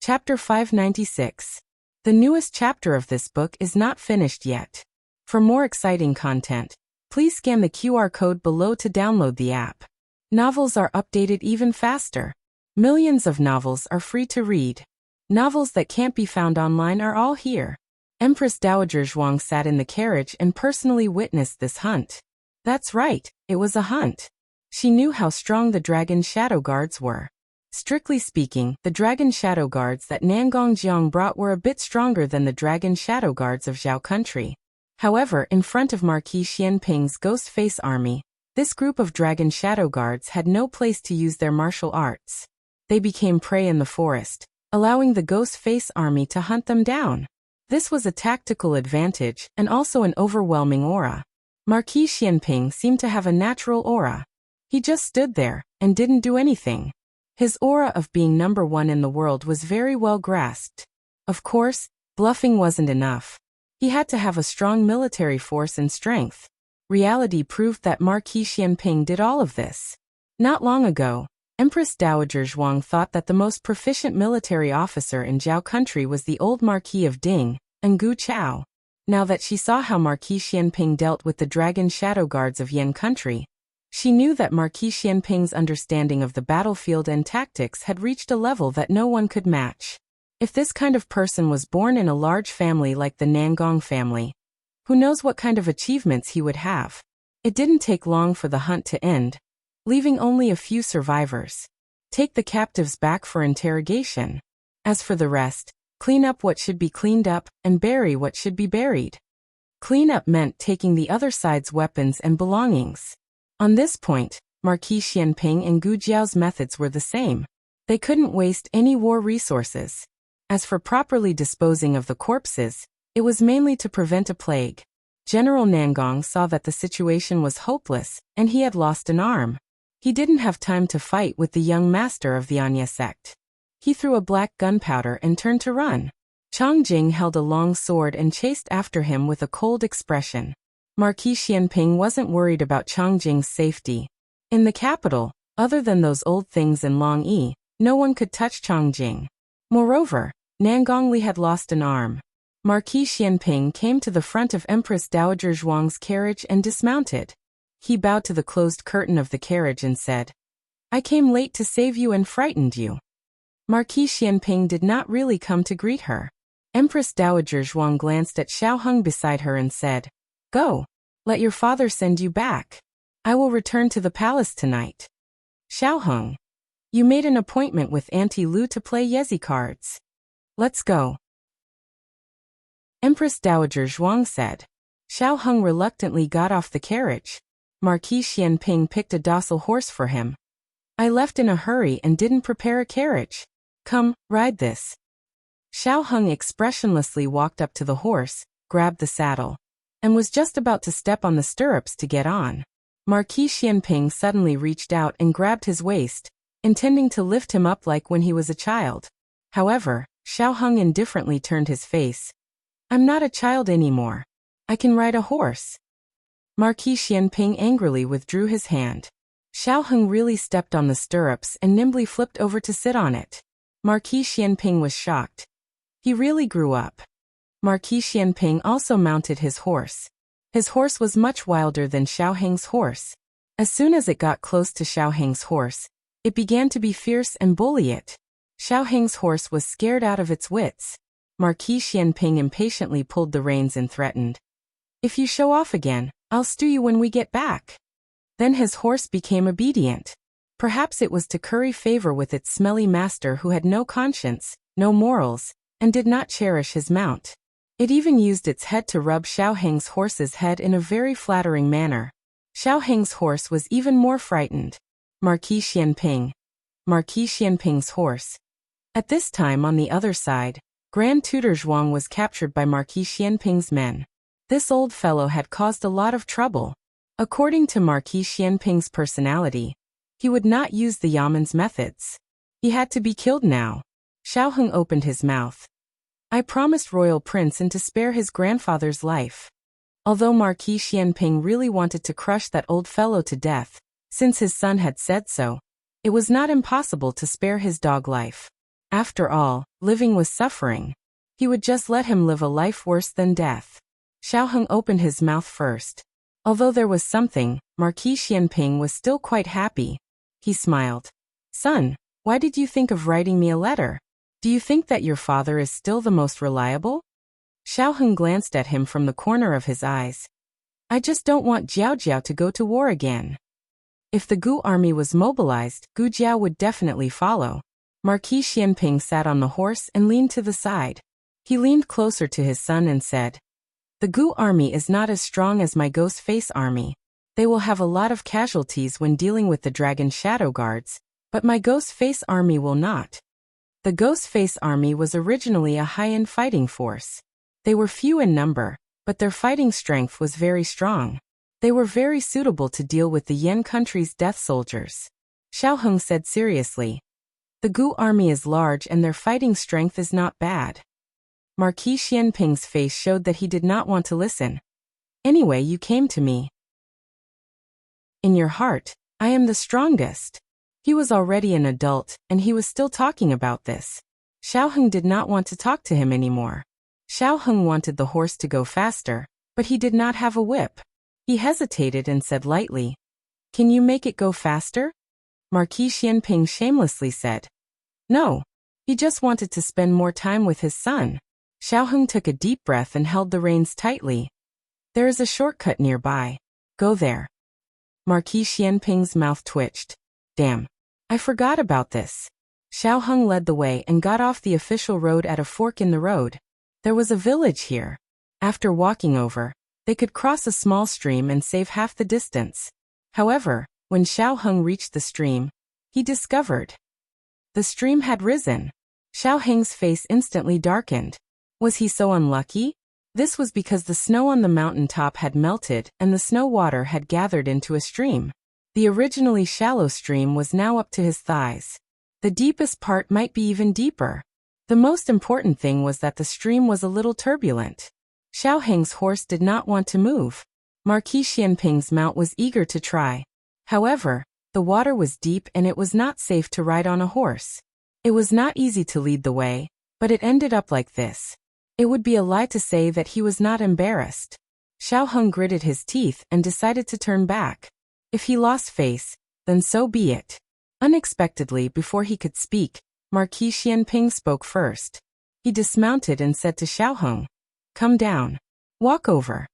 Chapter 596. The newest chapter of this book is not finished yet. For more exciting content, please scan the QR code below to download the app. Novels are updated even faster. Millions of novels are free to read. Novels that can't be found online are all here. Empress Dowager Zhuang sat in the carriage and personally witnessed this hunt. That's right, it was a hunt. She knew how strong the dragon shadow guards were. Strictly speaking, the dragon shadow guards that Nangong Jiang brought were a bit stronger than the dragon shadow guards of Zhao country. However, in front of Marquis Xianping's ghost face army, this group of dragon shadow guards had no place to use their martial arts. They became prey in the forest, allowing the ghost face army to hunt them down. This was a tactical advantage and also an overwhelming aura. Marquis Xianping seemed to have a natural aura. He just stood there and didn't do anything. His aura of being number one in the world was very well grasped. Of course, bluffing wasn't enough. He had to have a strong military force and strength. Reality proved that Marquis Xianping did all of this. Not long ago, Empress Dowager Zhuang thought that the most proficient military officer in Zhao country was the old Marquis of Ding, Ngu Chao. Now that she saw how Marquis Xianping dealt with the dragon shadow guards of Yan country, she knew that Marquis Xianping's understanding of the battlefield and tactics had reached a level that no one could match. If this kind of person was born in a large family like the Nangong family, who knows what kind of achievements he would have. It didn't take long for the hunt to end, leaving only a few survivors. Take the captives back for interrogation. As for the rest, clean up what should be cleaned up and bury what should be buried. Clean up meant taking the other side's weapons and belongings. On this point, Marquis Xianping and Gu Jiao's methods were the same. They couldn't waste any war resources. As for properly disposing of the corpses, it was mainly to prevent a plague. General Nangong saw that the situation was hopeless, and he had lost an arm. He didn't have time to fight with the young master of the Anya sect. He threw a black gunpowder and turned to run. Chang Jing held a long sword and chased after him with a cold expression. Marquis Xianping wasn't worried about Chang Jing's safety. In the capital, other than those old things in Long Yi, no one could touch Chang Jing. Moreover, Nangong Li had lost an arm. Marquis Xianping came to the front of Empress Dowager Zhuang's carriage and dismounted. He bowed to the closed curtain of the carriage and said, "I came late to save you and frightened you." Marquis Xianping did not really come to greet her. Empress Dowager Zhuang glanced at Xiao Heng beside her and said, "Go. Let your father send you back. I will return to the palace tonight." "Xiao Heng, you made an appointment with Auntie Lu to play Yezi cards. Let's go." Empress Dowager Zhuang said. Xiao Heng reluctantly got off the carriage. Marquis Xianping picked a docile horse for him. "I left in a hurry and didn't prepare a carriage. Come, ride this." Xiao Heng expressionlessly walked up to the horse, grabbed the saddle, and was just about to step on the stirrups to get on. Marquis Xianping suddenly reached out and grabbed his waist, intending to lift him up like when he was a child. However, Xiao Heng indifferently turned his face. "I'm not a child anymore. I can ride a horse." Marquis Xianping angrily withdrew his hand. Xiao Heng really stepped on the stirrups and nimbly flipped over to sit on it. Marquis Xianping was shocked. He really grew up. Marquis Xianping also mounted his horse. His horse was much wilder than Xiao Heng's horse. As soon as it got close to Xiao Heng's horse, it began to be fierce and bully it. Xiao Heng's horse was scared out of its wits. Marquis Xianping impatiently pulled the reins and threatened, "If you show off again, I'll stew you when we get back." Then his horse became obedient. Perhaps it was to curry favor with its smelly master who had no conscience, no morals, and did not cherish his mount. It even used its head to rub Xiao Heng's horse's head in a very flattering manner. Xiao Heng's horse was even more frightened. Marquis Xianping. Marquis Xianping's horse. At this time on the other side, Grand Tutor Zhuang was captured by Marquis Xianping's men. This old fellow had caused a lot of trouble. According to Marquis Xianping's personality, he would not use the Yaman's methods. He had to be killed now. Xiao Heng opened his mouth. "I promised Royal Prince and to spare his grandfather's life." Although Marquis Xianping really wanted to crush that old fellow to death, since his son had said so, it was not impossible to spare his dog life. After all, living was suffering. He would just let him live a life worse than death. Xiaoheng opened his mouth first. Although there was something, Marquis Xianping was still quite happy. He smiled. Son, why did you think of writing me a letter? Do you think that your father is still the most reliable? Xiaoheng glanced at him from the corner of his eyes. I just don't want Jiao Jiao to go to war again. If the Gu army was mobilized, Gu Jiao would definitely follow. Marquis Xianping sat on the horse and leaned to the side. He leaned closer to his son and said, the Gu army is not as strong as my Ghost Face army. They will have a lot of casualties when dealing with the Dragon Shadow Guards, but my Ghost Face army will not. The Ghost Face army was originally a high-end fighting force. They were few in number, but their fighting strength was very strong. They were very suitable to deal with the Yan country's death soldiers. Xiaoheng said seriously. The Gu army is large and their fighting strength is not bad. Marquis Xianping's face showed that he did not want to listen. Anyway, you came to me. In your heart, I am the strongest. He was already an adult, and he was still talking about this. Xiaoheng did not want to talk to him anymore. Xiaoheng wanted the horse to go faster, but he did not have a whip. He hesitated and said lightly, can you make it go faster? Marquis Xianping shamelessly said. No. He just wanted to spend more time with his son. Xiaoheng took a deep breath and held the reins tightly. There is a shortcut nearby. Go there. Marquis Xianping's mouth twitched. Damn. I forgot about this. Xiaoheng led the way and got off the official road at a fork in the road. There was a village here. After walking over, they could cross a small stream and save half the distance. However, when Xiaoheng reached the stream, he discovered the stream had risen. Xiaoheng's face instantly darkened. Was he so unlucky? This was because the snow on the mountain top had melted and the snow water had gathered into a stream. The originally shallow stream was now up to his thighs. The deepest part might be even deeper. The most important thing was that the stream was a little turbulent. Xiaoheng's horse did not want to move. Marquis Xianping's mount was eager to try. However, the water was deep and it was not safe to ride on a horse. It was not easy to lead the way, but it ended up like this. It would be a lie to say that he was not embarrassed. Xiaoheng gritted his teeth and decided to turn back. If he lost face, then so be it. Unexpectedly, before he could speak, Marquis Xianping spoke first. He dismounted and said to Xiaoheng, come down. Walk over.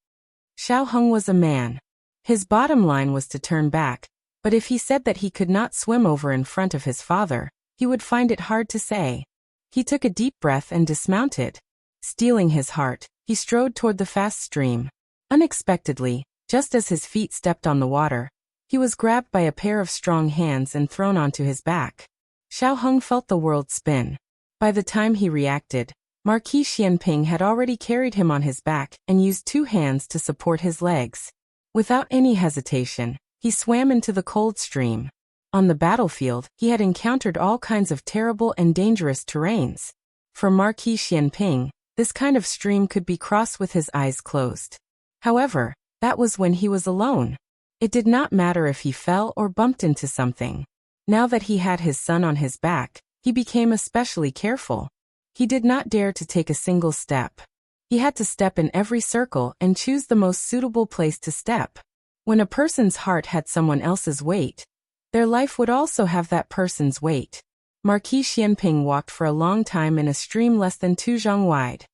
Xiaoheng was a man. His bottom line was to turn back, but if he said that he could not swim over in front of his father, he would find it hard to say. He took a deep breath and dismounted. Steeling his heart, he strode toward the fast stream. Unexpectedly, just as his feet stepped on the water, he was grabbed by a pair of strong hands and thrown onto his back. Xiaoheng felt the world spin. By the time he reacted, Marquis Xianping had already carried him on his back and used two hands to support his legs. Without any hesitation, he swam into the cold stream. On the battlefield, he had encountered all kinds of terrible and dangerous terrains. For Marquis Xianping, this kind of stream could be crossed with his eyes closed. However, that was when he was alone. It did not matter if he fell or bumped into something. Now that he had his son on his back, he became especially careful. He did not dare to take a single step. He had to step in every circle and choose the most suitable place to step. When a person's heart had someone else's weight, their life would also have that person's weight. Marquis Xianping walked for a long time in a stream less than 2 zhang wide.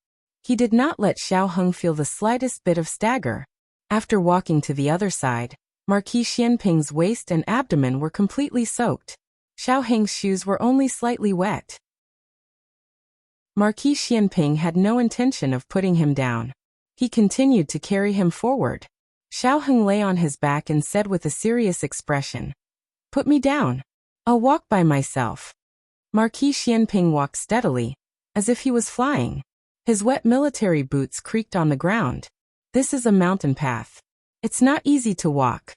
He did not let Xiaoheng feel the slightest bit of stagger. After walking to the other side, Marquis Xianping's waist and abdomen were completely soaked. Xiaoheng's shoes were only slightly wet. Marquis Xianping had no intention of putting him down. He continued to carry him forward. Xiaoheng lay on his back and said with a serious expression, "Put me down. I'll walk by myself." Marquis Xianping walked steadily, as if he was flying. His wet military boots creaked on the ground. This is a mountain path. It's not easy to walk.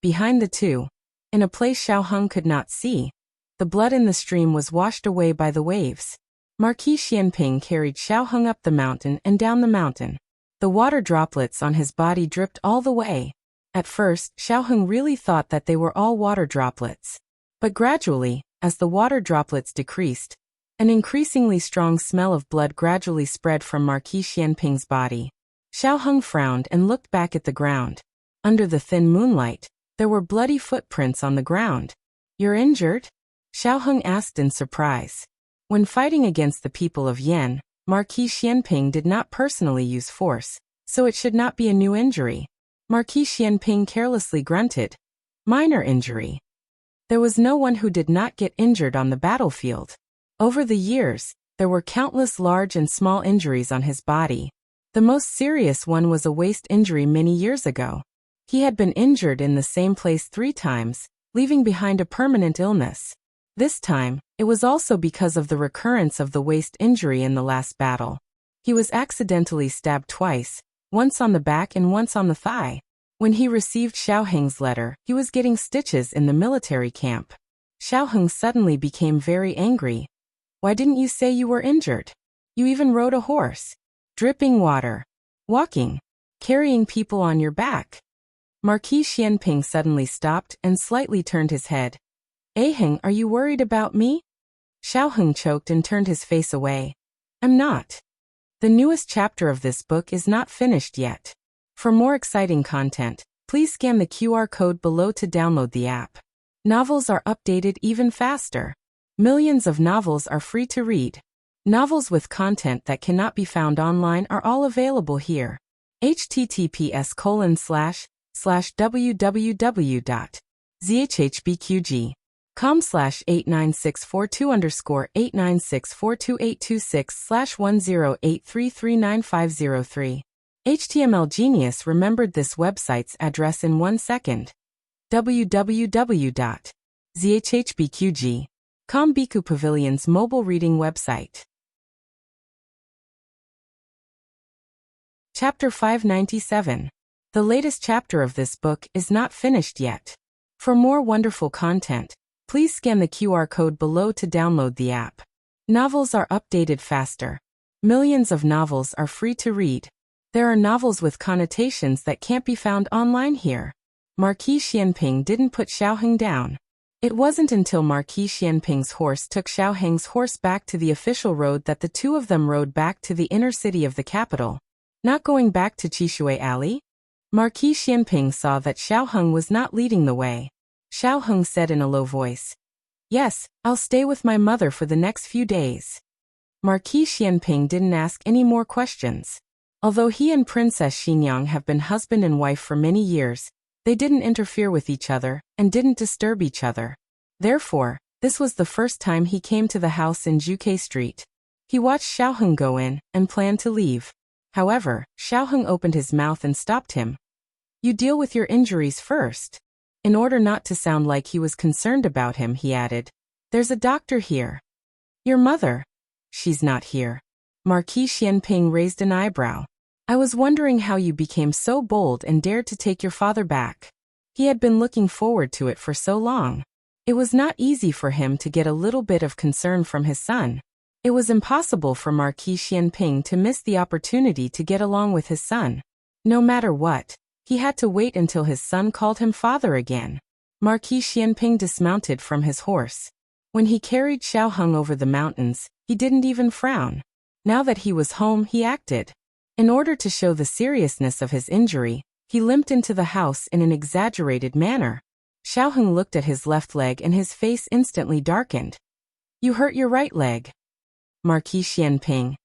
Behind the two, in a place Xiaoheng could not see, the blood in the stream was washed away by the waves. Marquis Xianping carried Xiaoheng up the mountain and down the mountain. The water droplets on his body dripped all the way. At first, Xiaoheng really thought that they were all water droplets. But gradually, as the water droplets decreased, An increasingly strong smell of blood gradually spread from Marquis Xianping's body. Xiao Heng frowned and looked back at the ground. Under the thin moonlight, there were bloody footprints on the ground. "You're injured?" Xiao Heng asked in surprise. When fighting against the people of Yan, Marquis Xianping did not personally use force, so it should not be a new injury. Marquis Xianping carelessly grunted. "Minor injury." There was no one who did not get injured on the battlefield. Over the years, there were countless large and small injuries on his body. The most serious one was a waist injury many years ago. He had been injured in the same place 3 times, leaving behind a permanent illness. This time, it was also because of the recurrence of the waist injury in the last battle. He was accidentally stabbed twice, once on the back and once on the thigh. When he received Xiao Heng's letter, he was getting stitches in the military camp. Xiao Heng suddenly became very angry. "Why didn't you say you were injured? You even rode a horse. Dripping water. Walking. Carrying people on your back." Marquis Xianping suddenly stopped and slightly turned his head. "Heng, are you worried about me?" Xiao Heng choked and turned his face away. "I'm not." The newest chapter of this book is not finished yet. For more exciting content, please scan the QR code below to download the app. Novels are updated even faster. Millions of novels are free to read. Novels with content that cannot be found online are all available here. https://www.zhhbqg.com/89642_8964286/1083395003. HTML Genius remembered this website's address in 1 second. www.zhhbqg.com Biku Pavilion's mobile reading website. Chapter 597. The latest chapter of this book is not finished yet. For more wonderful content, please scan the QR code below to download the app. Novels are updated faster. Millions of novels are free to read. There are novels with connotations that can't be found online here. Marquis Xianping didn't put Xiao Heng down. It wasn't until Marquis Xianping's horse took Xiao Heng's horse back to the official road that the two of them rode back to the inner city of the capital. Not going back to Chishui Alley? Marquis Xianping saw that Xiao Heng was not leading the way. Xiao Heng said in a low voice, "Yes, I'll stay with my mother for the next few days." Marquis Xianping didn't ask any more questions. Although he and Princess Xinyang have been husband and wife for many years, they didn't interfere with each other and didn't disturb each other. Therefore, this was the first time he came to the house in Juke Street. He watched Xiao Heng go in and planned to leave. However, Xiao Heng opened his mouth and stopped him. "You deal with your injuries first." In order not to sound like he was concerned about him, he added, "There's a doctor here." "Your mother?" "She's not here." Marquis Xianping raised an eyebrow. "I was wondering how you became so bold and dared to take your father back." He had been looking forward to it for so long. It was not easy for him to get a little bit of concern from his son. It was impossible for Marquis Xianping to miss the opportunity to get along with his son. No matter what, he had to wait until his son called him father again. Marquis Xianping dismounted from his horse. When he carried Xiao Heng over the mountains, he didn't even frown. Now that he was home, he acted. In order to show the seriousness of his injury, he limped into the house in an exaggerated manner. Xiao Heng looked at his left leg and his face instantly darkened. "You hurt your right leg." Marquis Xianping.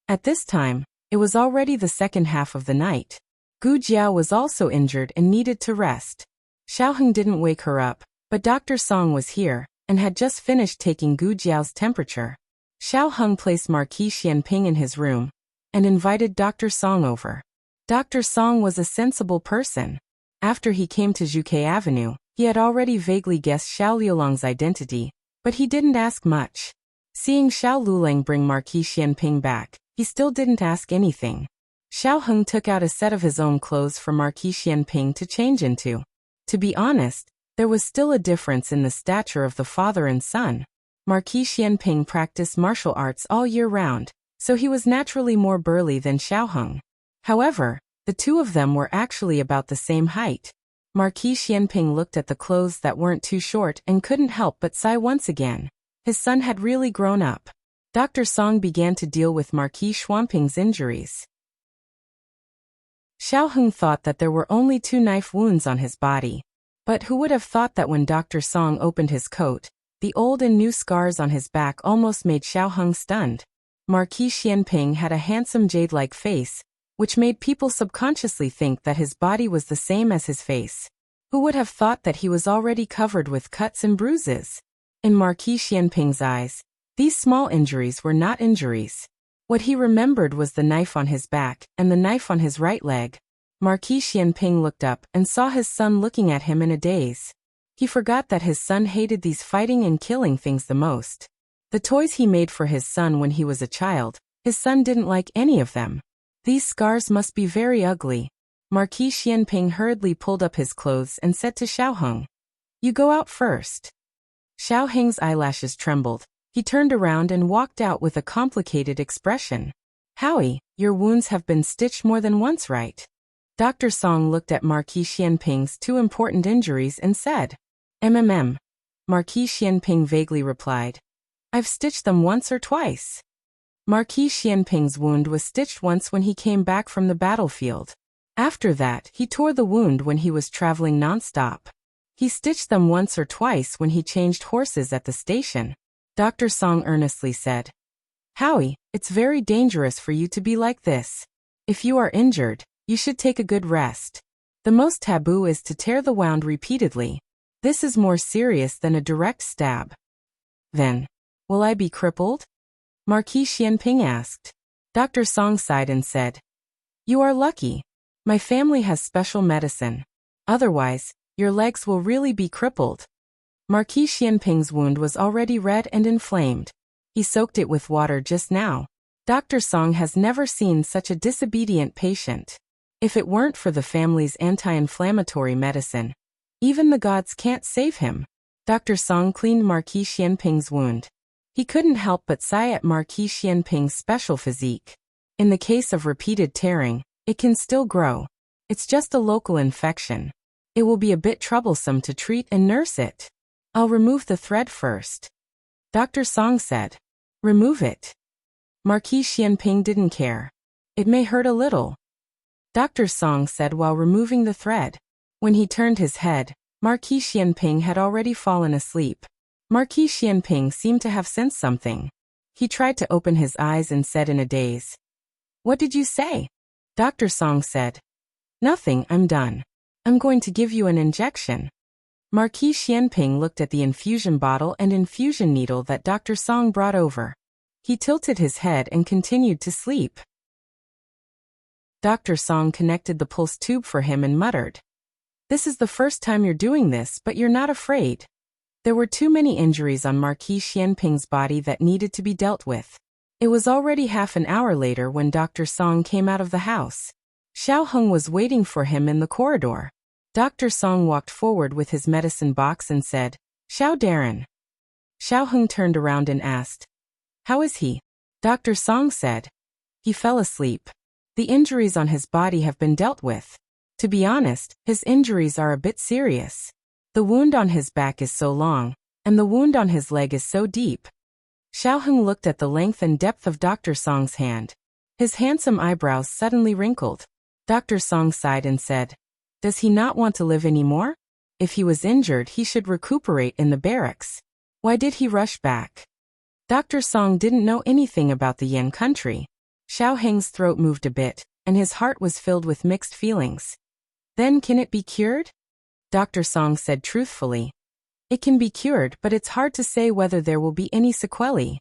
At this time, it was already the second half of the night. Gu Jiao was also injured and needed to rest. Xiao Heng didn't wake her up, but Dr. Song was here and had just finished taking Gu Jiao's temperature. Xiao Heng placed Marquis Xianping in his room and invited Dr. Song over. Dr. Song was a sensible person. After he came to Juke Avenue, he had already vaguely guessed Xiao Liulang's identity, but he didn't ask much. Seeing Xiao Lulang bring Marquis Xianping back, he still didn't ask anything. Xiao Heng took out a set of his own clothes for Marquis Xianping to change into. To be honest, there was still a difference in the stature of the father and son. Marquis Xianping practiced martial arts all year round, so he was naturally more burly than Xiao Heng. However, the two of them were actually about the same height. Marquis Xianping looked at the clothes that weren't too short and couldn't help but sigh once again. His son had really grown up. Dr. Song began to deal with Marquis Xuanping's injuries. Xiao Heng thought that there were only 2 knife wounds on his body. But who would have thought that when Dr. Song opened his coat, the old and new scars on his back almost made Xiao Heng stunned. Marquis Xianping had a handsome jade-like face, which made people subconsciously think that his body was the same as his face. Who would have thought that he was already covered with cuts and bruises? In Marquis Xianping's eyes, these small injuries were not injuries. What he remembered was the knife on his back and the knife on his right leg. Marquis Xianping looked up and saw his son looking at him in a daze. He forgot that his son hated these fighting and killing things the most. The toys he made for his son when he was a child, his son didn't like any of them. These scars must be very ugly. Marquis Xianping hurriedly pulled up his clothes and said to Xiao Heng, "You go out first." Xiao Heng's eyelashes trembled. He turned around and walked out with a complicated expression. "Howie, your wounds have been stitched more than once, right?" Dr. Song looked at Marquis Xianping's 2 important injuries and said, "MMM." Marquis Xianping vaguely replied, "I've stitched them once or twice." Marquis Xianping's wound was stitched once when he came back from the battlefield. After that, he tore the wound when he was traveling non-stop. He stitched them once or twice when he changed horses at the station. Dr. Song earnestly said, "Howie, it's very dangerous for you to be like this. If you are injured, you should take a good rest. The most taboo is to tear the wound repeatedly. This is more serious than a direct stab." "Then, will I be crippled?" Marquis Xianping asked. Dr. Song sighed and said, "You are lucky. My family has special medicine. Otherwise, your legs will really be crippled." Marquis Xianping's wound was already red and inflamed. He soaked it with water just now. Dr. Song has never seen such a disobedient patient. If it weren't for the family's anti-inflammatory medicine, even the gods can't save him. Dr. Song cleaned Marquis Xianping's wound. He couldn't help but sigh at Marquis Xianping's special physique. In the case of repeated tearing, it can still grow. It's just a local infection. It will be a bit troublesome to treat and nurse it. I'll remove the thread first." Dr. Song said. "Remove it." Marquis Xianping didn't care. "It may hurt a little," Dr. Song said while removing the thread. When he turned his head, Marquis Xianping had already fallen asleep. Marquis Xianping seemed to have sensed something. He tried to open his eyes and said in a daze, "What did you say?" Dr. Song said, "Nothing, I'm done. I'm going to give you an injection." Marquis Xianping looked at the infusion bottle and infusion needle that Dr. Song brought over. He tilted his head and continued to sleep. Dr. Song connected the pulse tube for him and muttered, "This is the first time you're doing this, but you're not afraid." There were too many injuries on Marquis Xianping's body that needed to be dealt with. It was already half an hour later when Dr. Song came out of the house. Xiao Heng was waiting for him in the corridor. Dr. Song walked forward with his medicine box and said, "Xiao Darren." Xiao Heng turned around and asked, "How is he?" Dr. Song said, "He fell asleep. The injuries on his body have been dealt with. To be honest, his injuries are a bit serious. The wound on his back is so long, and the wound on his leg is so deep." Xiao Heng looked at the length and depth of Dr. Song's hand. His handsome eyebrows suddenly wrinkled. Dr. Song sighed and said, "Does he not want to live anymore? If he was injured, he should recuperate in the barracks. Why did he rush back?" Dr. Song didn't know anything about the Yan country. Xiao Heng's throat moved a bit, and his heart was filled with mixed feelings. "Then can it be cured?" Dr. Song said truthfully, "It can be cured, but it's hard to say whether there will be any sequelae.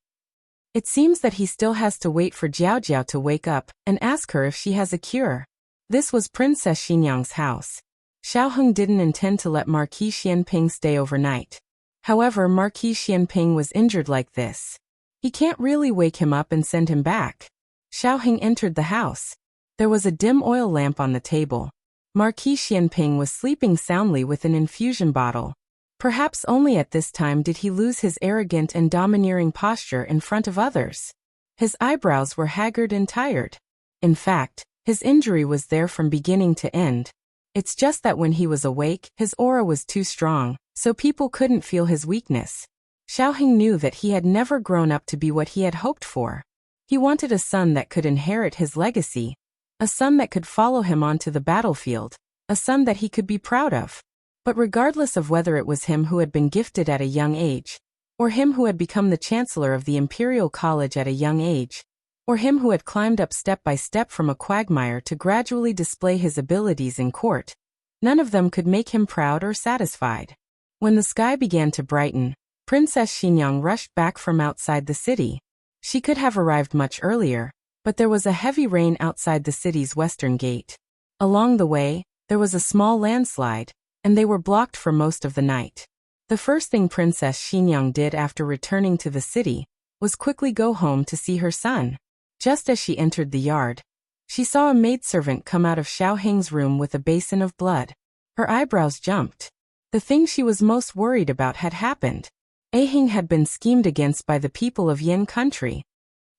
It seems that he still has to wait for Jiao Jiao to wake up and ask her if she has a cure." This was Princess Xinyang's house. Xiao Heng didn't intend to let Marquis Xianping stay overnight. However, Marquis Xianping was injured like this. He can't really wake him up and send him back. Xiao Heng entered the house. There was a dim oil lamp on the table. Marquis Xianping was sleeping soundly with an infusion bottle. Perhaps only at this time did he lose his arrogant and domineering posture in front of others. His eyebrows were haggard and tired. In fact, his injury was there from beginning to end. It's just that when he was awake, his aura was too strong, so people couldn't feel his weakness. Xiaoheng knew that he had never grown up to be what he had hoped for. He wanted a son that could inherit his legacy, a son that could follow him onto the battlefield, a son that he could be proud of. But regardless of whether it was him who had been gifted at a young age, or him who had become the chancellor of the Imperial College at a young age, or him who had climbed up step by step from a quagmire to gradually display his abilities in court, none of them could make him proud or satisfied. When the sky began to brighten, Princess Xinyang rushed back from outside the city. She could have arrived much earlier, but there was a heavy rain outside the city's western gate. Along the way, there was a small landslide, and they were blocked for most of the night. The first thing Princess Xinyang did after returning to the city was quickly go home to see her son. Just as she entered the yard, she saw a maidservant come out of Xiaoheng's room with a basin of blood. Her eyebrows jumped. The thing she was most worried about had happened. Ahing had been schemed against by the people of Yin country.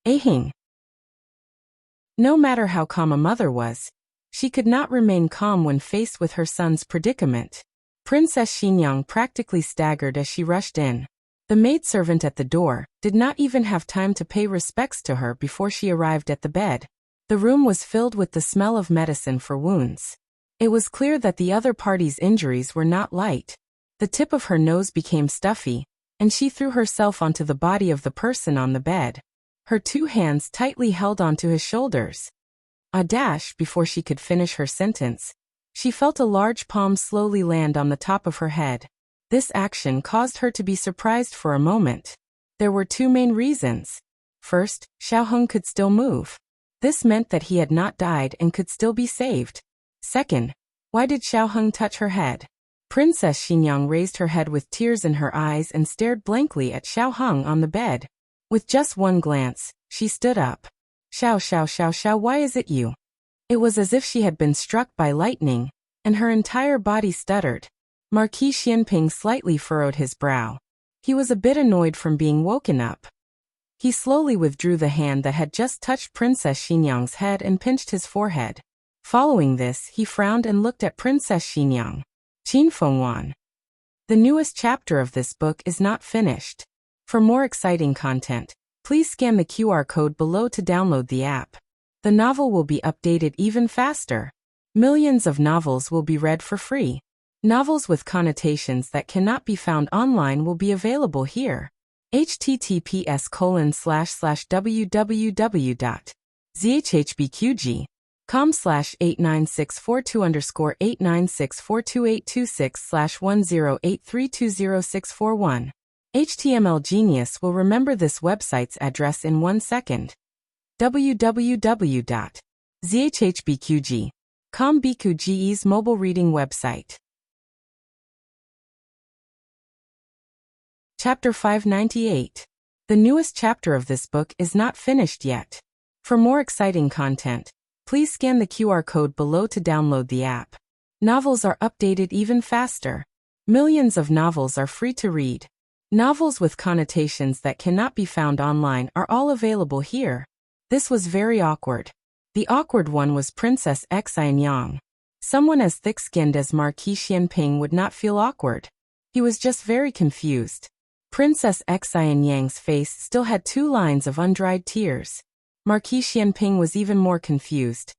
Ahing. No matter how calm a mother was, she could not remain calm when faced with her son's predicament. Princess Xinyang practically staggered as she rushed in. The maidservant at the door did not even have time to pay respects to her before she arrived at the bed. The room was filled with the smell of medicine for wounds. It was clear that the other party's injuries were not light. The tip of her nose became stuffy, and she threw herself onto the body of the person on the bed. Her two hands tightly held onto his shoulders. A dash before she could finish her sentence, she felt a large palm slowly land on the top of her head. This action caused her to be surprised for a moment. There were two main reasons. First, Xiaoheng could still move. This meant that he had not died and could still be saved. Second, why did Xiaoheng touch her head? Princess Xinyang raised her head with tears in her eyes and stared blankly at Xiaoheng on the bed. With just one glance, she stood up. Xiao, why is it you? It was as if she had been struck by lightning, and her entire body stuttered. Marquis Xianping slightly furrowed his brow. He was a bit annoyed from being woken up. He slowly withdrew the hand that had just touched Princess Xinyang's head and pinched his forehead. Following this, he frowned and looked at Princess Xinyang. Qin Fengwan. The newest chapter of this book is not finished. For more exciting content, please scan the QR code below to download the app. The novel will be updated even faster. Millions of novels will be read for free. Novels with connotations that cannot be found online will be available here. https://www.zhbqg.com/89642_896422826/10832061. HTML Genius will remember this website's address in 1 second. www.zhbqg.com BQGE's mobile reading website. Chapter 598. The newest chapter of this book is not finished yet. For more exciting content, please scan the QR code below to download the app. Novels are updated even faster. Millions of novels are free to read. Novels with connotations that cannot be found online are all available here. This was very awkward. The awkward one was Princess Xianyang. Someone as thick-skinned as Marquis Xianping would not feel awkward. He was just very confused. Princess Xianyang's face still had 2 lines of undried tears. Marquis Xianping was even more confused.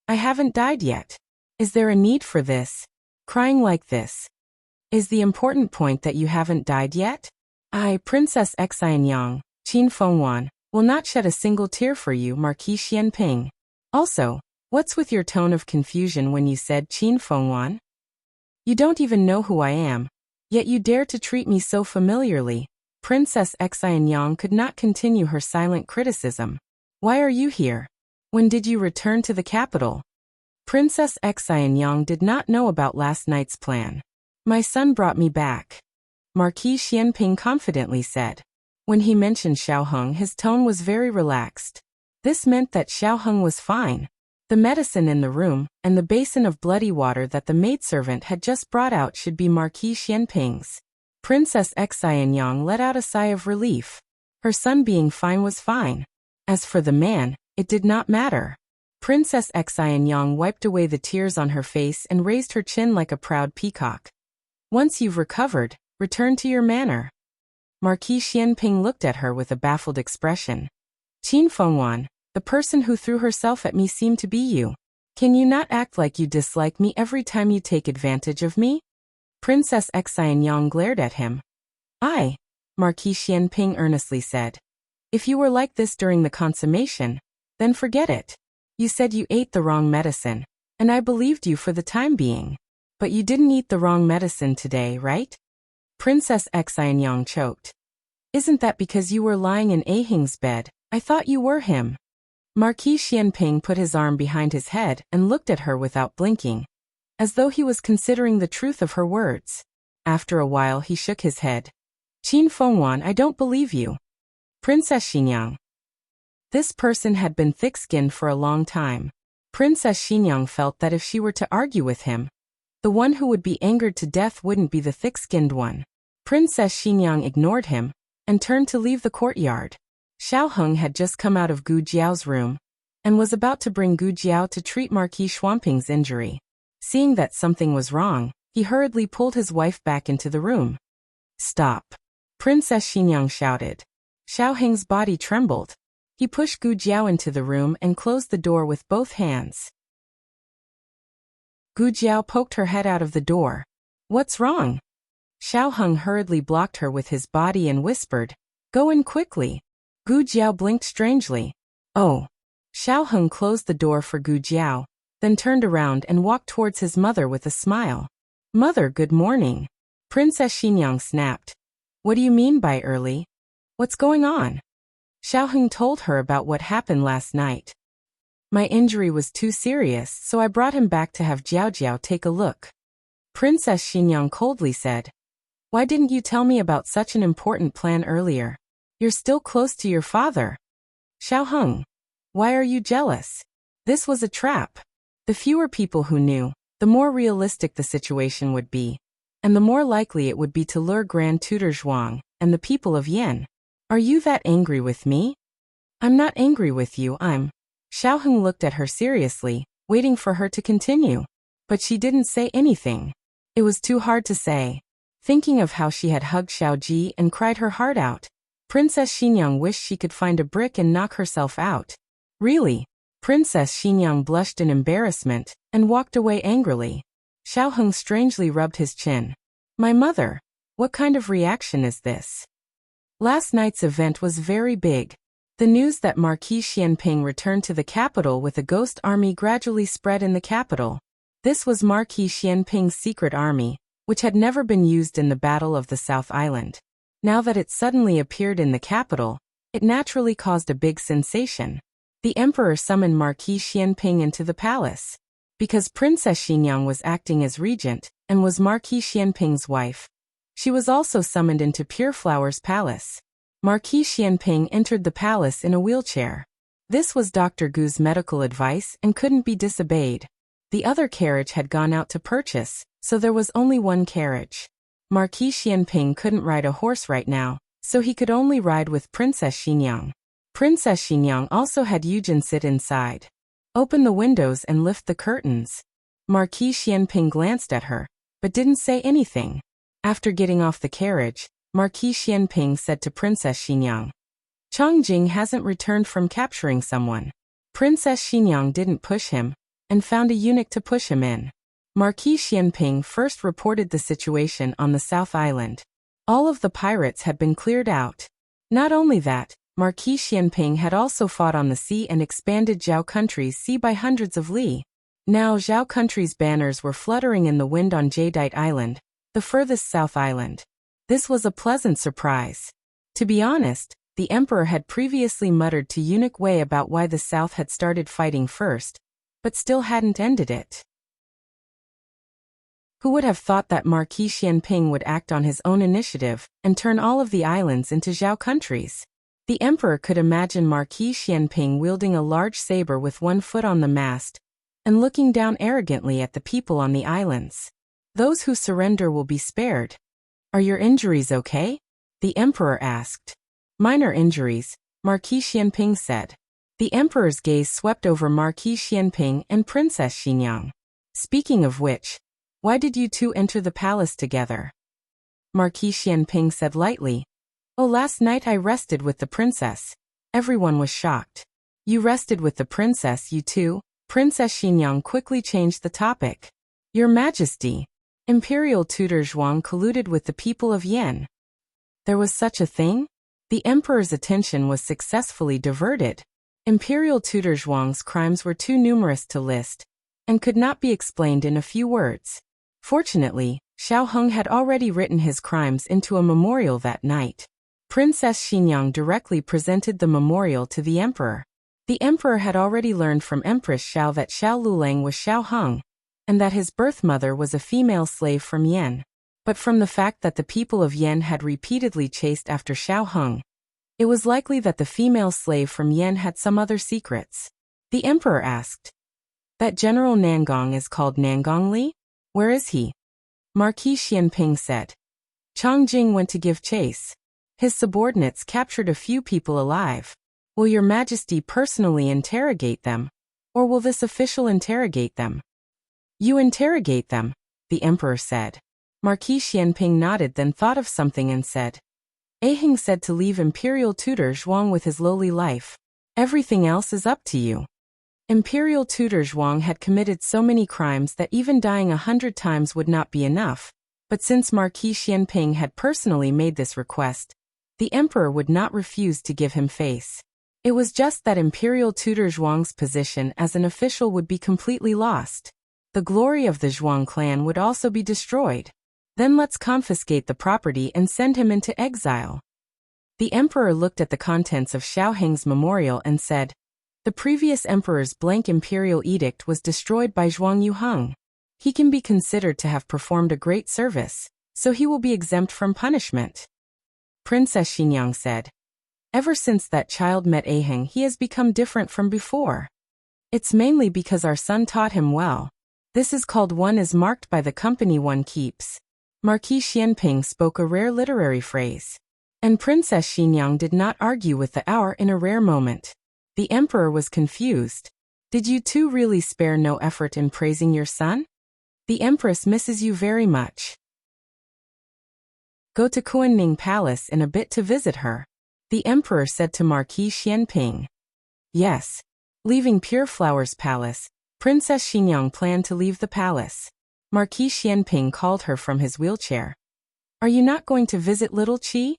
I haven't died yet. Is there a need for this? Crying like this. Is the important point that you haven't died yet? I, Princess Xianyang, Qin Fengwan, will not shed a single tear for you, Marquis Xianping. Also, what's with your tone of confusion when you said Qin Fengwan? You don't even know who I am, yet you dare to treat me so familiarly. Princess Xianyang could not continue her silent criticism. Why are you here? When did you return to the capital? Princess Xianyang did not know about last night's plan. My son brought me back, Marquis Xianping confidently said. When he mentioned Xiaoheng, his tone was very relaxed. This meant that Xiaoheng was fine. The medicine in the room and the basin of bloody water that the maidservant had just brought out should be Marquis Xianping's. Princess Xianyang let out a sigh of relief. Her son being fine was fine. As for the man, it did not matter. Princess Xianyang wiped away the tears on her face and raised her chin like a proud peacock. Once you've recovered, return to your manor. Marquis Xianping looked at her with a baffled expression. Qin Fengwan, the person who threw herself at me seemed to be you. Can you not act like you dislike me every time you take advantage of me? Princess Xianyang glared at him. Marquis Xianping earnestly said. If you were like this during the consummation, then forget it. You said you ate the wrong medicine, and I believed you for the time being. But you didn't eat the wrong medicine today, right? Princess Xianyang choked. Isn't that because you were lying in Ahing's bed? I thought you were him. Marquis Xianping put his arm behind his head and looked at her without blinking, as though he was considering the truth of her words. After a while he shook his head. Qin Fengwan, I don't believe you. Princess Xinyang. This person had been thick-skinned for a long time. Princess Xinyang felt that if she were to argue with him, the one who would be angered to death wouldn't be the thick-skinned one. Princess Xinyang ignored him and turned to leave the courtyard. Xiao Heng had just come out of Gu Jiao's room and was about to bring Gu Jiao to treat Marquis Xuanping's injury. Seeing that something was wrong, he hurriedly pulled his wife back into the room. Stop! Princess Xinyang shouted. Xiao Heng's body trembled. He pushed Gu Jiao into the room and closed the door with both hands. Gu Jiao poked her head out of the door. What's wrong? Xiao Heng hurriedly blocked her with his body and whispered, Go in quickly. Gu Jiao blinked strangely. Oh. Xiao Heng closed the door for Gu Jiao, then turned around and walked towards his mother with a smile. Mother, good morning. Princess Xinyang snapped. What do you mean by early? What's going on? Xiao Heng told her about what happened last night. My injury was too serious, so I brought him back to have Jiao Jiao take a look. Princess Xinyang coldly said. Why didn't you tell me about such an important plan earlier? You're still close to your father. Xiao Heng. Why are you jealous? This was a trap. The fewer people who knew, the more realistic the situation would be, and the more likely it would be to lure Grand Tutor Zhuang and the people of Yen. Are you that angry with me? I'm not angry with you, Xiao Heng looked at her seriously, waiting for her to continue. But she didn't say anything. It was too hard to say. Thinking of how she had hugged Xiao Ji and cried her heart out, Princess Xinyang wished she could find a brick and knock herself out. Really? Princess Xinyang blushed in embarrassment and walked away angrily. Xiao Heng strangely rubbed his chin. My mother, what kind of reaction is this? Last night's event was very big. The news that Marquis Xianping returned to the capital with a ghost army gradually spread in the capital. This was Marquis Xianping's secret army, which had never been used in the Battle of the South Island. Now that it suddenly appeared in the capital, it naturally caused a big sensation. The emperor summoned Marquis Xianping into the palace. Because Princess Xinyang was acting as regent and was Marquis Xianping's wife, she was also summoned into Pureflower's palace. Marquis Xianping entered the palace in a wheelchair. This was Dr. Gu's medical advice and couldn't be disobeyed. The other carriage had gone out to purchase, so there was only one carriage. Marquis Xianping couldn't ride a horse right now, so he could only ride with Princess Xinyang. Princess Xinyang also had Yujin sit inside. Open the windows and lift the curtains. Marquis Xianping glanced at her, but didn't say anything. After getting off the carriage, Marquis Xianping said to Princess Xinyang, Chongjing hasn't returned from capturing someone. Princess Xinyang didn't push him, and found a eunuch to push him in. Marquis Xianping first reported the situation on the South Island. All of the pirates had been cleared out. Not only that, Marquis Xianping had also fought on the sea and expanded Zhao Country's sea by hundreds of li. Now Zhao Country's banners were fluttering in the wind on Jadeite Island, the furthest South Island. This was a pleasant surprise. To be honest, the emperor had previously muttered to Eunuch Wei about why the South had started fighting first, but still hadn't ended it. Who would have thought that Marquis Xianping would act on his own initiative and turn all of the islands into Zhao countries? The emperor could imagine Marquis Xianping wielding a large saber with one foot on the mast and looking down arrogantly at the people on the islands. Those who surrender will be spared. Are your injuries okay? The emperor asked. Minor injuries, Marquis Xianping said. The emperor's gaze swept over Marquis Xianping and Princess Xinyang. Speaking of which, why did you two enter the palace together? Marquis Xianping said lightly. Oh, last night I rested with the princess. Everyone was shocked. You rested with the princess, you too? Princess Xinyang quickly changed the topic. Your Majesty. Imperial tutor Zhuang colluded with the people of Yen. There was such a thing? The emperor's attention was successfully diverted. Imperial tutor Zhuang's crimes were too numerous to list, and could not be explained in a few words. Fortunately, Xiao Heng had already written his crimes into a memorial that night. Princess Xinyang directly presented the memorial to the emperor. The emperor had already learned from Empress Xiao that Xiao Lulang was Xiao Heng, and that his birth mother was a female slave from Yen. But from the fact that the people of Yen had repeatedly chased after Xiao Heng, it was likely that the female slave from Yen had some other secrets. The emperor asked. That General Nangong is called Nangong Li? Where is he? Marquis Xianping said. Changjing went to give chase. His subordinates captured a few people alive. Will your Majesty personally interrogate them? Or will this official interrogate them? You interrogate them, the emperor said. Marquis Xianping nodded, then thought of something and said. Aheng said to leave Imperial tutor Zhuang with his lowly life. Everything else is up to you. Imperial tutor Zhuang had committed so many crimes that even dying 100 times would not be enough, but since Marquis Xianping had personally made this request, the emperor would not refuse to give him face. It was just that Imperial tutor Zhuang's position as an official would be completely lost. The glory of the Zhuang clan would also be destroyed. Then let's confiscate the property and send him into exile. The emperor looked at the contents of Xiao Heng's memorial and said, the previous emperor's blank imperial edict was destroyed by Zhuang Yuheng. He can be considered to have performed a great service, so he will be exempt from punishment. Princess Xinyang said. Ever since that child met Aheng, he has become different from before. It's mainly because our son taught him well. This is called one is marked by the company one keeps. Marquis Xianping spoke a rare literary phrase. And Princess Xinyang did not argue with the hour in a rare moment. The emperor was confused. Did you two really spare no effort in praising your son? The empress misses you very much. Go to Kunning Palace in a bit to visit her, the emperor said to Marquis Xianping. Yes. Leaving Pure Flowers Palace, Princess Xinyang planned to leave the palace. Marquis Xianping called her from his wheelchair. Are you not going to visit little Qi?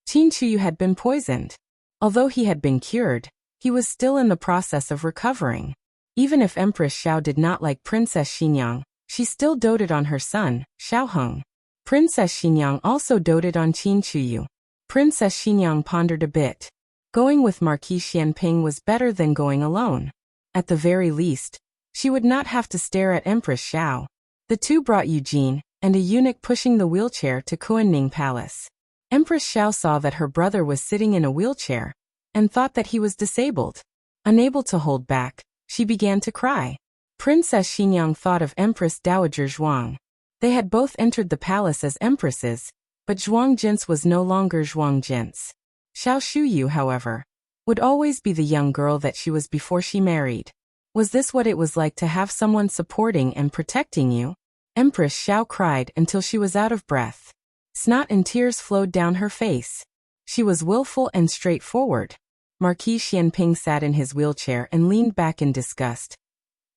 Qin Chuyu had been poisoned. Although he had been cured, he was still in the process of recovering. Even if Empress Xiao did not like Princess Xinyang, she still doted on her son, Xiao Heng. Princess Xinyang also doted on Qin Chuyu. Princess Xinyang pondered a bit. Going with Marquis Xianping was better than going alone. At the very least, she would not have to stare at Empress Xiao. The two brought Eugene, and a eunuch pushing the wheelchair to Kunning Palace. Empress Xiao saw that her brother was sitting in a wheelchair, and thought that he was disabled. Unable to hold back, she began to cry. Princess Xinyang thought of Empress Dowager Zhuang. They had both entered the palace as empresses, but Zhuang Jince was no longer Zhuang Jince. Xiao Shuyu, however, would always be the young girl that she was before she married. Was this what it was like to have someone supporting and protecting you? Empress Xiao cried until she was out of breath. Snot and tears flowed down her face. She was willful and straightforward. Marquis Xianping sat in his wheelchair and leaned back in disgust.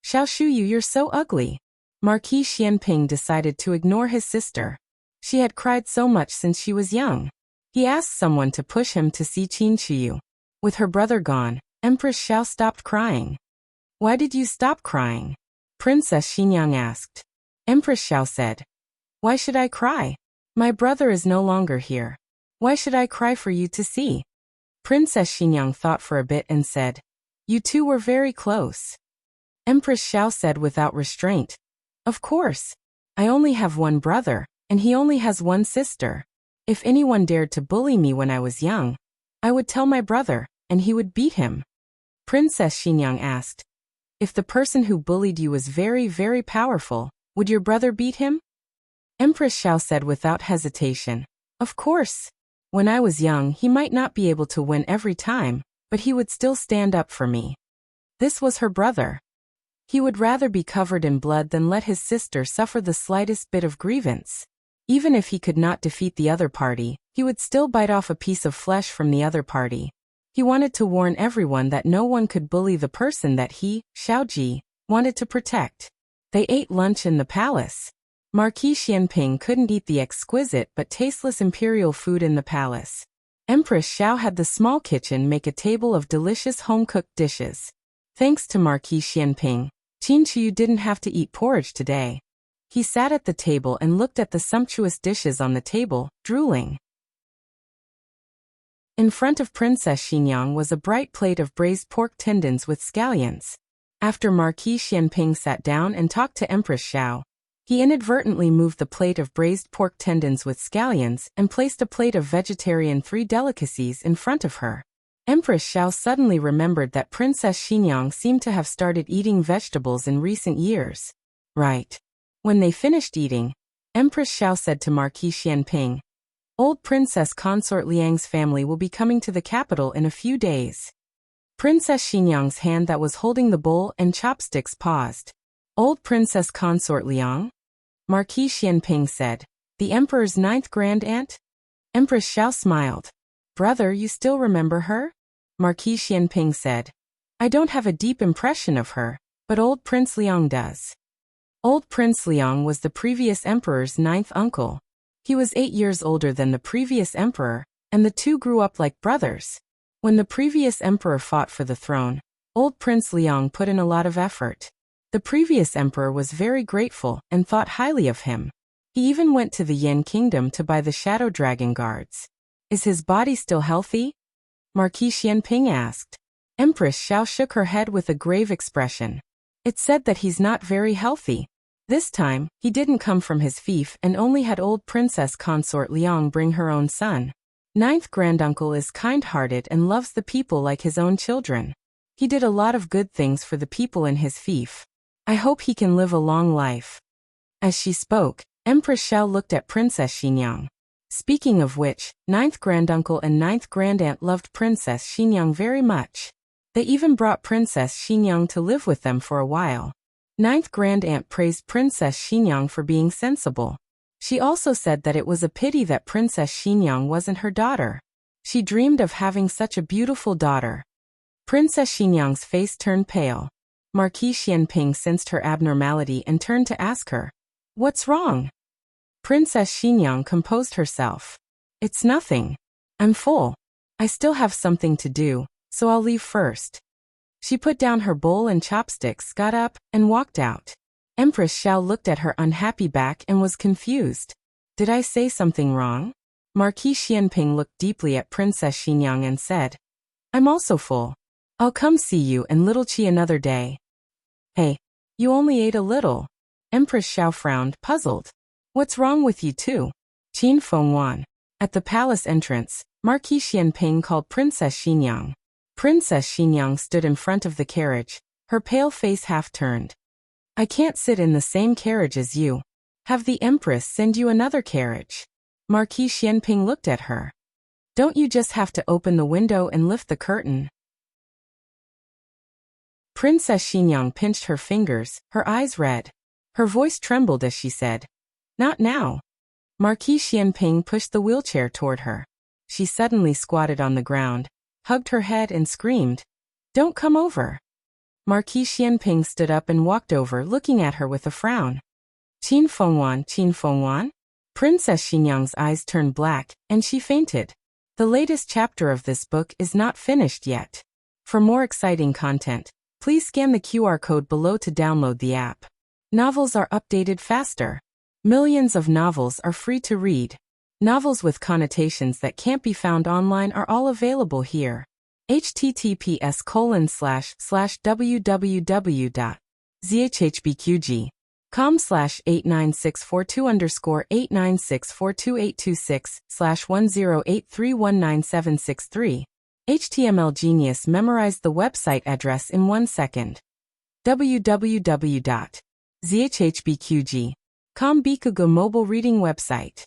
Xiao Shuyu, you're so ugly. Marquis Xianping decided to ignore his sister. She had cried so much since she was young. He asked someone to push him to see Qin Chuyu. With her brother gone, Empress Xiao stopped crying. Why did you stop crying? Princess Xinyang asked. Empress Xiao said. Why should I cry? My brother is no longer here. Why should I cry for you to see? Princess Xinyang thought for a bit and said. You two were very close. Empress Xiao said without restraint. Of course. I only have one brother, and he only has one sister. If anyone dared to bully me when I was young, I would tell my brother, and he would beat him. Princess Xinyang asked. If the person who bullied you was very, very powerful, would your brother beat him? Empress Xiao said without hesitation. Of course. When I was young, he might not be able to win every time, but he would still stand up for me. This was her brother. He would rather be covered in blood than let his sister suffer the slightest bit of grievance. Even if he could not defeat the other party, he would still bite off a piece of flesh from the other party. He wanted to warn everyone that no one could bully the person that he, Xiaoji, wanted to protect. They ate lunch in the palace. Marquis Xianping couldn't eat the exquisite but tasteless imperial food in the palace. Empress Xiao had the small kitchen make a table of delicious home-cooked dishes. Thanks to Marquis Xianping, Qin Chu didn't have to eat porridge today. He sat at the table and looked at the sumptuous dishes on the table, drooling. In front of Princess Xinyang was a bright plate of braised pork tendons with scallions. After Marquis Xianping sat down and talked to Empress Xiao, he inadvertently moved the plate of braised pork tendons with scallions and placed a plate of vegetarian three delicacies in front of her. Empress Xiao suddenly remembered that Princess Xinyang seemed to have started eating vegetables in recent years. Right. When they finished eating, Empress Xiao said to Marquis Xianping, "Old Princess Consort Liang's family will be coming to the capital in a few days." Princess Xinyang's hand that was holding the bowl and chopsticks paused. "Old Princess Consort Liang?" Marquis Xianping said, "The Emperor's ninth grand-aunt?" Empress Xiao smiled. "Brother, you still remember her?" Marquis Xianping said, "I don't have a deep impression of her, but old Prince Liang does." Old Prince Liang was the previous emperor's ninth uncle. He was 8 years older than the previous emperor, and the two grew up like brothers. When the previous emperor fought for the throne, old Prince Liang put in a lot of effort. The previous emperor was very grateful and thought highly of him. He even went to the Yin Kingdom to buy the Shadow Dragon guards. "Is his body still healthy?" Marquis Xianping asked. Empress Xiao shook her head with a grave expression. "It's said that he's not very healthy. This time, he didn't come from his fief and only had old Princess Consort Liang bring her own son. Ninth granduncle is kind-hearted and loves the people like his own children. He did a lot of good things for the people in his fief. I hope he can live a long life." As she spoke, Empress Xiao looked at Princess Xinyang. Speaking of which, ninth granduncle and ninth grandaunt loved Princess Xinyang very much. They even brought Princess Xinyang to live with them for a while. Ninth grandaunt praised Princess Xinyang for being sensible. She also said that it was a pity that Princess Xinyang wasn't her daughter. She dreamed of having such a beautiful daughter. Princess Xinyang's face turned pale. Marquis Xianping sensed her abnormality and turned to ask her, "What's wrong?" Princess Xinyang composed herself. "It's nothing. I'm full. I still have something to do, so I'll leave first." She put down her bowl and chopsticks, got up, and walked out. Empress Xiao looked at her unhappy back and was confused. "Did I say something wrong?" Marquis Xianping looked deeply at Princess Xinyang and said, "I'm also full. I'll come see you and little Qi another day." "Hey, you only ate a little." Empress Xiao frowned, puzzled. "What's wrong with you two?" Qin Fengwan. At the palace entrance, Marquis Xianping called Princess Xinyang. Princess Xinyang stood in front of the carriage, her pale face half turned. "I can't sit in the same carriage as you. Have the Empress send you another carriage." Marquis Xianping looked at her. "Don't you just have to open the window and lift the curtain?" Princess Xinyang pinched her fingers, her eyes red. Her voice trembled as she said, "Not now." Marquis Xianping pushed the wheelchair toward her. She suddenly squatted on the ground, hugged her head and screamed, "Don't come over." Marquis Xianping stood up and walked over, looking at her with a frown. Qin Fengwan? Princess Xinyang's eyes turned black, and she fainted. The latest chapter of this book is not finished yet. For more exciting content, please scan the QR code below to download the app. Novels are updated faster. Millions of novels are free to read. Novels with connotations that can't be found online are all available here. https://www.zhbqg.com/89642_896428226/1083197663. HTML Genius memorized the website address in 1 second. www.zhbqg.com Bikugo mobile reading website.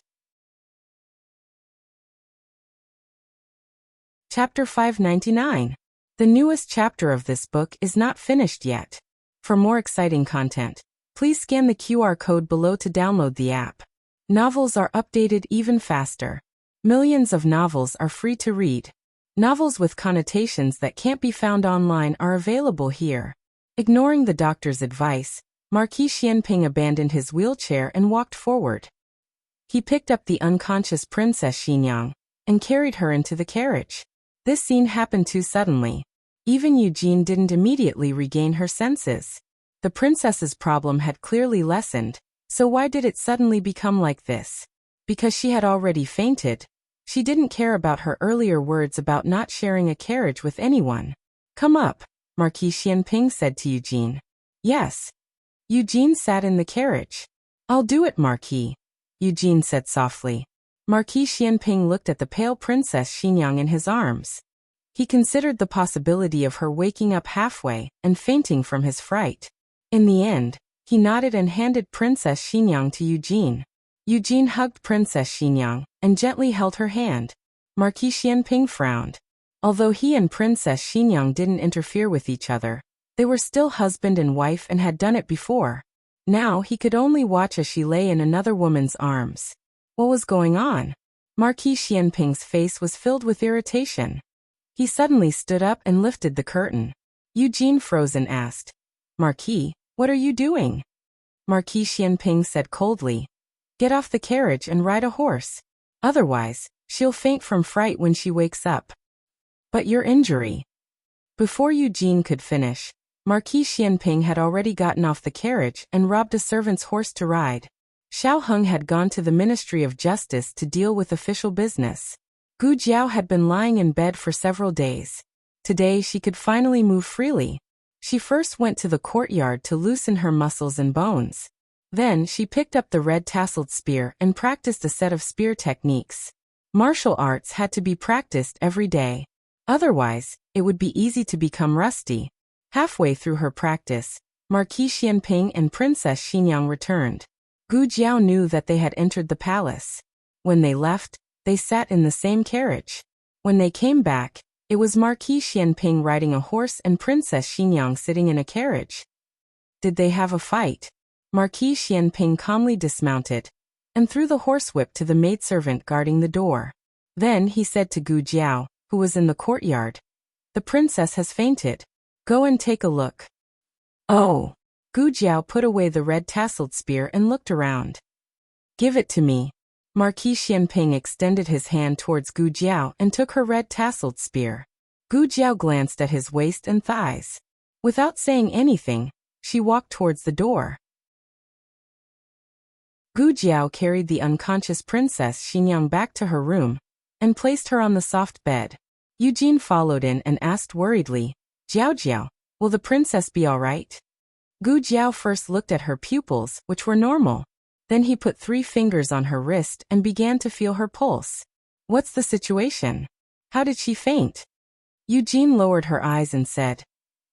Chapter 599. The newest chapter of this book is not finished yet. For more exciting content, please scan the QR code below to download the app. Novels are updated even faster. Millions of novels are free to read. Novels with connotations that can't be found online are available here. Ignoring the doctor's advice, Marquis Xianping abandoned his wheelchair and walked forward. He picked up the unconscious Princess Xinyang and carried her into the carriage. This scene happened too suddenly. Even Eugene didn't immediately regain her senses. The princess's problem had clearly lessened, so why did it suddenly become like this? Because she had already fainted. She didn't care about her earlier words about not sharing a carriage with anyone. Come up, Marquis Xianping said to Eugene. Yes. Eugene sat in the carriage. I'll do it, Marquis, Eugene said softly. Marquis Xianping looked at the pale Princess Xinyang in his arms. He considered the possibility of her waking up halfway and fainting from his fright. In the end, he nodded and handed Princess Xinyang to Eugene. Eugene hugged Princess Xinyang and gently held her hand. Marquis Xianping frowned. Although he and Princess Xinyang didn't interfere with each other, they were still husband and wife and had done it before. Now he could only watch as she lay in another woman's arms. What was going on? Marquis Xianping's face was filled with irritation. He suddenly stood up and lifted the curtain. Eugene froze and asked, Marquis, what are you doing? Marquis Xianping said coldly, Get off the carriage and ride a horse. Otherwise, she'll faint from fright when she wakes up. But your injury. Before Eugene could finish, Marquis Xianping had already gotten off the carriage and robbed a servant's horse to ride. Xiao Heng had gone to the Ministry of Justice to deal with official business. Gu Jiao had been lying in bed for several days. Today she could finally move freely. She first went to the courtyard to loosen her muscles and bones. Then she picked up the red-tasseled spear and practiced a set of spear techniques. Martial arts had to be practiced every day. Otherwise, it would be easy to become rusty. Halfway through her practice, Marquis Xianping and Princess Xinyang returned. Gu Jiao knew that they had entered the palace. When they left, they sat in the same carriage. When they came back, it was Marquis Xianping riding a horse and Princess Xinyang sitting in a carriage. Did they have a fight? Marquis Xianping calmly dismounted and threw the horsewhip to the maidservant guarding the door. Then he said to Gu Jiao, who was in the courtyard, The princess has fainted. Go and take a look. Oh! Gu Jiao put away the red-tasseled spear and looked around. Give it to me. Marquis Xianping extended his hand towards Gu Jiao and took her red-tasseled spear. Gu Jiao glanced at his waist and thighs. Without saying anything, she walked towards the door. Gu Jiao carried the unconscious Princess Xinyang back to her room and placed her on the soft bed. Eugene followed in and asked worriedly, Jiao Jiao, will the princess be all right? Gu Jiao first looked at her pupils, which were normal. Then he put 3 fingers on her wrist and began to feel her pulse. What's the situation? How did she faint? Eugene lowered her eyes and said,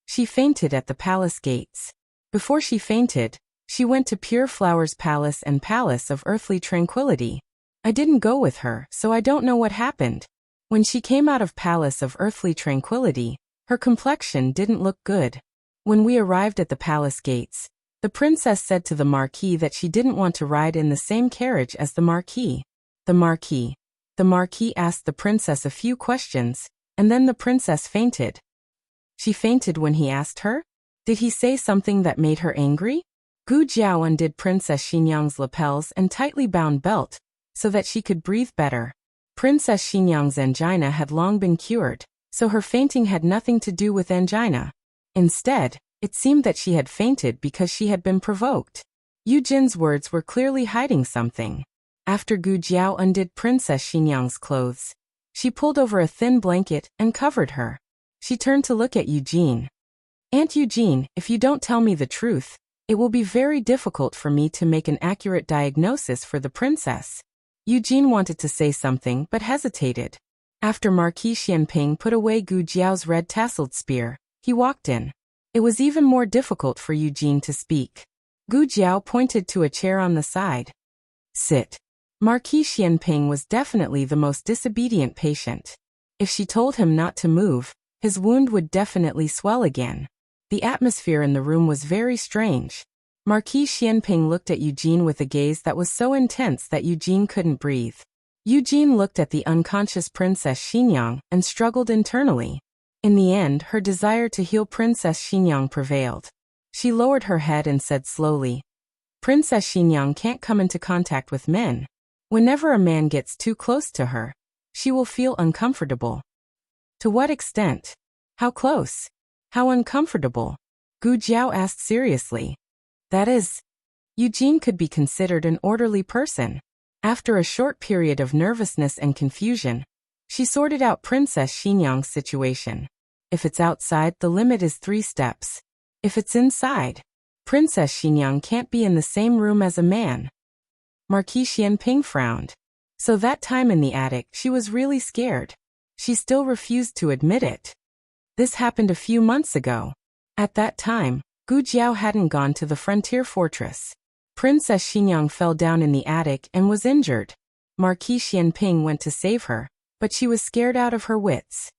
She fainted at the palace gates. Before she fainted, she went to Pure Flower's palace and Palace of Earthly Tranquility. I didn't go with her, so I don't know what happened. When she came out of Palace of Earthly Tranquility, her complexion didn't look good. When we arrived at the palace gates, the princess said to the Marquis that she didn't want to ride in the same carriage as the Marquis. The Marquis asked the princess a few questions, and then the princess fainted. She fainted when he asked her? Did he say something that made her angry? Gu Jiao undid Princess Xinyang's lapels and tightly bound belt, so that she could breathe better. Princess Xinyang's angina had long been cured, so her fainting had nothing to do with angina. Instead, it seemed that she had fainted because she had been provoked. Eugene's words were clearly hiding something. After Gu Jiao undid Princess Xinyang's clothes, she pulled over a thin blanket and covered her. She turned to look at Eugene. Aunt Eugene, if you don't tell me the truth, it will be very difficult for me to make an accurate diagnosis for the princess. Eugene wanted to say something but hesitated. After Marquis Xianping put away Gu Jiao's red-tasseled spear, he walked in. It was even more difficult for Eugene to speak. Gu Jiao pointed to a chair on the side. Sit. Marquis Xianping was definitely the most disobedient patient. If she told him not to move, his wound would definitely swell again. The atmosphere in the room was very strange. Marquis Xianping looked at Eugene with a gaze that was so intense that Eugene couldn't breathe. Eugene looked at the unconscious Princess Xinyang and struggled internally. In the end, her desire to heal Princess Xinyang prevailed. She lowered her head and said slowly, "Princess Xinyang can't come into contact with men. Whenever a man gets too close to her, she will feel uncomfortable." "To what extent? How close? How uncomfortable?" Gu Jiao asked seriously. "That is, Eugene could be considered an orderly person." After a short period of nervousness and confusion, she sorted out Princess Xinyang's situation. If it's outside, the limit is 3 steps. If it's inside, Princess Xinyang can't be in the same room as a man. Marquis Xianping frowned. So that time in the attic, she was really scared. She still refused to admit it. This happened a few months ago. At that time, Gu Jiao hadn't gone to the frontier fortress. Princess Xinyang fell down in the attic and was injured. Marquis Xianping went to save her, but she was scared out of her wits.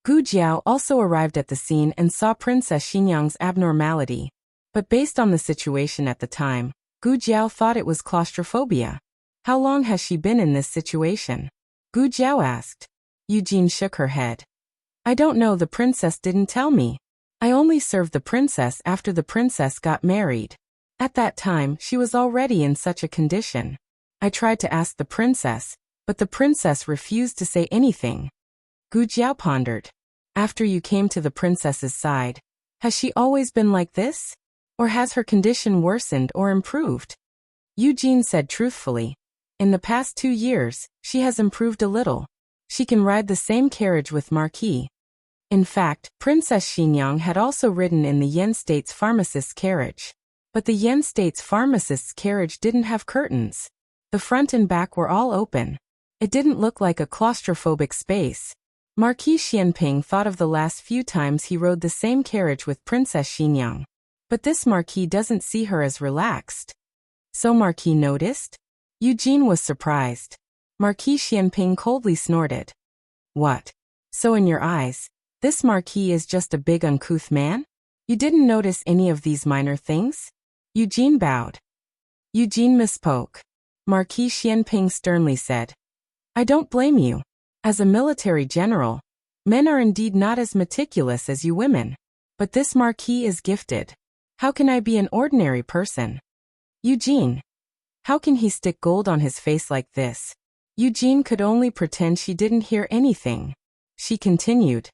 Gu Jiao also arrived at the scene and saw Princess Xinyang's abnormality. But based on the situation at the time, Gu Jiao thought it was claustrophobia. "How long has she been in this situation?" Gu Jiao asked. Eugene shook her head. "I don't know, the princess didn't tell me. I only served the princess after the princess got married. At that time, she was already in such a condition. I tried to ask the princess, but the princess refused to say anything." Gu Jiao pondered. "After you came to the princess's side, has she always been like this? Or has her condition worsened or improved?" Eugene said truthfully, "In the past 2 years, she has improved a little. She can ride the same carriage with Marquis. In fact, Princess Xinyang had also ridden in the Yen State's pharmacist's carriage. But the Yen State's pharmacist's carriage didn't have curtains. The front and back were all open. It didn't look like a claustrophobic space." Marquis Xianping thought of the last few times he rode the same carriage with Princess Xinyang. But this Marquis doesn't see her as relaxed. So Marquis noticed? Eugene was surprised. Marquis Xianping coldly snorted. "What? So in your eyes, this Marquis is just a big uncouth man? You didn't notice any of these minor things?" Eugene bowed. Eugene misspoke. Marquis Xianping sternly said, "I don't blame you. As a military general, men are indeed not as meticulous as you women. But this Marquis is gifted. How can I be an ordinary person?" "Eugene, how can he stick gold on his face like this?" Eugene could only pretend she didn't hear anything. She continued,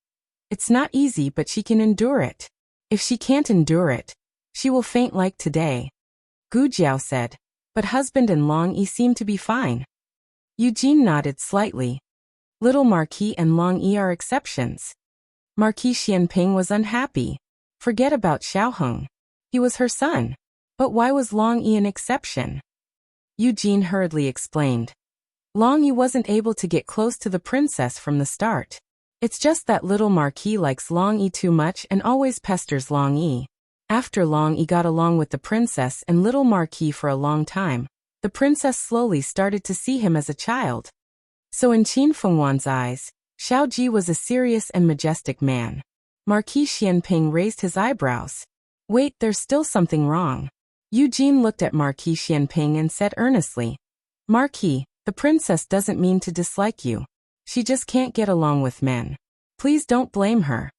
"It's not easy, but she can endure it. If she can't endure it, she will faint like today." Gu Jiao said, "But husband and Long Yi seem to be fine." Eugene nodded slightly. "Little Marquis and Long Yi are exceptions." Marquis Xianping was unhappy. Forget about Xiaoheng. He was her son. But why was Long Yi an exception? Eugene hurriedly explained. "Long Yi wasn't able to get close to the princess from the start. It's just that little Marquis likes Long Yi too much and always pesters Long Yi. After Long Yi got along with the princess and little Marquis for a long time, the princess slowly started to see him as a child. So in Qin Fengwan's eyes, Xiao Ji was a serious and majestic man." Marquis Xianping raised his eyebrows. "Wait, there's still something wrong." Eugene looked at Marquis Xianping and said earnestly, "Marquis, the princess doesn't mean to dislike you. She just can't get along with men. Please don't blame her."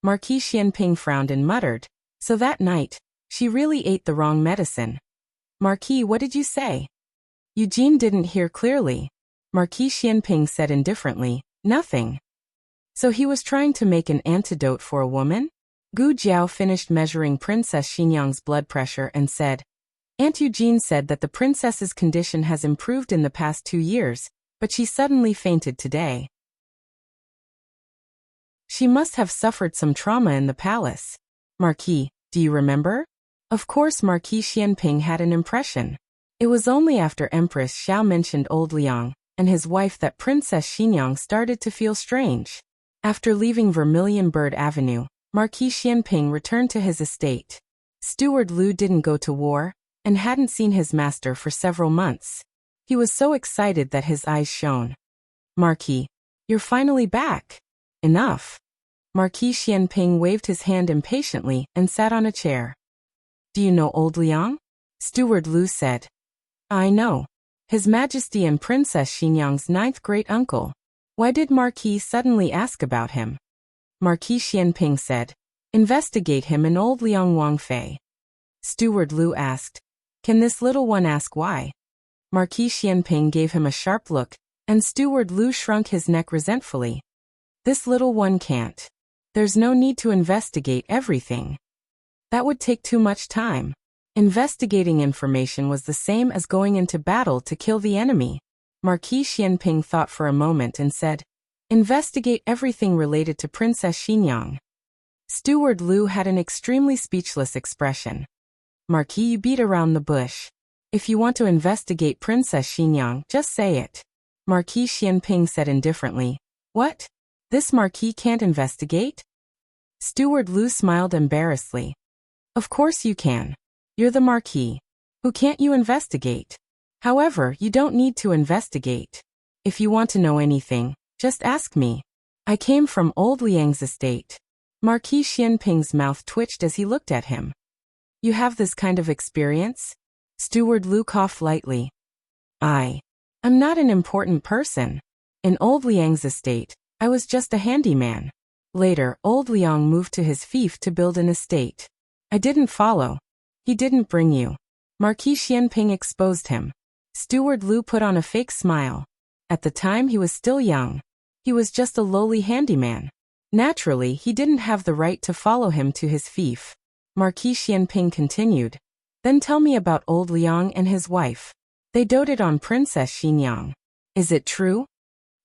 Marquis Xianping frowned and muttered, "So that night, she really ate the wrong medicine." "Marquis, what did you say?" Eugene didn't hear clearly. Marquis Xianping said indifferently, "Nothing." So he was trying to make an antidote for a woman? Gu Jiao finished measuring Princess Xinyang's blood pressure and said, "Aunt Eugene said that the princess's condition has improved in the past 2 years, but she suddenly fainted today. She must have suffered some trauma in the palace. Marquis, do you remember?" Of course Marquis Xianping had an impression. It was only after Empress Xiao mentioned old Liang and his wife that Princess Xinyang started to feel strange. After leaving Vermilion Bird Avenue, Marquis Xianping returned to his estate. Steward Lu didn't go to war and hadn't seen his master for several months. He was so excited that his eyes shone. "Marquis, you're finally back. Enough." Marquis Xianping waved his hand impatiently and sat on a chair. Do you know old Liang? Steward Lu said. I know. His Majesty and Princess Xinyang's ninth great-uncle. Why did Marquis suddenly ask about him? Marquis Xianping said. Investigate him and old Liang Wangfei. Steward Lu asked. Can this little one ask why? Marquis Xianping gave him a sharp look, and Steward Lu shrunk his neck resentfully. This little one can't. There's no need to investigate everything. That would take too much time. Investigating information was the same as going into battle to kill the enemy. Marquis Xianping thought for a moment and said, Investigate everything related to Princess Xinyang. Steward Lu had an extremely speechless expression. Marquis, you beat around the bush. If you want to investigate Princess Xinyang, just say it. Marquis Xianping said indifferently. What? This Marquis can't investigate? Steward Lu smiled embarrassedly. Of course you can. You're the Marquis. Who can't you investigate? However, you don't need to investigate. If you want to know anything, just ask me. I came from old Liang's estate. Marquis Xianping's mouth twitched as he looked at him. You have this kind of experience? Steward Lu coughed lightly. I'm not an important person. In old Liang's estate, I was just a handyman. Later, old Liang moved to his fief to build an estate. I didn't follow. He didn't bring you. Marquis Xianping exposed him. Steward Lu put on a fake smile. At the time he was still young. He was just a lowly handyman. Naturally, he didn't have the right to follow him to his fief. Marquis Xianping continued. Then tell me about old Liang and his wife. They doted on Princess Xinyang. Is it true?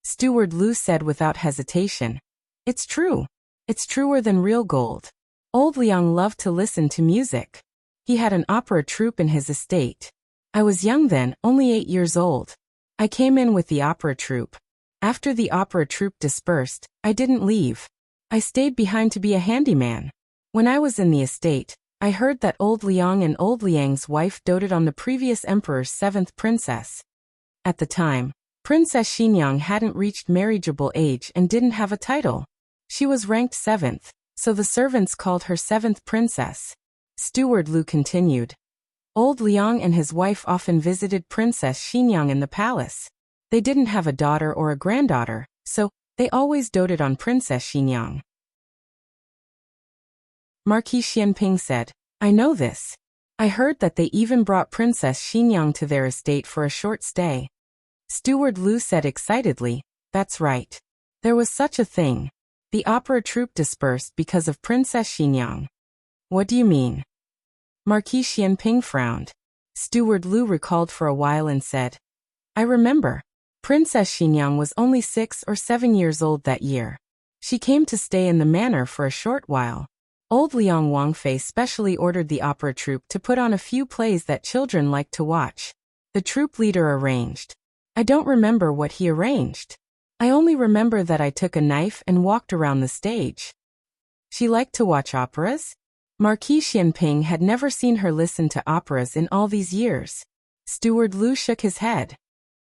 Steward Lu said without hesitation. It's true. It's truer than real gold. Old Liang loved to listen to music. He had an opera troupe in his estate. I was young then, only 8 years old. I came in with the opera troupe. After the opera troupe dispersed, I didn't leave. I stayed behind to be a handyman. When I was in the estate, I heard that old Liang and old Liang's wife doted on the previous emperor's 7th princess. At the time, Princess Xinyang hadn't reached marriageable age and didn't have a title. She was ranked 7th, so the servants called her 7th princess. Steward Lu continued. Old Liang and his wife often visited Princess Xinyang in the palace. They didn't have a daughter or a granddaughter, so they always doted on Princess Xinyang. Marquis Xianping said, I know this. I heard that they even brought Princess Xinyang to their estate for a short stay. Steward Lu said excitedly, That's right. There was such a thing. The opera troupe dispersed because of Princess Xinyang. What do you mean? Marquis Xianping frowned. Steward Lu recalled for a while and said, I remember. Princess Xinyang was only 6 or 7 years old that year. She came to stay in the manor for a short while. Old Liang Wangfei specially ordered the opera troupe to put on a few plays that children liked to watch. The troupe leader arranged. I don't remember what he arranged. I only remember that I took a knife and walked around the stage. She liked to watch operas? Marquis Xianping had never seen her listen to operas in all these years. Steward Lu shook his head.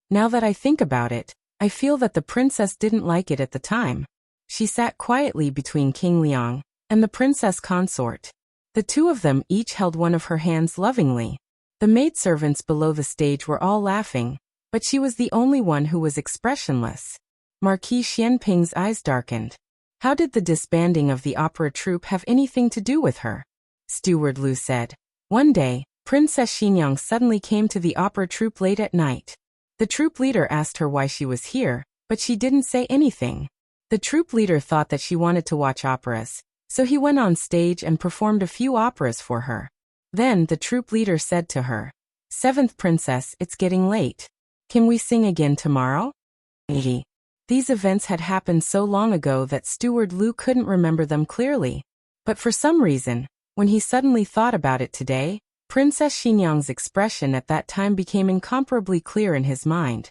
Now that I think about it, I feel that the princess didn't like it at the time. She sat quietly between King Liang and the princess consort. The two of them each held one of her hands lovingly. The maidservants below the stage were all laughing, but she was the only one who was expressionless. Marquis Xianping's eyes darkened. How did the disbanding of the opera troupe have anything to do with her? Steward Lu said. One day, Princess Xinyang suddenly came to the opera troupe late at night. The troupe leader asked her why she was here, but she didn't say anything. The troupe leader thought that she wanted to watch operas, so he went on stage and performed a few operas for her. Then the troupe leader said to her, 7th princess, it's getting late. Can we sing again tomorrow? These events had happened so long ago that Steward Lu couldn't remember them clearly. But for some reason, when he suddenly thought about it today, Princess Xinyang's expression at that time became incomparably clear in his mind.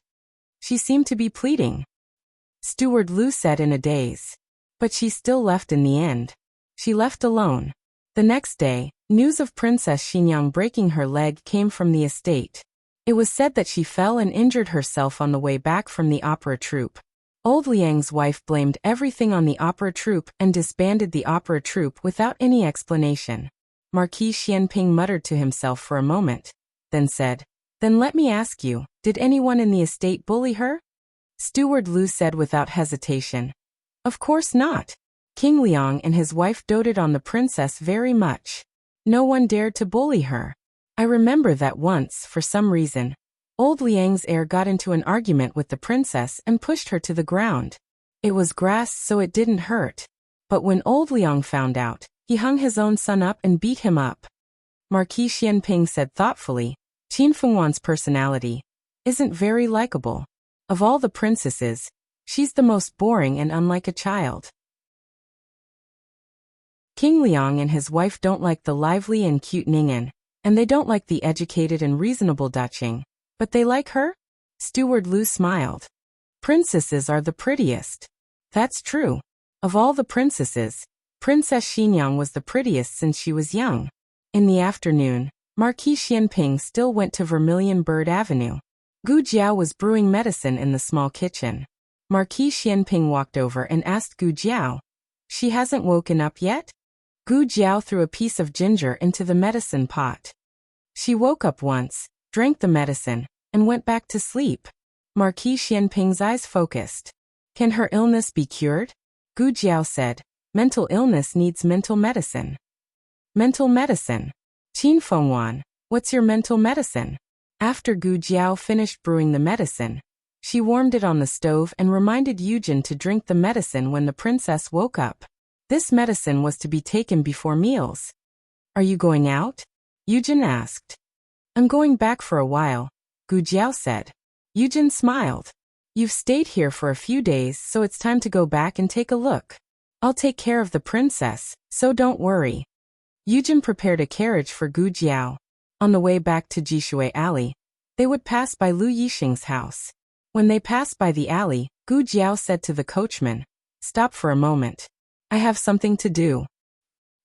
She seemed to be pleading. Steward Lu said in a daze. But she still left in the end. She left alone. The next day, news of Princess Xinyang breaking her leg came from the estate. It was said that she fell and injured herself on the way back from the opera troupe. Old Liang's wife blamed everything on the opera troupe and disbanded the opera troupe without any explanation. Marquis Xianping muttered to himself for a moment, then said, "Then let me ask you, did anyone in the estate bully her?" Steward Lu said without hesitation, "Of course not. King Liang and his wife doted on the princess very much. No one dared to bully her. I remember that once, for some reason, old Liang's heir got into an argument with the princess and pushed her to the ground. It was grass, so it didn't hurt. But when old Liang found out, he hung his own son up and beat him up." Marquis Xianping said thoughtfully, "Qin Fengwan's personality isn't very likable. Of all the princesses, she's the most boring and unlike a child." King Liang and his wife don't like the lively and cute Ning'an, and they don't like the educated and reasonable Daqing, but they like her? Steward Lu smiled. "Princesses are the prettiest." "That's true. Of all the princesses, Princess Xinyang was the prettiest since she was young." In the afternoon, Marquis Xianping still went to Vermilion Bird Avenue. Gu Jiao was brewing medicine in the small kitchen. Marquis Xianping walked over and asked Gu Jiao, "She hasn't woken up yet?" Gu Jiao threw a piece of ginger into the medicine pot. "She woke up once, drank the medicine, and went back to sleep." Marquis Xianping's eyes focused. "Can her illness be cured?" Gu Jiao said, "Mental illness needs mental medicine." "Mental medicine? Qin Fengwan, what's your mental medicine?" After Gu Jiao finished brewing the medicine, she warmed it on the stove and reminded Yujin to drink the medicine when the princess woke up. This medicine was to be taken before meals. "Are you going out?" Yujin asked. "I'm going back for a while," Gu Jiao said. Yujin smiled. "You've stayed here for a few days, so it's time to go back and take a look. I'll take care of the princess, so don't worry." Yujin prepared a carriage for Gu Jiao. On the way back to Jishui Alley, they would pass by Lu Yixing's house. When they passed by the alley, Gu Jiao said to the coachman, "Stop for a moment. I have something to do."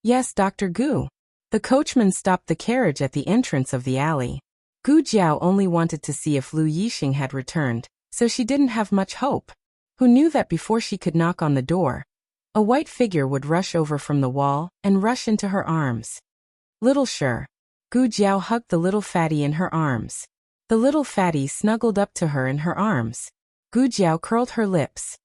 "Yes, Dr. Gu." The coachman stopped the carriage at the entrance of the alley. Gu Jiao only wanted to see if Lu Yixing had returned, so she didn't have much hope. Who knew that before she could knock on the door, a white figure would rush over from the wall and rush into her arms. "Little Sure." Gu Jiao hugged the little fatty in her arms. The little fatty snuggled up to her in her arms. Gu Jiao curled her lips.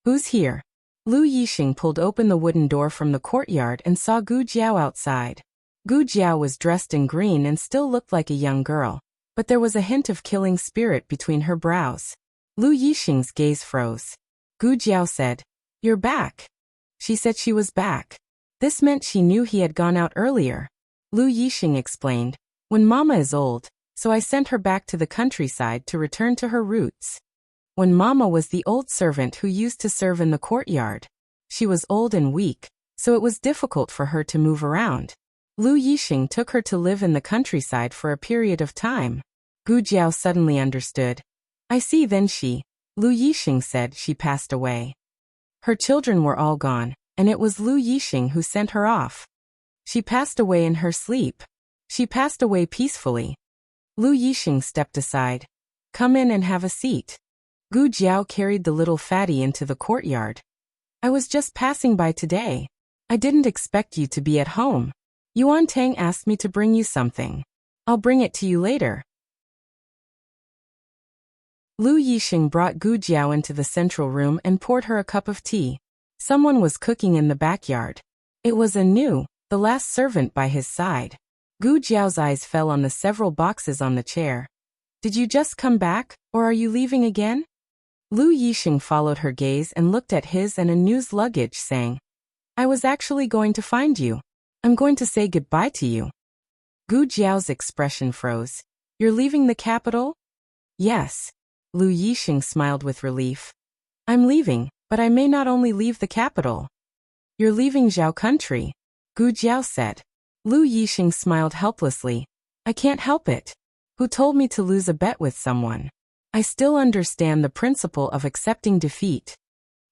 "Who's here?" Lu Yixing pulled open the wooden door from the courtyard and saw Gu Jiao outside. Gu Jiao was dressed in green and still looked like a young girl, but there was a hint of killing spirit between her brows. Lu Yixing's gaze froze. Gu Jiao said, "You're back." She said she was back. This meant she knew he had gone out earlier. Lu Yixing explained, "When Mama is old, so I sent her back to the countryside to return to her roots." When Mama was the old servant who used to serve in the courtyard. She was old and weak, so it was difficult for her to move around. Lu Yixing took her to live in the countryside for a period of time. Gu Jiao suddenly understood. "I see." Then Lu Yixing said she passed away. Her children were all gone, and it was Lu Yixing who sent her off. She passed away in her sleep. She passed away peacefully. Lu Yixing stepped aside. "Come in and have a seat." Gu Jiao carried the little fatty into the courtyard. "I was just passing by today. I didn't expect you to be at home. Yuan Tang asked me to bring you something. I'll bring it to you later." Lu Yixing brought Gu Jiao into the central room and poured her a cup of tea. Someone was cooking in the backyard. It was Anu, the last servant by his side. Gu Jiao's eyes fell on the several boxes on the chair. "Did you just come back, or are you leaving again?" Lu Yixing followed her gaze and looked at his and Anu's luggage, saying, "I was actually going to find you. I'm going to say goodbye to you." Gu Jiao's expression froze. "You're leaving the capital?" "Yes." Lu Yixing smiled with relief. "I'm leaving, but I may not only leave the capital." "You're leaving Zhao country," Gu Jiao said. Lu Yixing smiled helplessly. "I can't help it. Who told me to lose a bet with someone? I still understand the principle of accepting defeat."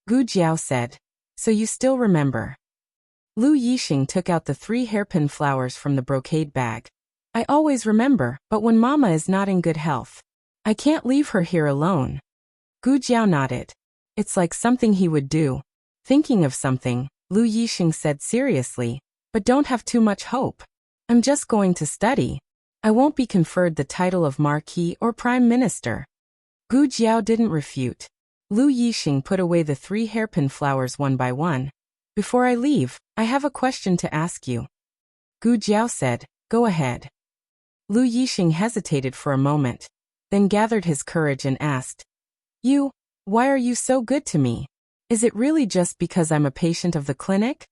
Gu Jiao said, "So you still remember?" Lu Yixing took out the 3 hairpin flowers from the brocade bag. "I always remember, but when Mama is not in good health, I can't leave her here alone." Gu Jiao nodded. "It's like something he would do." Thinking of something, Lu Yixing said seriously, "But don't have too much hope. I'm just going to study. I won't be conferred the title of Marquis or Prime Minister. Gu Jiao didn't refute. Lu Yixing put away the 3 hairpin flowers one by one. Before I leave, I have a question to ask you. Gu Jiao said, go ahead. Lu Yixing hesitated for a moment, then gathered his courage and asked, why are you so good to me? Is it really just because I'm a patient of the clinic?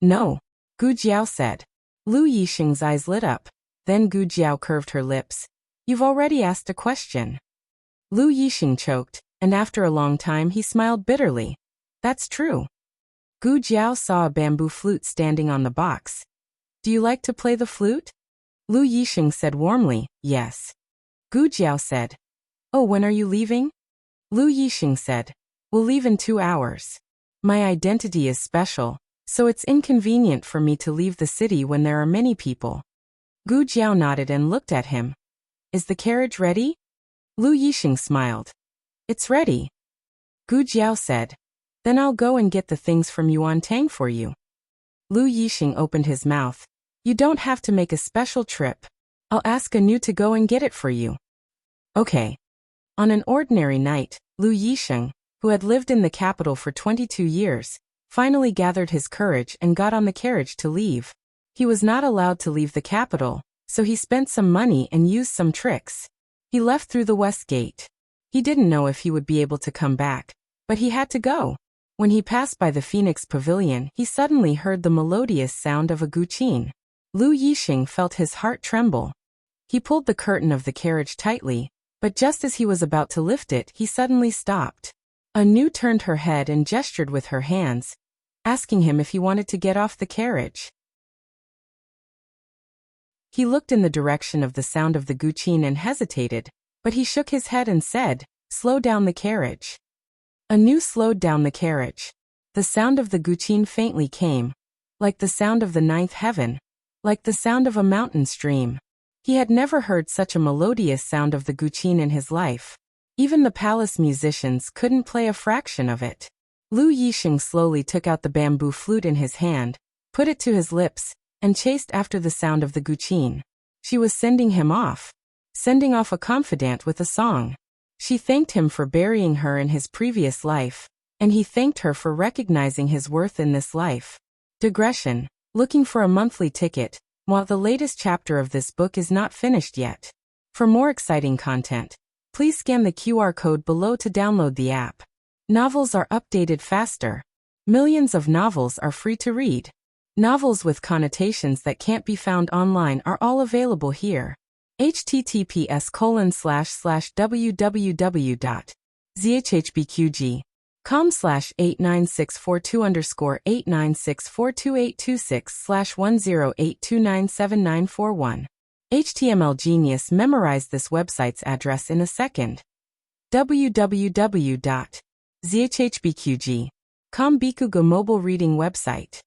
No, Gu Jiao said. Lu Yixing's eyes lit up. Then Gu Jiao curved her lips. You've already asked a question. Lu Yixing choked, and after a long time he smiled bitterly. That's true. Gu Jiao saw a bamboo flute standing on the box. Do you like to play the flute? Lu Yixing said warmly, yes. Gu Jiao said, oh, when are you leaving? Lu Yixing said, we'll leave in 2 hours. My identity is special, so it's inconvenient for me to leave the city when there are many people. Gu Jiao nodded and looked at him. Is the carriage ready? Lu Yixing smiled. It's ready. Gu Jiao said, then I'll go and get the things from Yuan Tang for you. Lu Yixing opened his mouth. You don't have to make a special trip. I'll ask Anu to go and get it for you. Okay. On an ordinary night, Lu Yixing, who had lived in the capital for 22 years, finally gathered his courage and got on the carriage to leave. He was not allowed to leave the capital, so he spent some money and used some tricks. He left through the west gate. He didn't know if he would be able to come back, but he had to go. When he passed by the Phoenix Pavilion, he suddenly heard the melodious sound of a guqin. Lu Yixing felt his heart tremble. He pulled the curtain of the carriage tightly, but just as he was about to lift it, he suddenly stopped. Anu turned her head and gestured with her hands, asking him if he wanted to get off the carriage. He looked in the direction of the sound of the guqin and hesitated, but he shook his head and said, slow down the carriage. Anu slowed down the carriage. The sound of the guqin faintly came, like the sound of the ninth heaven, like the sound of a mountain stream. He had never heard such a melodious sound of the guqin in his life. Even the palace musicians couldn't play a fraction of it. Lu Yixing slowly took out the bamboo flute in his hand, put it to his lips, and chased after the sound of the guqin. She was sending him off. Sending off a confidant with a song. She thanked him for burying her in his previous life, and he thanked her for recognizing his worth in this life. Digression. Looking for a monthly ticket, while the latest chapter of this book is not finished yet. For more exciting content, please scan the QR code below to download the app. Novels are updated faster. Millions of novels are free to read. Novels with connotations that can't be found online are all available here. https://www.zhhbqg.com/89642_896422826/1082979141. HTML Genius memorized this website's address in a second. www.zhhbqg.com Bikugo mobile reading website.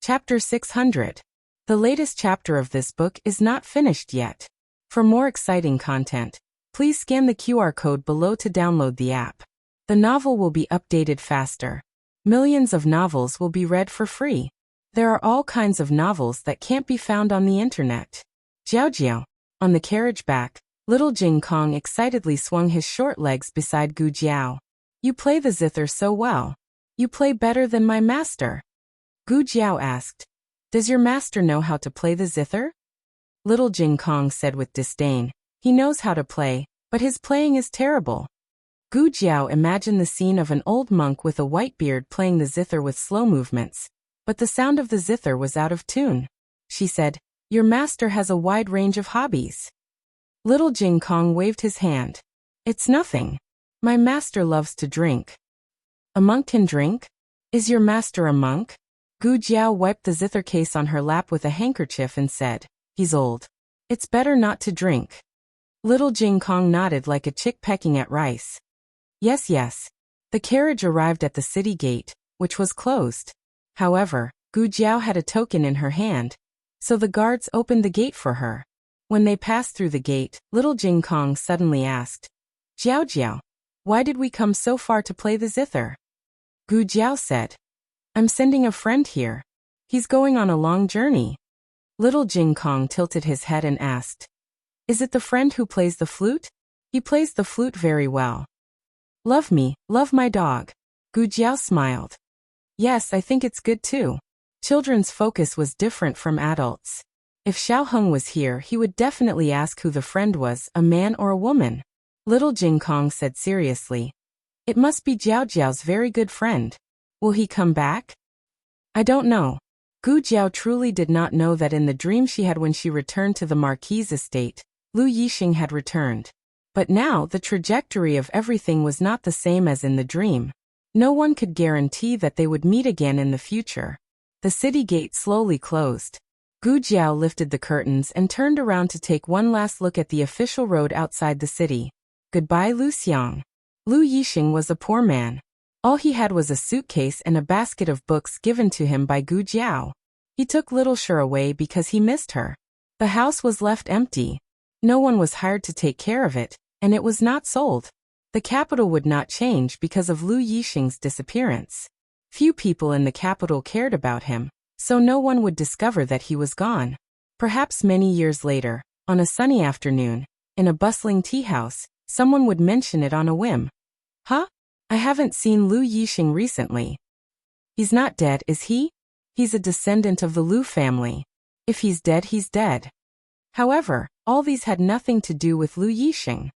Chapter 600. The latest chapter of this book is not finished yet. For more exciting content, please scan the QR code below to download the app. The novel will be updated faster. Millions of novels will be read for free. There are all kinds of novels that can't be found on the internet. Jiao Jiao. On the carriage back, little Jing Kong excitedly swung his short legs beside Gu Jiao. You play the zither so well. You play better than my master. Gu Jiao asked, does your master know how to play the zither? Little Jing Kong said with disdain, he knows how to play, but his playing is terrible. Gu Jiao imagined the scene of an old monk with a white beard playing the zither with slow movements, but the sound of the zither was out of tune. She said, your master has a wide range of hobbies. Little Jing Kong waved his hand. It's nothing. My master loves to drink. A monk can drink? Is your master a monk? Gu Jiao wiped the zither case on her lap with a handkerchief and said, he's old. It's better not to drink. Little Jing Kong nodded like a chick pecking at rice. Yes, yes. The carriage arrived at the city gate, which was closed. However, Gu Jiao had a token in her hand, so the guards opened the gate for her. When they passed through the gate, little Jing Kong suddenly asked, Jiao Jiao, why did we come so far to play the zither? Gu Jiao said, I'm sending a friend here. He's going on a long journey. Little Jing Kong tilted his head and asked, Is it the friend who plays the flute? He plays the flute very well. Love me, love my dog. Gu Jiao smiled. Yes, I think it's good too. Children's focus was different from adults. If Xiao Heng was here, he would definitely ask who the friend was, a man or a woman. Little Jing Kong said seriously, It must be Jiao Jiao's very good friend. Will he come back? I don't know. Gu Jiao truly did not know that in the dream she had when she returned to the Marquis's estate, Lu Yixing had returned. But now the trajectory of everything was not the same as in the dream. No one could guarantee that they would meet again in the future. The city gate slowly closed. Gu Jiao lifted the curtains and turned around to take one last look at the official road outside the city. Goodbye, Lu Xiang. Lu Yixing was a poor man. All he had was a suitcase and a basket of books given to him by Gu Jiao. He took little Shi away because he missed her. The house was left empty. No one was hired to take care of it, and it was not sold. The capital would not change because of Lu Yixing's disappearance. Few people in the capital cared about him, so no one would discover that he was gone. Perhaps many years later, on a sunny afternoon, in a bustling tea house, someone would mention it on a whim. Huh? I haven't seen Lu Yixing recently. He's not dead, is he? He's a descendant of the Lu family. If he's dead, he's dead. However, all these had nothing to do with Lu Yixing.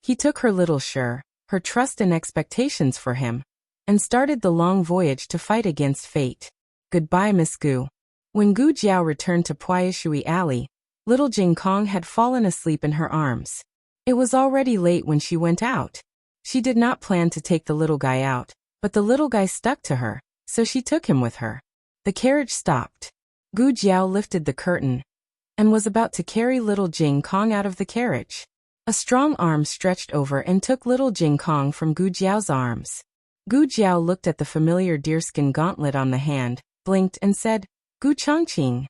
He took her little Shi, her trust and expectations for him, and started the long voyage to fight against fate. Goodbye, Miss Gu. When Gu Jiao returned to Puayishui Alley, little Jing Kong had fallen asleep in her arms. It was already late when she went out. She did not plan to take the little guy out, but the little guy stuck to her, so she took him with her. The carriage stopped. Gu Jiao lifted the curtain and was about to carry little Jing Kong out of the carriage. A strong arm stretched over and took little Jing Kong from Gu Jiao's arms. Gu Jiao looked at the familiar deerskin gauntlet on the hand, blinked and said, Gu Chongqing.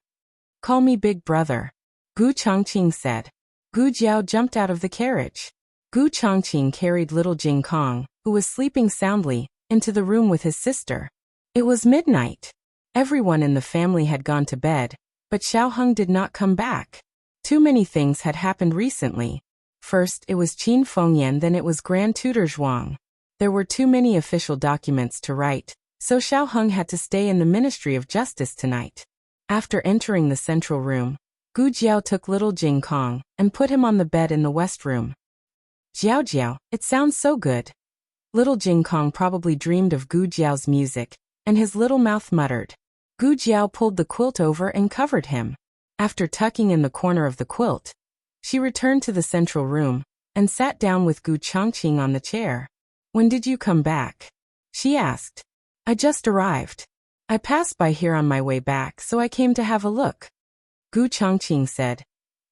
Call me big brother. Gu Chongqing said. Gu Jiao jumped out of the carriage. Gu Chongqing carried little Jing Kong, who was sleeping soundly, into the room with his sister. It was midnight. Everyone in the family had gone to bed, but Xiao Heng did not come back. Too many things had happened recently. First, it was Qin Fengyan, then it was Grand Tutor Zhuang. There were too many official documents to write, so Xiao Heng had to stay in the Ministry of Justice tonight. After entering the central room, Gu Jiao took little Jing Kong and put him on the bed in the west room. Jiao Jiao, it sounds so good. Little Jing Kong probably dreamed of Gu Jiao's music, and his little mouth muttered. Gu Jiao pulled the quilt over and covered him. After tucking in the corner of the quilt, she returned to the central room and sat down with Gu Chongqing on the chair. When did you come back? She asked. I just arrived. I passed by here on my way back, so I came to have a look. Gu Chongqing said.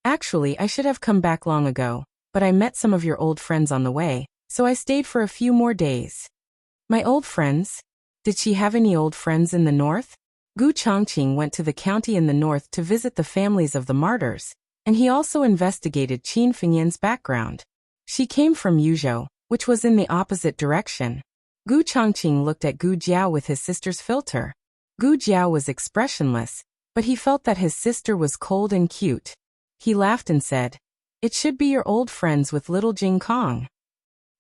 Actually, I should have come back long ago, but I met some of your old friends on the way, so I stayed for a few more days. My old friends? Did she have any old friends in the north? Gu Chongqing went to the county in the north to visit the families of the martyrs, and he also investigated Qin Fengyan's background. She came from Yuzhou, which was in the opposite direction. Gu Chongqing looked at Gu Jiao with his sister's filter. Gu Jiao was expressionless, but he felt that his sister was cold and cute. He laughed and said, It should be your old friends with little Jing Kong.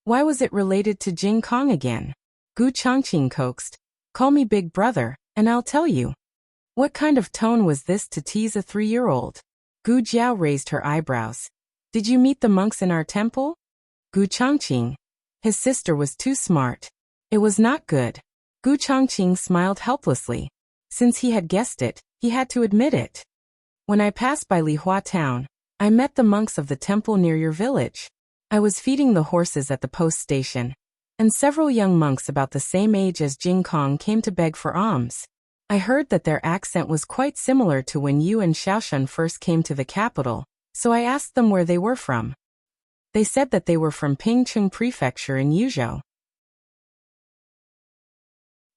Why was it related to Jing Kong again? Gu Chongqing coaxed. Call me big brother, and I'll tell you. What kind of tone was this to tease a 3-year-old? Gu Jiao raised her eyebrows. Did you meet the monks in our temple? Gu Chongqing. His sister was too smart. It was not good. Gu Chongqing smiled helplessly. Since he had guessed it, he had to admit it. When I passed by Lihua town, I met the monks of the temple near your village. I was feeding the horses at the post station, and several young monks about the same age as Jing Kong came to beg for alms. I heard that their accent was quite similar to when you and Xiaoshan first came to the capital, so I asked them where they were from. They said that they were from Pingcheng Prefecture in Yuzhou.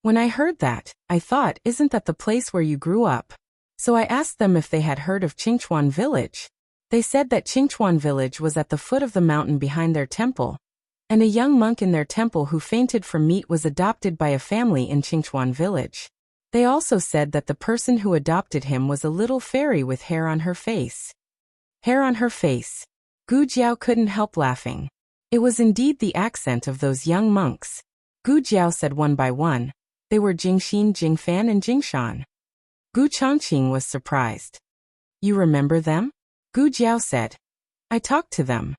When I heard that, I thought, isn't that the place where you grew up? So I asked them if they had heard of Qingchuan village. They said that Qingchuan village was at the foot of the mountain behind their temple. and a young monk in their temple who fainted from meat was adopted by a family in Qingchuan village. They also said that the person who adopted him was a little fairy with hair on her face. Hair on her face. Gu Jiao couldn't help laughing. It was indeed the accent of those young monks. Gu Jiao said one by one. They were Jingxin, Jingfan, and Jingshan. Gu Changqing was surprised. You remember them? Gu Jiao said. I talked to them.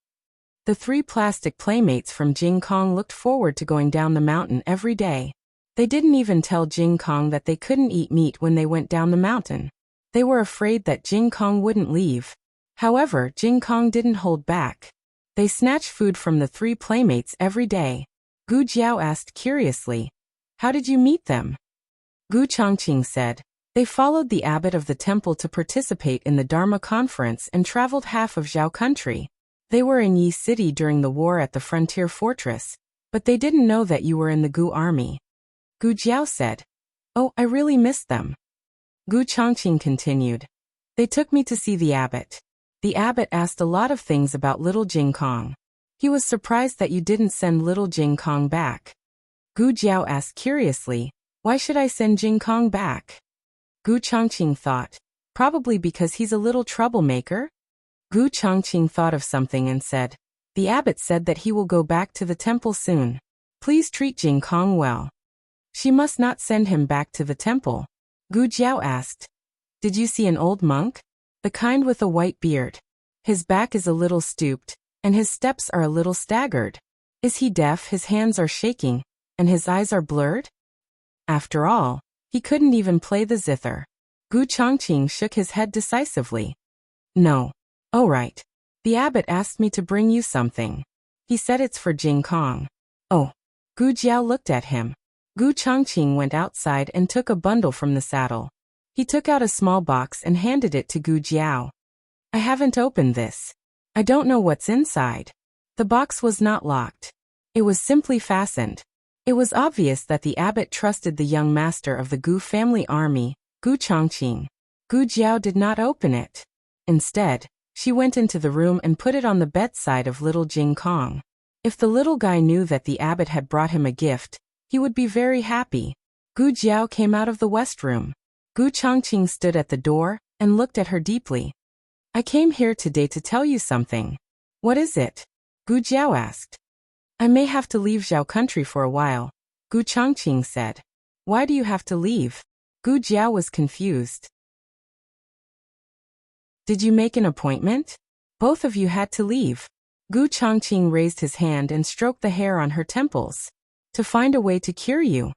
The 3 plastic playmates from Jing Kong looked forward to going down the mountain every day. They didn't even tell Jing Kong that they couldn't eat meat when they went down the mountain. They were afraid that Jing Kong wouldn't leave. However, Jing Kong didn't hold back. They snatched food from the 3 playmates every day. Gu Jiao asked curiously, how did you meet them? Gu Changqing said, they followed the abbot of the temple to participate in the Dharma conference and traveled half of Zhao country. They were in Yi City during the war at the frontier fortress, but they didn't know that you were in the Gu army. Gu Jiao said, oh, I really missed them. Gu Changqing continued, they took me to see the abbot. The abbot asked a lot of things about little Jing Kong. He was surprised that you didn't send little Jing Kong back. Gu Jiao asked curiously, why should I send Jing Kong back? Gu Changqing thought, probably because he's a little troublemaker. Gu Changqing thought of something and said, the abbot said that he will go back to the temple soon. Please treat Jing Kong well. She must not send him back to the temple. Gu Jiao asked, did you see an old monk? The kind with a white beard. His back is a little stooped, and his steps are a little staggered. Is he deaf? His hands are shaking, and his eyes are blurred? After all, he couldn't even play the zither. Gu Changqing shook his head decisively. No. Oh right. The abbot asked me to bring you something. He said it's for Jing Kong. Oh. Gu Jiao looked at him. Gu Changqing went outside and took a bundle from the saddle. He took out a small box and handed it to Gu Jiao. I haven't opened this. I don't know what's inside. The box was not locked. It was simply fastened. It was obvious that the abbot trusted the young master of the Gu family army, Gu Changqing. Gu Jiao did not open it. Instead, she went into the room and put it on the bedside of little Jing Kong. If the little guy knew that the abbot had brought him a gift, he would be very happy. Gu Jiao came out of the west room. Gu Changqing stood at the door and looked at her deeply. I came here today to tell you something. What is it? Gu Jiao asked. I may have to leave Zhao country for a while, Gu Changqing said. Why do you have to leave? Gu Jiao was confused. Did you make an appointment? Both of you had to leave. Gu Changqing raised his hand and stroked the hair on her temples. To find a way to cure you.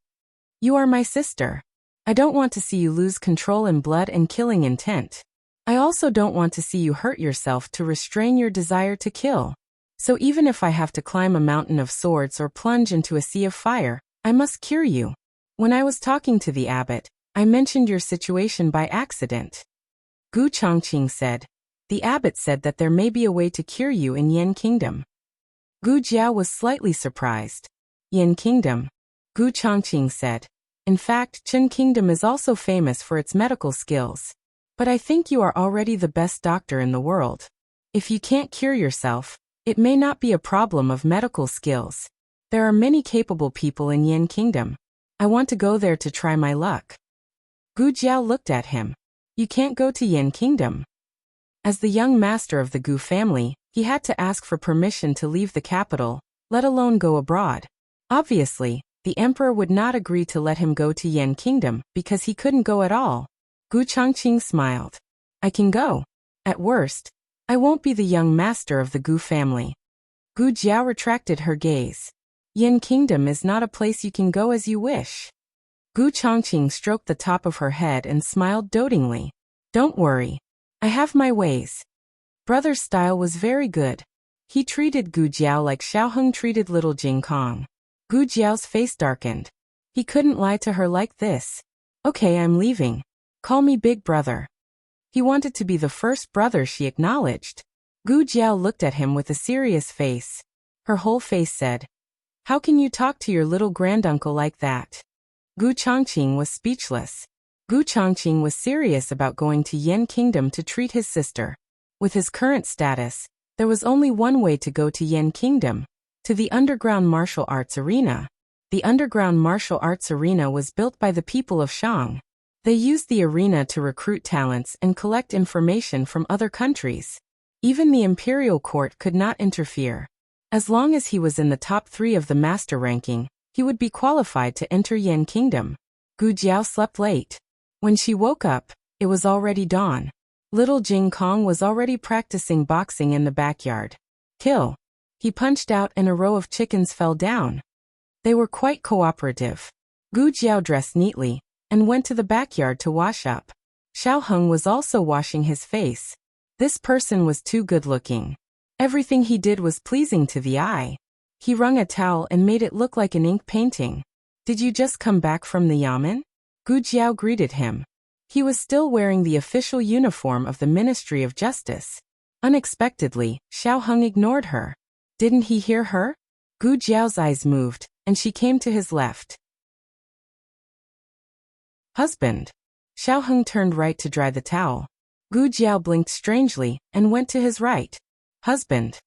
You are my sister. I don't want to see you lose control in blood and killing intent. I also don't want to see you hurt yourself to restrain your desire to kill. So even if I have to climb a mountain of swords or plunge into a sea of fire, I must cure you. When I was talking to the abbot, I mentioned your situation by accident. Gu Changqing said, the abbot said that there may be a way to cure you in Yan Kingdom. Gu Jiao was slightly surprised. Yan Kingdom? Gu Changqing said. In fact, Qin Kingdom is also famous for its medical skills. But I think you are already the best doctor in the world. If you can't cure yourself, it may not be a problem of medical skills. There are many capable people in Yan Kingdom. I want to go there to try my luck. Gu Jiao looked at him. You can't go to Yan Kingdom. As the young master of the Gu family, he had to ask for permission to leave the capital, let alone go abroad. Obviously, the emperor would not agree to let him go to Yan Kingdom because he couldn't go at all. Gu Changqing smiled. I can go. At worst, I won't be the young master of the Gu family. Gu Jiao retracted her gaze. Yan Kingdom is not a place you can go as you wish. Gu Changqing stroked the top of her head and smiled dotingly. Don't worry. I have my ways. Brother's style was very good. He treated Gu Jiao like Xiaoheng treated little Jing Kong. Gu Jiao's face darkened. He couldn't lie to her like this. Okay, I'm leaving. Call me Big Brother. He wanted to be the first brother she acknowledged. Gu Jiao looked at him with a serious face. Her whole face said, how can you talk to your little granduncle like that? Gu Changqing was speechless. Gu Changqing was serious about going to Yan Kingdom to treat his sister. With his current status, there was only one way to go to Yan Kingdom. To the underground martial arts arena. The underground martial arts arena was built by the people of Shang. They used the arena to recruit talents and collect information from other countries. Even the imperial court could not interfere. As long as he was in the top 3 of the master ranking, he would be qualified to enter Yan Kingdom. Gu Jiao slept late. When she woke up, it was already dawn. Little Jing Kong was already practicing boxing in the backyard. Kill. He punched out and a row of chickens fell down. They were quite cooperative. Gu Jiao dressed neatly and went to the backyard to wash up. Xiao Heng was also washing his face. This person was too good-looking. Everything he did was pleasing to the eye. He wrung a towel and made it look like an ink painting. Did you just come back from the yamen? Gu Jiao greeted him. He was still wearing the official uniform of the Ministry of Justice. Unexpectedly, Xiao Heng ignored her. Didn't he hear her? Gu Jiao's eyes moved, and she came to his left. Husband. Xiao Heng turned right to dry the towel. Gu Jiao blinked strangely and went to his right. Husband.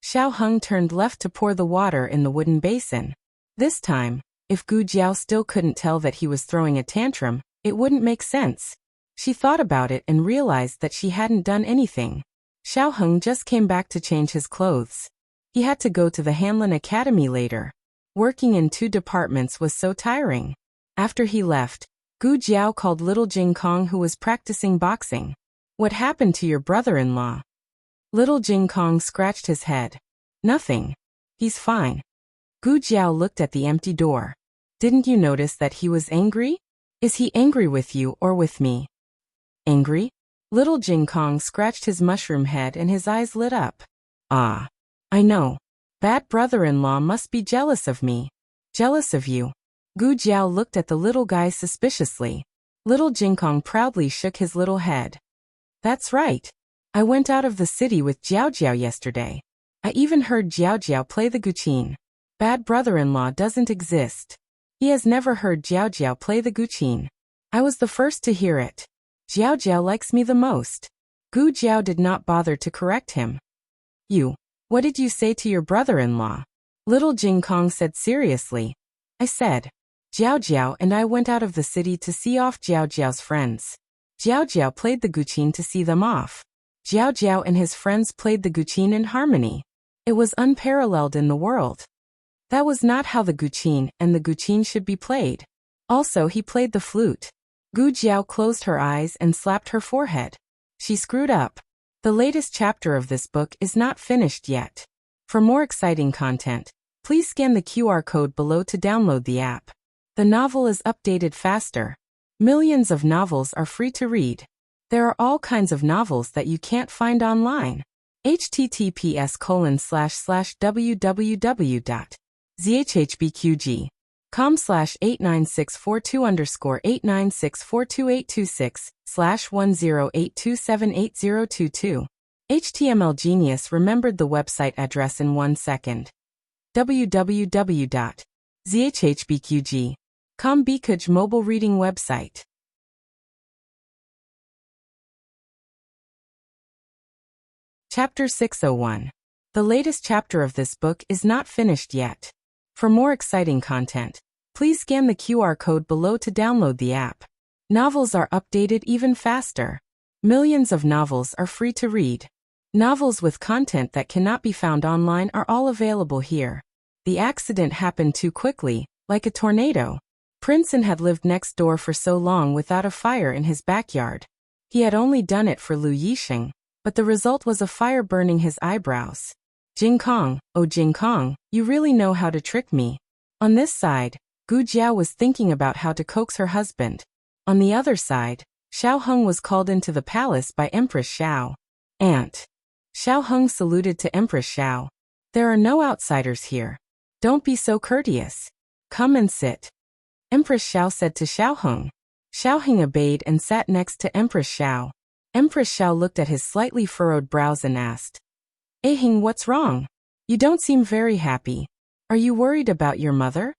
Xiao Heng turned left to pour the water in the wooden basin. This time, if Gu Jiao still couldn't tell that he was throwing a tantrum, it wouldn't make sense. She thought about it and realized that she hadn't done anything. Xiao Heng just came back to change his clothes. He had to go to the Hanlin Academy later. Working in 2 departments was so tiring. After he left, Gu Jiao called little Jing Kong who was practicing boxing. What happened to your brother-in-law? Little Jing Kong scratched his head. Nothing. He's fine. Gu Jiao looked at the empty door. Didn't you notice that he was angry? Is he angry with you or with me? Angry? Little Jing Kong scratched his mushroom head and his eyes lit up. Ah. I know. Bad brother-in-law must be jealous of me. Jealous of you. Gu Jiao looked at the little guy suspiciously. Little Jing Kong proudly shook his little head. That's right. I went out of the city with Jiao Jiao yesterday. I even heard Jiao Jiao play the guqin. Bad brother-in-law doesn't exist. He has never heard Jiao Jiao play the guqin. I was the first to hear it. Jiao Jiao likes me the most. Gu Jiao did not bother to correct him. What did you say to your brother-in-law? Little Jing Kong said seriously. I said, Jiao Jiao and I went out of the city to see off Jiao Jiao's friends. Jiao Jiao played the guqin to see them off. Jiao Jiao and his friends played the guqin in harmony. It was unparalleled in the world. That was not how the guqin and the guqin should be played. Also, he played the flute. Gu Jiao closed her eyes and slapped her forehead. She screwed up. The latest chapter of this book is not finished yet. For more exciting content, please scan the QR code below to download the app. The novel is updated faster. Millions of novels are free to read. There are all kinds of novels that you can't find online. https://www.zhbqg.com/89642_8964226/1082780022. HTML Genius remembered the website address in 1 second. www.zhbqg.com Bikuj mobile reading website. Chapter 601. The latest chapter of this book is not finished yet. For more exciting content, please scan the QR code below to download the app. Novels are updated even faster. Millions of novels are free to read. Novels with content that cannot be found online are all available here. The accident happened too quickly, like a tornado. Princeton had lived next door for so long without a fire in his backyard. He had only done it for Lu Yixing, but the result was a fire burning his eyebrows. Jing Kong, oh Jing Kong, you really know how to trick me. On this side, Gu Jiao was thinking about how to coax her husband. On the other side, Xiao Heng was called into the palace by Empress Xiao. Aunt. Xiao Heng saluted to Empress Xiao. There are no outsiders here. Don't be so courteous. Come and sit. Empress Xiao said to Xiao Heng. Xiao Heng obeyed and sat next to Empress Xiao. Empress Xiao looked at his slightly furrowed brows and asked, Heng, what's wrong? You don't seem very happy. Are you worried about your mother?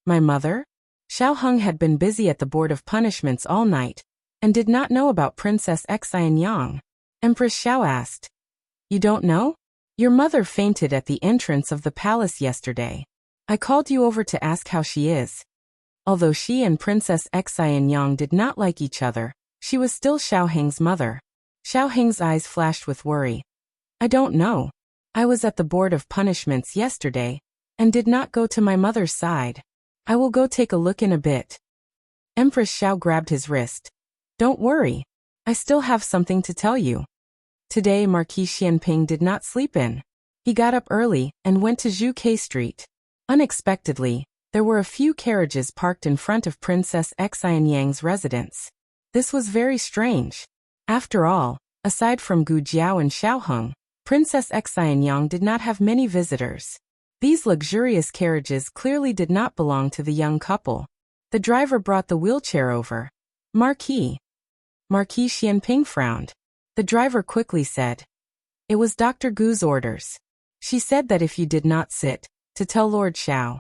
My mother? Xiao Heng had been busy at the Board of Punishments all night, and did not know about Princess Xianyang. Empress Xiao asked, You don't know? Your mother fainted at the entrance of the palace yesterday. I called you over to ask how she is. Although she and Princess Xianyang did not like each other, she was still Xiao Heng's mother. Xiao Heng's eyes flashed with worry. I don't know. I was at the board of punishments yesterday, and did not go to my mother's side. I will go take a look in a bit. Empress Xiao grabbed his wrist. Don't worry. I still have something to tell you. Today Marquis Xianping did not sleep in. He got up early and went to Zhuke Street. Unexpectedly, there were a few carriages parked in front of Princess Xianyang's residence. This was very strange. After all, aside from Gu Jiao and Xiao Heng, Princess Xianyang did not have many visitors. These luxurious carriages clearly did not belong to the young couple. The driver brought the wheelchair over. Marquis Xianping frowned. The driver quickly said, it was Dr. Gu's orders. She said that if you did not sit, to tell Lord Xiao.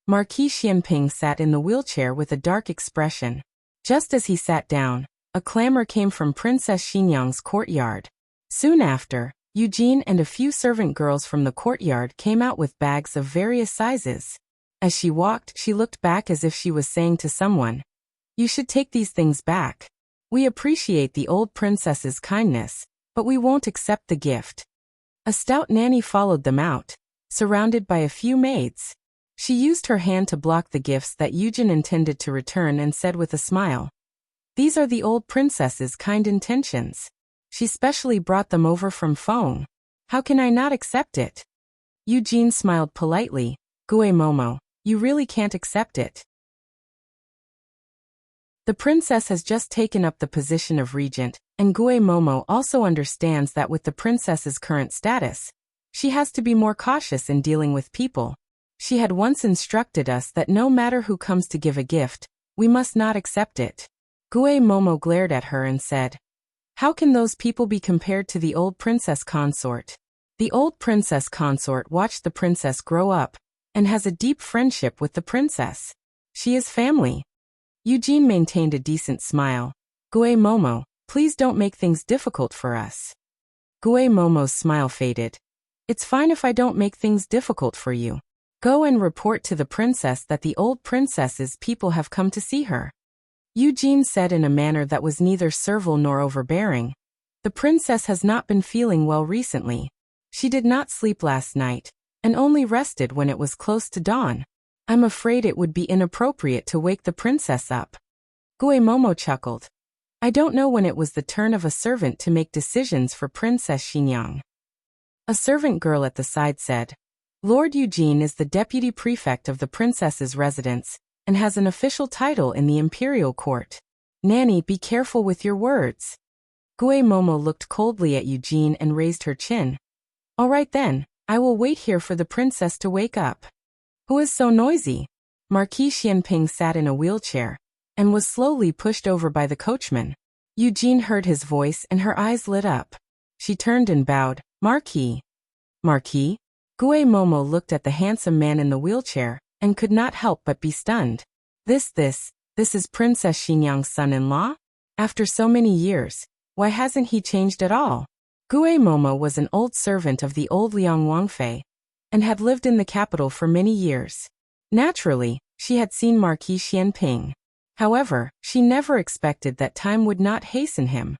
Marquis Xianping sat in the wheelchair with a dark expression. Just as he sat down, a clamor came from Princess Xinyang's courtyard. Soon after, Eugene and a few servant girls from the courtyard came out with bags of various sizes. As she walked, she looked back as if she was saying to someone, you should take these things back. We appreciate the old princess's kindness, but we won't accept the gift. A stout nanny followed them out, surrounded by a few maids. She used her hand to block the gifts that Eugene intended to return and said with a smile, these are the old princess's kind intentions. She specially brought them over from Feng. How can I not accept it? Eugene smiled politely. Gue Momo, you really can't accept it. The princess has just taken up the position of regent, and Gue Momo also understands that with the princess's current status, she has to be more cautious in dealing with people. She had once instructed us that no matter who comes to give a gift, we must not accept it. Gue Momo glared at her and said, how can those people be compared to the old princess consort? The old princess consort watched the princess grow up, and has a deep friendship with the princess. She is family. Eugene maintained a decent smile. Gue Momo, please don't make things difficult for us. Gue Momo's smile faded. It's fine if I don't make things difficult for you. Go and report to the princess that the old princess's people have come to see her. Eugene said in a manner that was neither servile nor overbearing. The princess has not been feeling well recently. She did not sleep last night, and only rested when it was close to dawn. I'm afraid it would be inappropriate to wake the princess up. Gue Momo chuckled. I don't know when it was the turn of a servant to make decisions for Princess Xinyang. A servant girl at the side said, Lord Eugene is the deputy prefect of the princess's residence, and has an official title in the imperial court. Nanny, be careful with your words. Gue Momo looked coldly at Eugene and raised her chin. All right then, I will wait here for the princess to wake up. Who is so noisy? Marquis Xianping sat in a wheelchair, and was slowly pushed over by the coachman. Eugene heard his voice and her eyes lit up. She turned and bowed. Marquis. Marquis? Gue Momo looked at the handsome man in the wheelchair, and could not help but be stunned. This is Princess Xinyang's son-in-law? After so many years, why hasn't he changed at all? Gue Momo was an old servant of the old Liang Wangfei, and had lived in the capital for many years. Naturally, she had seen Marquis Xianping. However, she never expected that time would not hasten him.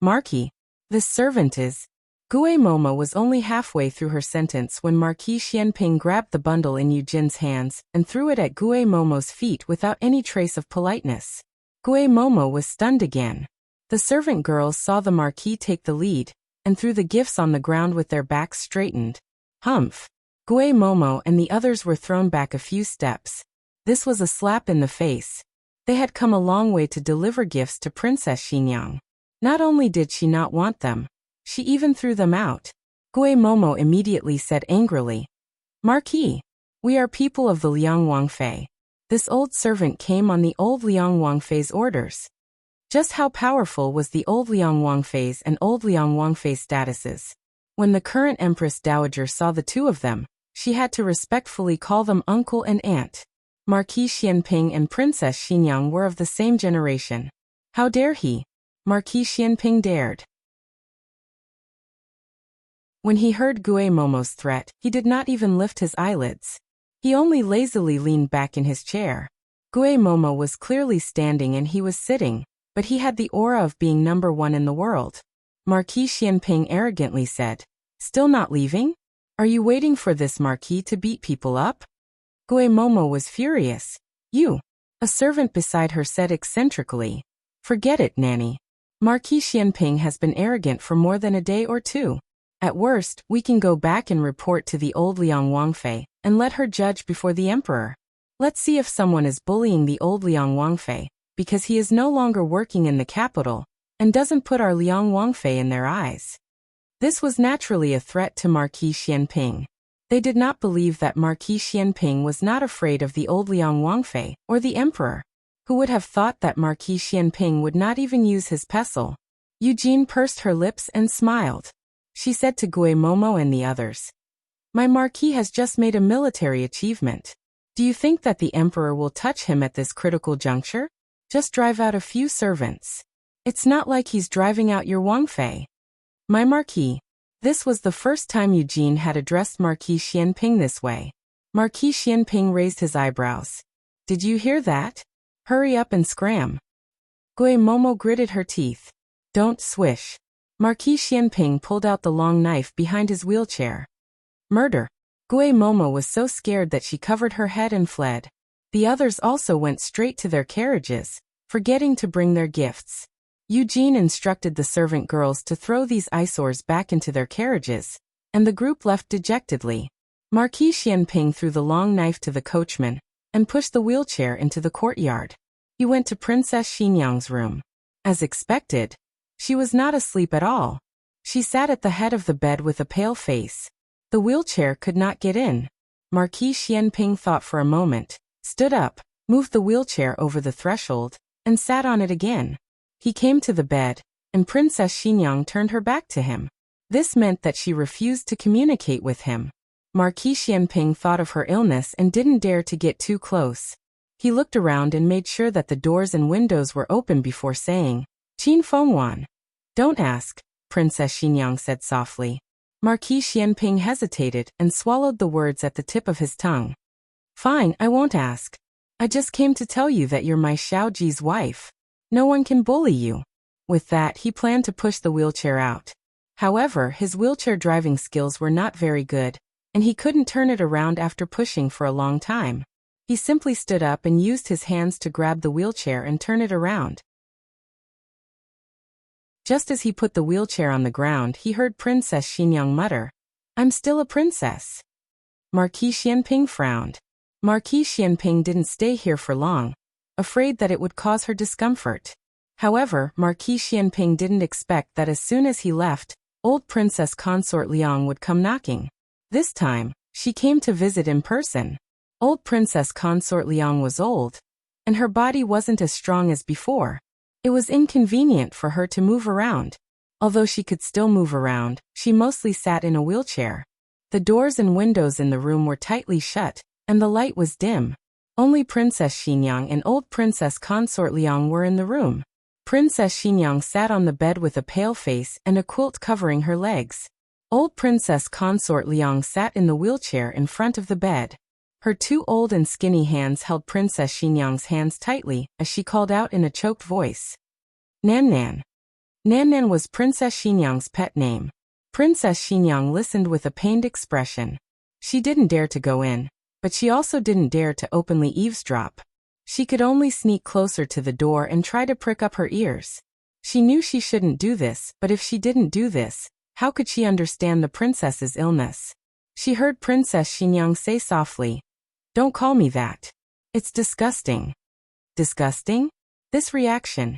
Marquis, this servant is... Gue Momo was only halfway through her sentence when Marquis Xianping grabbed the bundle in Eugene's hands and threw it at Gue Momo's feet without any trace of politeness. Gue Momo was stunned again. The servant girls saw the Marquis take the lead, and threw the gifts on the ground with their backs straightened. Humph! Gue Momo and the others were thrown back a few steps. This was a slap in the face. They had come a long way to deliver gifts to Princess Xinyang. Not only did she not want them, she even threw them out. Gue Momo immediately said angrily, Marquis, we are people of the Liang Wangfei. This old servant came on the old Liang Wangfei's orders. Just how powerful was the old Liang Wangfei's and old Liang Wangfei's statuses? When the current Empress Dowager saw the two of them, she had to respectfully call them uncle and aunt. Marquis Xianping and Princess Xinyang were of the same generation. How dare he? Marquis Xianping dared. When he heard Momo's threat, he did not even lift his eyelids. He only lazily leaned back in his chair. Momo was clearly standing and he was sitting, but he had the aura of being number one in the world. Marquis Xianping arrogantly said, "Still not leaving? Are you waiting for this marquis to beat people up?" Momo was furious. "You." A servant beside her said eccentrically. "Forget it, Nanny. Marquis Xianping has been arrogant for more than a day or two. At worst, we can go back and report to the old Liang Wangfei, and let her judge before the emperor. Let's see if someone is bullying the old Liang Wangfei, because he is no longer working in the capital, and doesn't put our Liang Wangfei in their eyes." This was naturally a threat to Marquis Xianping. They did not believe that Marquis Xianping was not afraid of the old Liang Wangfei, or the emperor. Who would have thought that Marquis Xianping would not even use his pestle? Eugene pursed her lips and smiled. She said to Momo and the others, "My marquis has just made a military achievement. Do you think that the emperor will touch him at this critical juncture? Just drive out a few servants. It's not like he's driving out your Wangfei." "My marquis." This was the first time Eugene had addressed Marquis Xianping this way. Marquis Xianping raised his eyebrows. "Did you hear that? Hurry up and scram." Momo gritted her teeth. "Don't swish." Marquis Xianping pulled out the long knife behind his wheelchair. "Murder." Momo was so scared that she covered her head and fled. The others also went straight to their carriages, forgetting to bring their gifts. Eugene instructed the servant girls to throw these eyesores back into their carriages, and the group left dejectedly. Marquis Xianping threw the long knife to the coachman, and pushed the wheelchair into the courtyard. He went to Princess Xinyang's room. As expected, she was not asleep at all. She sat at the head of the bed with a pale face. The wheelchair could not get in. Marquis Xianping thought for a moment, stood up, moved the wheelchair over the threshold, and sat on it again. He came to the bed, and Princess Xinyang turned her back to him. This meant that she refused to communicate with him. Marquis Xianping thought of her illness and didn't dare to get too close. He looked around and made sure that the doors and windows were open before saying, "Qin Fengwan." "Don't ask," Princess Xinyang said softly. Marquis Xianping hesitated and swallowed the words at the tip of his tongue. "Fine, I won't ask. I just came to tell you that you're my Xiaoji's wife. No one can bully you." With that, he planned to push the wheelchair out. However, his wheelchair driving skills were not very good, and he couldn't turn it around after pushing for a long time. He simply stood up and used his hands to grab the wheelchair and turn it around. Just as he put the wheelchair on the ground, he heard Princess Xinyang mutter, "I'm still a princess." Marquis Xianping frowned. Marquis Xianping didn't stay here for long, afraid that it would cause her discomfort. However, Marquis Xianping didn't expect that as soon as he left, old Princess Consort Liang would come knocking. This time, she came to visit in person. Old Princess Consort Liang was old, and her body wasn't as strong as before. It was inconvenient for her to move around. Although she could still move around, she mostly sat in a wheelchair. The doors and windows in the room were tightly shut, and the light was dim. Only Princess Xinyang and old Princess Consort Liang were in the room. Princess Xinyang sat on the bed with a pale face and a quilt covering her legs. Old Princess Consort Liang sat in the wheelchair in front of the bed. Her two old and skinny hands held Princess Xinyang's hands tightly as she called out in a choked voice. "Nan Nan." Nan Nan was Princess Xinyang's pet name. Princess Xinyang listened with a pained expression. She didn't dare to go in, but she also didn't dare to openly eavesdrop. She could only sneak closer to the door and try to prick up her ears. She knew she shouldn't do this, but if she didn't do this, how could she understand the princess's illness? She heard Princess Xinyang say softly, "Don't call me that. It's disgusting." Disgusting? This reaction.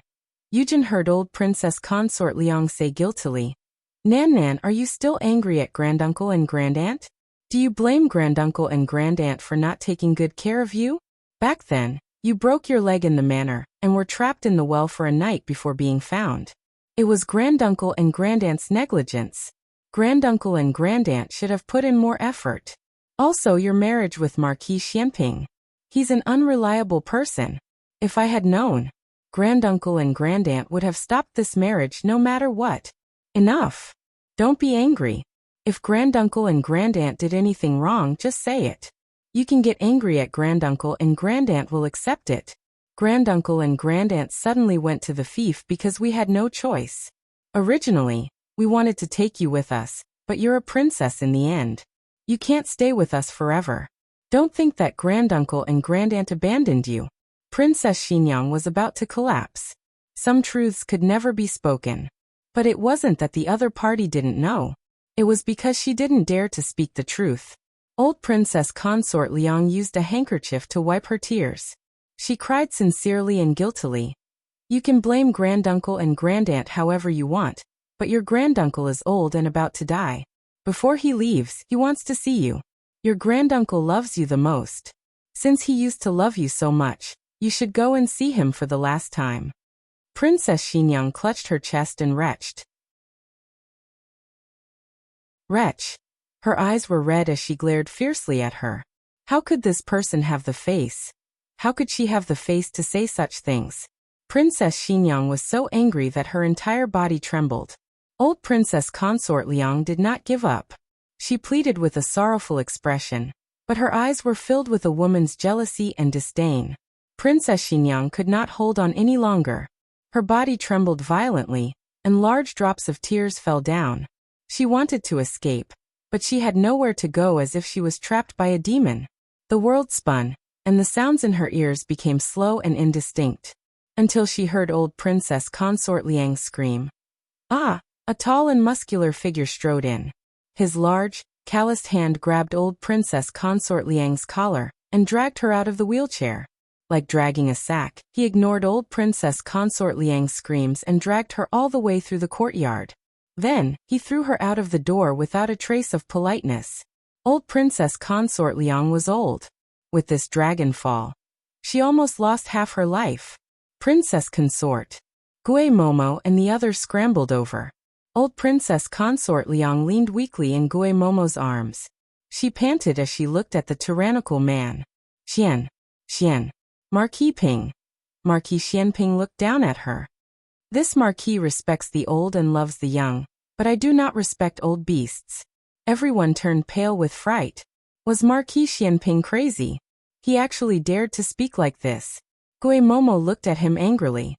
Eugene heard old Princess Consort Liang say guiltily, "Nan Nan, are you still angry at granduncle and grandaunt? Do you blame granduncle and grandaunt for not taking good care of you? Back then, you broke your leg in the manor, and were trapped in the well for a night before being found. It was granduncle and grandaunt's negligence. Granduncle and grandaunt should have put in more effort. Also your marriage with Marquis Xianping. He's an unreliable person. If I had known, granduncle and grandaunt would have stopped this marriage no matter what. Enough. Don't be angry. If granduncle and grandaunt did anything wrong, just say it. You can get angry at granduncle and grandaunt will accept it. Granduncle and grandaunt suddenly went to the fief because we had no choice. Originally, we wanted to take you with us, but you're a princess in the end. You can't stay with us forever. Don't think that granduncle and grandaunt abandoned you. Princess Xinyang was about to collapse. Some truths could never be spoken. But it wasn't that the other party didn't know. It was because she didn't dare to speak the truth. Old Princess Consort Liang used a handkerchief to wipe her tears. She cried sincerely and guiltily. You can blame granduncle and grandaunt however you want, but your granduncle is old and about to die. Before he leaves, he wants to see you. Your granduncle loves you the most. Since he used to love you so much, you should go and see him for the last time. Princess Xinyang clutched her chest and retched. Her eyes were red as she glared fiercely at her. How could this person have the face? How could she have the face to say such things? Princess Xinyang was so angry that her entire body trembled. Old Princess Consort Liang did not give up. She pleaded with a sorrowful expression, but her eyes were filled with a woman's jealousy and disdain. Princess Xinyang could not hold on any longer. Her body trembled violently, and large drops of tears fell down. She wanted to escape, but she had nowhere to go, as if she was trapped by a demon. The world spun, and the sounds in her ears became slow and indistinct, until she heard old Princess Consort Liang scream. Ah! A tall and muscular figure strode in. His large, calloused hand grabbed old Princess Consort Liang's collar and dragged her out of the wheelchair. Like dragging a sack, he ignored old Princess Consort Liang's screams and dragged her all the way through the courtyard. Then, he threw her out of the door without a trace of politeness. Old Princess Consort Liang was old. With this dragon fall, she almost lost half her life. Princess Consort Gui Momo and the others scrambled over. Old Princess Consort Liang leaned weakly in Gui Momo's arms. She panted as she looked at the tyrannical man. Xian. Marquis Ping. Marquis Xianping looked down at her. This marquis respects the old and loves the young, but I do not respect old beasts. Everyone turned pale with fright. Was Marquis Xianping crazy? He actually dared to speak like this. Gui Momo looked at him angrily.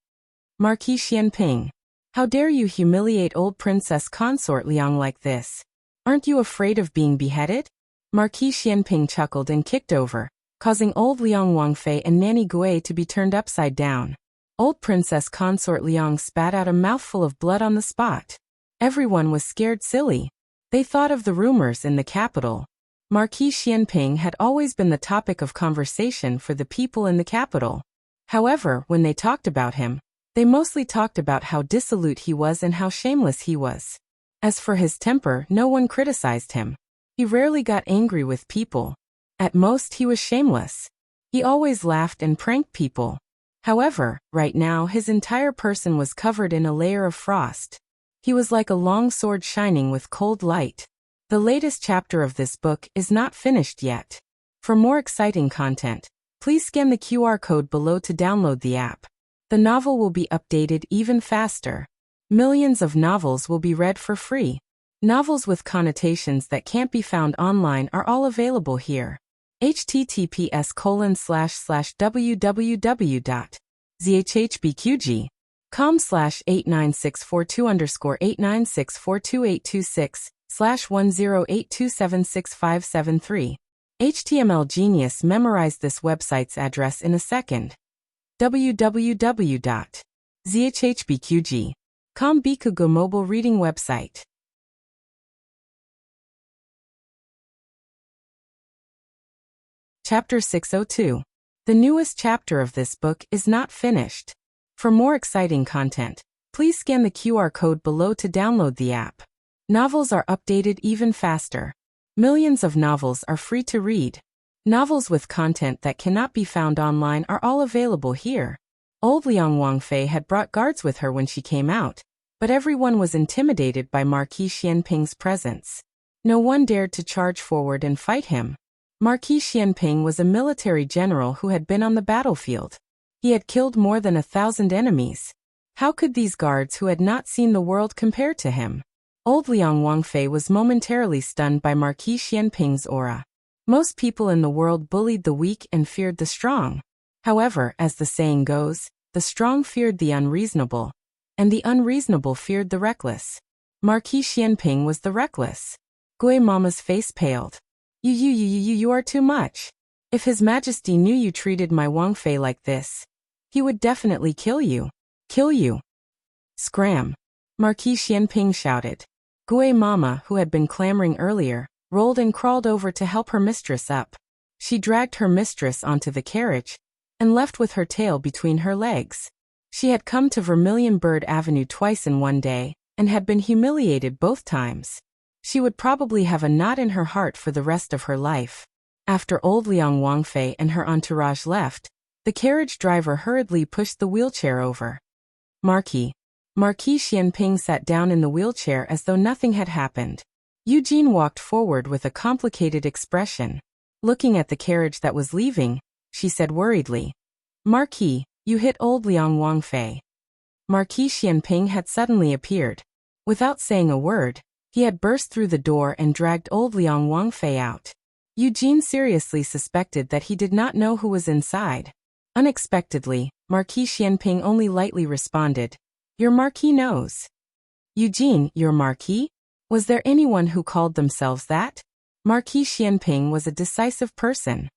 Marquis Xianping, how dare you humiliate old Princess Consort Liang like this? Aren't you afraid of being beheaded? Marquis Xianping chuckled and kicked over, causing old Liang Wangfei and Nanny Gui to be turned upside down. Old Princess Consort Liang spat out a mouthful of blood on the spot. Everyone was scared silly. They thought of the rumors in the capital. Marquis Xianping had always been the topic of conversation for the people in the capital. However, when they talked about him, they mostly talked about how dissolute he was and how shameless he was. As for his temper, no one criticized him. He rarely got angry with people. At most, he was shameless. He always laughed and pranked people. However, right now his entire person was covered in a layer of frost. He was like a long sword shining with cold light. The latest chapter of this book is not finished yet. For more exciting content, please scan the QR code below to download the app. The novel will be updated even faster. Millions of novels will be read for free. Novels with connotations that can't be found online are all available here. https://www.zhhbqg.com/89642_89642826/1082765773. HTML Genius memorized this website's address in a second. www.zhhbqg.com Bikugo mobile reading website. Chapter 602. The newest chapter of this book is not finished. For more exciting content, please scan the QR code below to download the app. Novels are updated even faster. Millions of novels are free to read. Novels with content that cannot be found online are all available here. Old Liang Wangfei had brought guards with her when she came out, but everyone was intimidated by Marquis Xianping's presence. No one dared to charge forward and fight him. Marquis Xianping was a military general who had been on the battlefield. He had killed more than 1,000 enemies. How could these guards who had not seen the world compare to him? Old Liang Wangfei was momentarily stunned by Marquis Xianping's aura. Most people in the world bullied the weak and feared the strong. However, as the saying goes, the strong feared the unreasonable, and the unreasonable feared the reckless. Marquis Xianping was the reckless. Gui Mama's face paled. You are too much. If His Majesty knew you treated my Wangfei like this, he would definitely kill you. Kill you. Scram! Marquis Xianping shouted. Gui Mama, who had been clamoring earlier, rolled and crawled over to help her mistress up. She dragged her mistress onto the carriage and left with her tail between her legs. She had come to Vermilion Bird Avenue twice in one day and had been humiliated both times. She would probably have a knot in her heart for the rest of her life. After old Liang Wangfei and her entourage left, the carriage driver hurriedly pushed the wheelchair over. Marquis Xianping sat down in the wheelchair as though nothing had happened. Eugene walked forward with a complicated expression. Looking at the carriage that was leaving, she said worriedly, "Marquis, you hit old Liang Wangfei." Marquis Xianping had suddenly appeared. Without saying a word, he had burst through the door and dragged old Liang Wangfei out. Eugene seriously suspected that he did not know who was inside. Unexpectedly, Marquis Xianping only lightly responded, "Your Marquis knows." "Eugene, your Marquis? Was there anyone who called themselves that?" Marquis Xianping was a decisive person.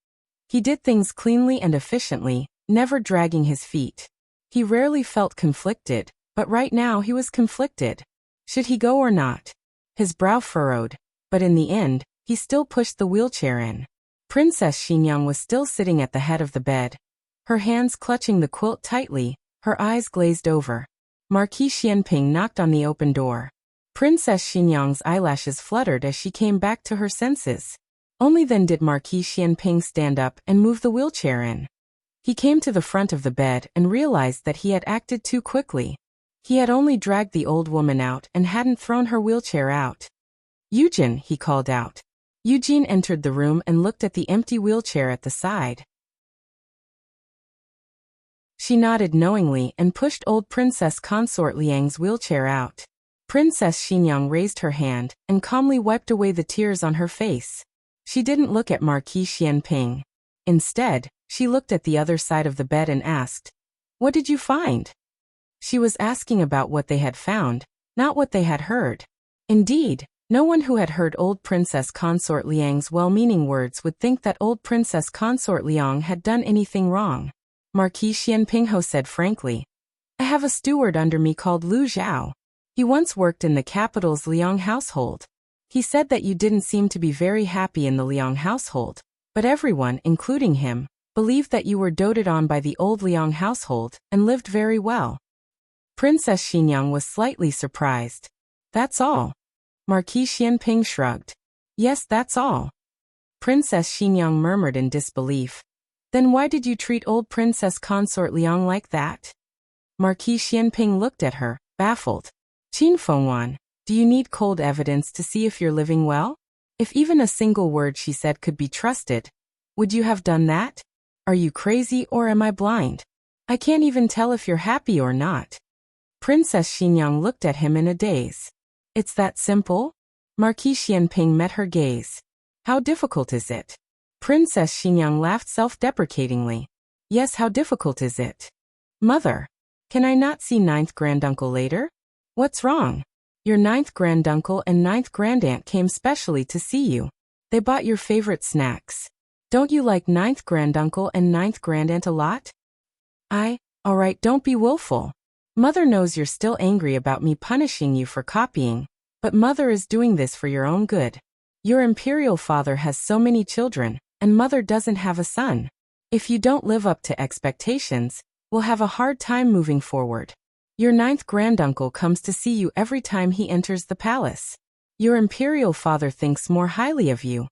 He did things cleanly and efficiently, never dragging his feet. He rarely felt conflicted, but right now he was conflicted. Should he go or not? His brow furrowed, but in the end, he still pushed the wheelchair in. Princess Xinyang was still sitting at the head of the bed, her hands clutching the quilt tightly, her eyes glazed over. Marquis Xianping knocked on the open door. Princess Xinyang's eyelashes fluttered as she came back to her senses. Only then did Marquis Xianping stand up and move the wheelchair in. He came to the front of the bed and realized that he had acted too quickly. He had only dragged the old woman out and hadn't thrown her wheelchair out. "Eugene," he called out. Eugene entered the room and looked at the empty wheelchair at the side. She nodded knowingly and pushed old Princess Consort Liang's wheelchair out. Princess Xinyang raised her hand and calmly wiped away the tears on her face. She didn't look at Marquis Xianping. Instead, she looked at the other side of the bed and asked, "What did you find?" She was asking about what they had found, not what they had heard. Indeed, no one who had heard old Princess Consort Liang's well-meaning words would think that old Princess Consort Liang had done anything wrong. Marquis Xianpingho said frankly, "I have a steward under me called Lu Zhao. He once worked in the capital's Liang household. He said that you didn't seem to be very happy in the Liang household, but everyone, including him, believed that you were doted on by the old Liang household and lived very well." Princess Xinyang was slightly surprised. "That's all?" Marquis Xianping shrugged. "Yes, that's all." Princess Xinyang murmured in disbelief. "Then why did you treat old Princess Consort Liang like that?" Marquis Xianping looked at her, baffled. "Qin Fengwan, do you need cold evidence to see if you're living well? If even a single word she said could be trusted, would you have done that? Are you crazy or am I blind? I can't even tell if you're happy or not." Princess Xinyang looked at him in a daze. "It's that simple?" Marquis Xianping met her gaze. "How difficult is it?" Princess Xinyang laughed self-deprecatingly. "Yes, how difficult is it? Mother, can I not see ninth granduncle later? What's wrong? Your ninth granduncle and ninth grandaunt came specially to see you. They bought your favorite snacks. Don't you like ninth granduncle and ninth grandaunt a lot?" All right, don't be willful. Mother knows you're still angry about me punishing you for copying, but Mother is doing this for your own good. Your imperial father has so many children, and Mother doesn't have a son. If you don't live up to expectations, we'll have a hard time moving forward. Your ninth granduncle comes to see you every time he enters the palace. Your imperial father thinks more highly of you,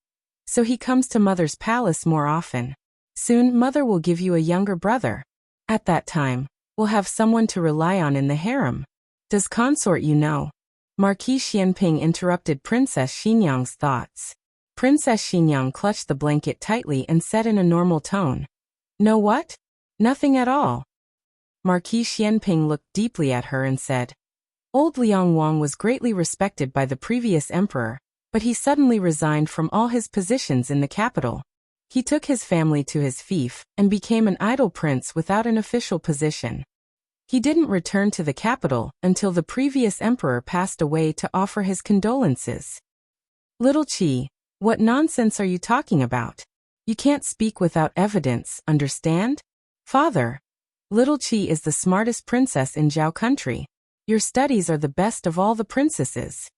so he comes to Mother's palace more often. Soon Mother will give you a younger brother. At that time, we'll have someone to rely on in the harem. Does consort you know?" Marquis Xianping interrupted Princess Xinyang's thoughts. Princess Xinyang clutched the blanket tightly and said in a normal tone, "No what? Nothing at all." Marquis Xianping looked deeply at her and said, Old Liang Wang was greatly respected by the previous emperor, but he suddenly resigned from all his positions in the capital. He took his family to his fief and became an idle prince without an official position. He didn't return to the capital until the previous emperor passed away to offer his condolences. Little Qi, what nonsense are you talking about? You can't speak without evidence, understand? Father, Little Qi is the smartest princess in Zhao country. Your studies are the best of all the princesses.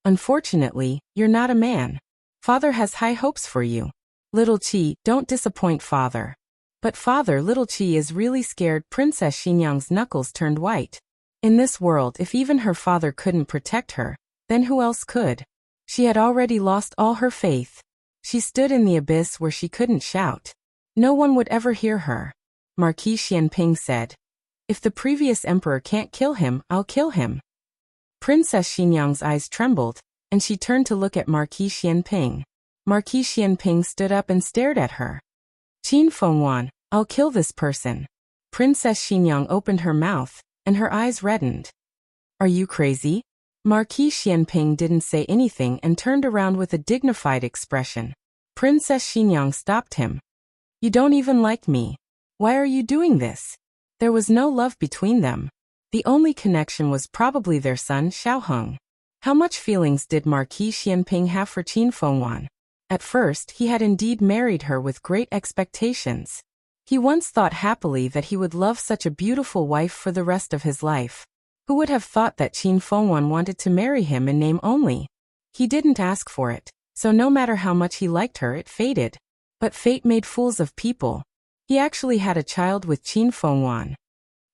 Unfortunately, you're not a man. Father has high hopes for you. Little Qi, don't disappoint father. But father, Little Qi is really scared. Princess Xinyang's knuckles turned white. In this world, if even her father couldn't protect her, then who else could? She had already lost all her faith. She stood in the abyss where she couldn't shout. No one would ever hear her. Marquis Xianping said, "If the previous emperor can't kill him, I'll kill him." Princess Xinyang's eyes trembled, and she turned to look at Marquis Xianping. Marquis Xianping stood up and stared at her. "Qin Fengwan, I'll kill this person." Princess Xinyang opened her mouth, and her eyes reddened. "Are you crazy?" Marquis Xianping didn't say anything and turned around with a dignified expression. Princess Xinyang stopped him. "You don't even like me. Why are you doing this?" There was no love between them. The only connection was probably their son Xiaoheng. How much feelings did Marquis Xianping have for Qin Fengwan? At first, he had indeed married her with great expectations. He once thought happily that he would love such a beautiful wife for the rest of his life. Who would have thought that Qin Fengwan wanted to marry him in name only? He didn't ask for it, so no matter how much he liked her, it faded. But fate made fools of people. He actually had a child with Qin Fengwan.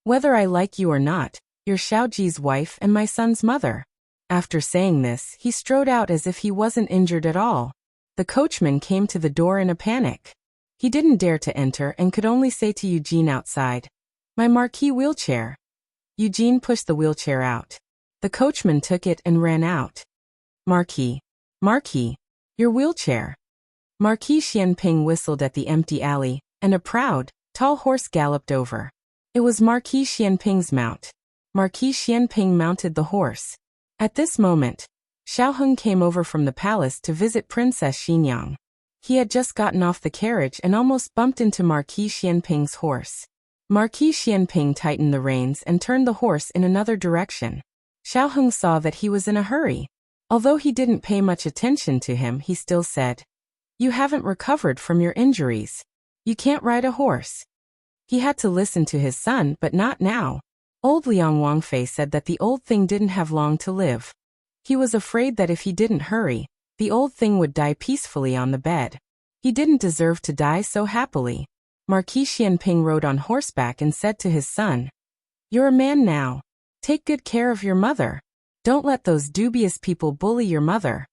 "Whether I like you or not, you're Xiaoji's wife and my son's mother." After saying this, he strode out as if he wasn't injured at all. The coachman came to the door in a panic. He didn't dare to enter and could only say to Eugene outside, "My marquee wheelchair." Eugene pushed the wheelchair out. The coachman took it and ran out. Marquis, your wheelchair." Marquis Xianping whistled at the empty alley, and a proud, tall horse galloped over. It was Marquis Xianping's mount. Marquis Xianping mounted the horse. At this moment, Xiaoheng came over from the palace to visit Princess Xinyang. He had just gotten off the carriage and almost bumped into Marquis Xianping's horse. Marquis Xianping tightened the reins and turned the horse in another direction. Xiaoheng saw that he was in a hurry. Although he didn't pay much attention to him, he still said, "You haven't recovered from your injuries. You can't ride a horse." He had to listen to his son, but not now. Old Liang Wangfei said that the old thing didn't have long to live. He was afraid that if he didn't hurry, the old thing would die peacefully on the bed. He didn't deserve to die so happily. Marquis Xianping rode on horseback and said to his son, "You're a man now. Take good care of your mother. Don't let those dubious people bully your mother."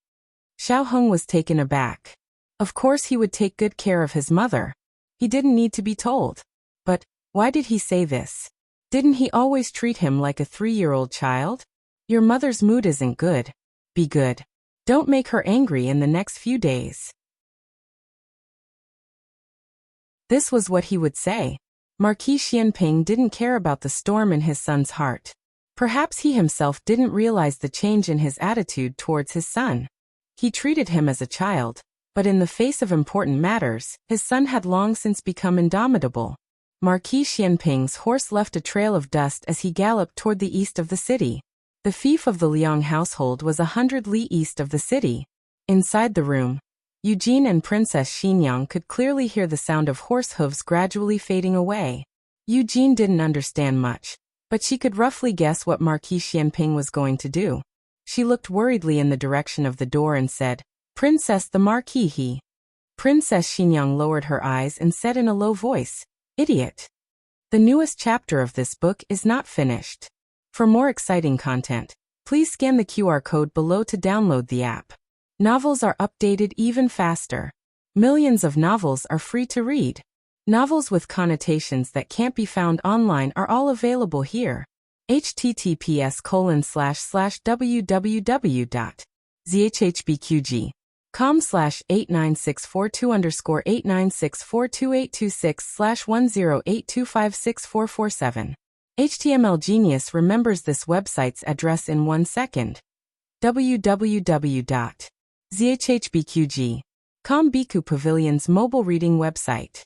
Xiaoheng was taken aback. Of course he would take good care of his mother. He didn't need to be told. But why did he say this? Didn't he always treat him like a 3-year-old child? Your mother's mood isn't good. Be good. Don't make her angry in the next few days. This was what he would say. Marquis Xianping didn't care about the storm in his son's heart. Perhaps he himself didn't realize the change in his attitude towards his son. He treated him as a child, but in the face of important matters, his son had long since become indomitable. Marquis Xianping's horse left a trail of dust as he galloped toward the east of the city. The fief of the Liang household was 100 li east of the city. Inside the room, Eugene and Princess Xinyang could clearly hear the sound of horse hooves gradually fading away. Eugene didn't understand much, but she could roughly guess what Marquis Xianping was going to do. She looked worriedly in the direction of the door and said, "Princess, the Marquis he." Princess Xinyang lowered her eyes and said in a low voice, "Idiot." The newest chapter of this book is not finished. For more exciting content, please scan the QR code below to download the app. Novels are updated even faster. Millions of novels are free to read. Novels with connotations that can't be found online are all available here. https://www.zhhbqg.com/89642_896422826/1082564447 HTML Genius remembers this website's address in 1 second. www.zhhbqg.com Biku Pavilion's mobile reading website.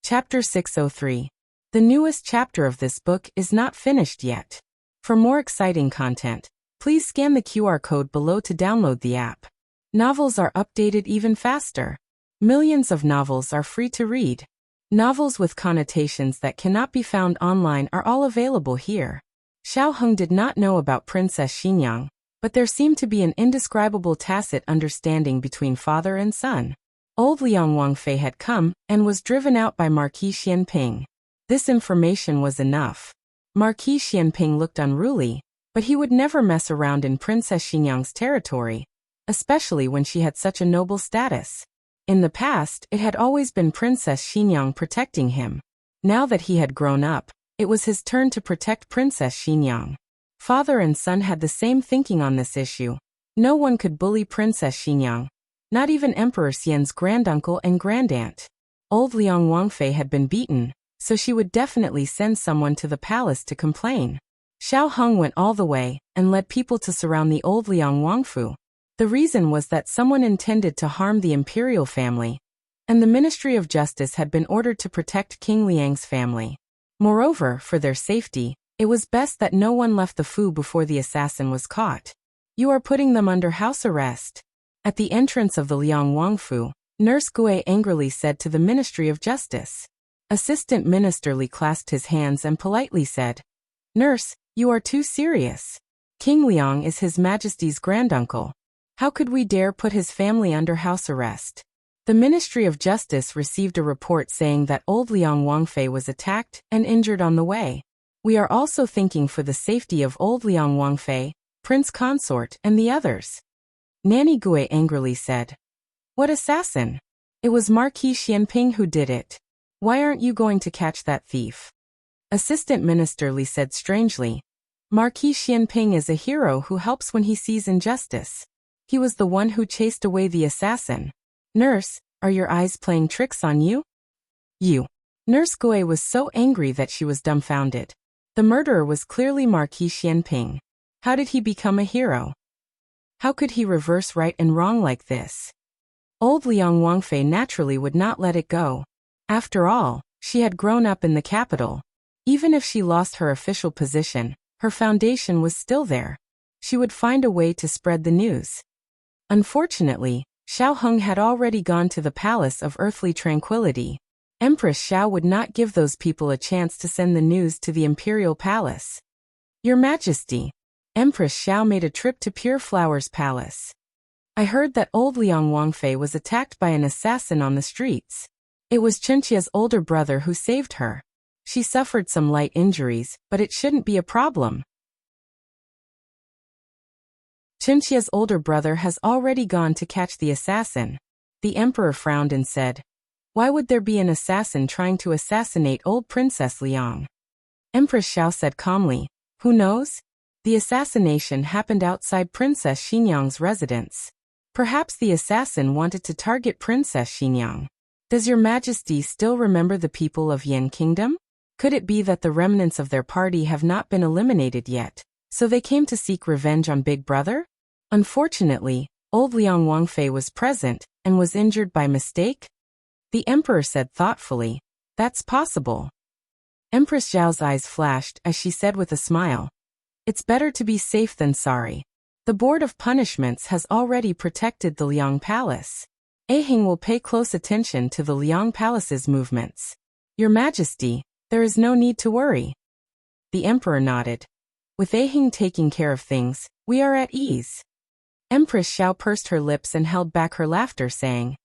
Chapter 603. The newest chapter of this book is not finished yet. For more exciting content, please scan the QR code below to download the app. Novels are updated even faster. Millions of novels are free to read. Novels with connotations that cannot be found online are all available here. Xiao Heng did not know about Princess Xinyang, but there seemed to be an indescribable tacit understanding between father and son. Old Liang Wangfei had come and was driven out by Marquis Xianping. This information was enough. Marquis Xianping looked unruly, but he would never mess around in Princess Xinyang's territory, especially when she had such a noble status. In the past, it had always been Princess Xinyang protecting him. Now that he had grown up, it was his turn to protect Princess Xinyang. Father and son had the same thinking on this issue. No one could bully Princess Xinyang, not even Emperor Xian's granduncle and grandaunt. Old Liang Wangfei had been beaten, so she would definitely send someone to the palace to complain. Xiao Heng went all the way and led people to surround the old Liang Wangfu. The reason was that someone intended to harm the imperial family, and the Ministry of Justice had been ordered to protect King Liang's family. Moreover, for their safety, it was best that no one left the Fu before the assassin was caught. You are putting them under house arrest. At the entrance of the Liang Wangfu, Nurse Gui angrily said to the Ministry of Justice. Assistant Minister Li clasped his hands and politely said, "Nurse, you are too serious. King Liang is His Majesty's granduncle. How could we dare put his family under house arrest?" The Ministry of Justice received a report saying that old Liang Wangfei was attacked and injured on the way. We are also thinking for the safety of old Liang Wangfei, Prince Consort, and the others. Nanny Gui angrily said, "What assassin? It was Marquis Xianping who did it. Why aren't you going to catch that thief?" Assistant Minister Li said strangely, "Marquis Xianping is a hero who helps when he sees injustice. He was the one who chased away the assassin. Nurse, are your eyes playing tricks on you?" You. Nurse Gui was so angry that she was dumbfounded. The murderer was clearly Marquis Xianping. How did he become a hero? How could he reverse right and wrong like this? Old Liang Wangfei naturally would not let it go. After all, she had grown up in the capital. Even if she lost her official position, her foundation was still there. She would find a way to spread the news. Unfortunately, Xiao Heng had already gone to the Palace of Earthly Tranquility. Empress Xiao would not give those people a chance to send the news to the Imperial Palace. "Your Majesty," Empress Xiao made a trip to Pure Flower's palace. "I heard that old Liang Wangfei was attacked by an assassin on the streets. It was Chenqia's older brother who saved her. She suffered some light injuries, but it shouldn't be a problem." Chenqia's older brother has already gone to catch the assassin. The emperor frowned and said, "Why would there be an assassin trying to assassinate old Princess Liang?" Empress Xiao said calmly, "Who knows? The assassination happened outside Princess Xinyang's residence. Perhaps the assassin wanted to target Princess Xinyang. Does your Majesty still remember the people of Yan Kingdom? Could it be that the remnants of their party have not been eliminated yet, so they came to seek revenge on Big Brother? Unfortunately, old Liang Wangfei was present and was injured by mistake?" The emperor said thoughtfully, "That's possible." Empress Zhao's eyes flashed as she said with a smile, "It's better to be safe than sorry. The Board of Punishments has already protected the Liang Palace. Ahing will pay close attention to the Liang Palace's movements. Your Majesty, there is no need to worry." The emperor nodded. "With Ahing taking care of things, we are at ease." Empress Xiao pursed her lips and held back her laughter, saying,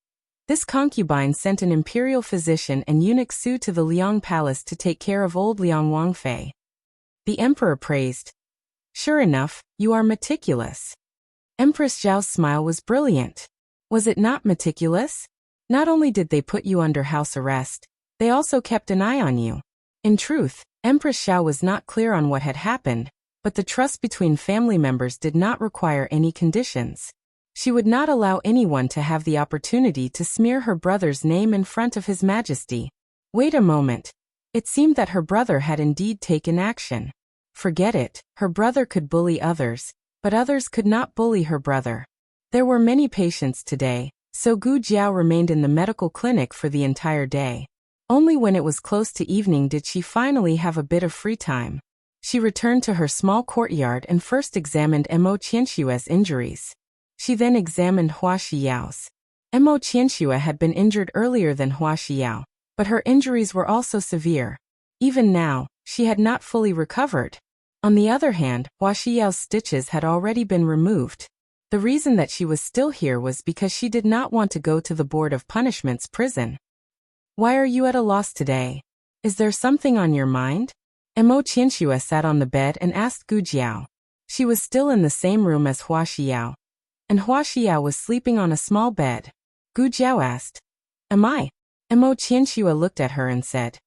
"This concubine sent an imperial physician and eunuch Su to the Liang Palace to take care of old Liang Wangfei." The emperor praised, "Sure enough, you are meticulous." Empress Zhao's smile was brilliant. Was it not meticulous? Not only did they put you under house arrest, they also kept an eye on you. In truth, Empress Xiao was not clear on what had happened, but the trust between family members did not require any conditions. She would not allow anyone to have the opportunity to smear her brother's name in front of His Majesty. Wait a moment. It seemed that her brother had indeed taken action. Forget it, her brother could bully others, but others could not bully her brother. There were many patients today, so Gu Jiao remained in the medical clinic for the entire day. Only when it was close to evening did she finally have a bit of free time. She returned to her small courtyard and first examined Mo Qianshue's injuries. She then examined Hua Xiao's. Mo Qianxue had been injured earlier than Hua Xiao, but her injuries were also severe. Even now, she had not fully recovered. On the other hand, Hua Xiao's stitches had already been removed. The reason that she was still here was because she did not want to go to the Board of Punishment's prison. Why are you at a loss today? Is there something on your mind? Mo Qianxue sat on the bed and asked Gu Jiao. She was still in the same room as Hua Xiao, and Hua Xiao was sleeping on a small bed. Gu Jiao asked, "Am I?" Mo Qianxue looked at her and said,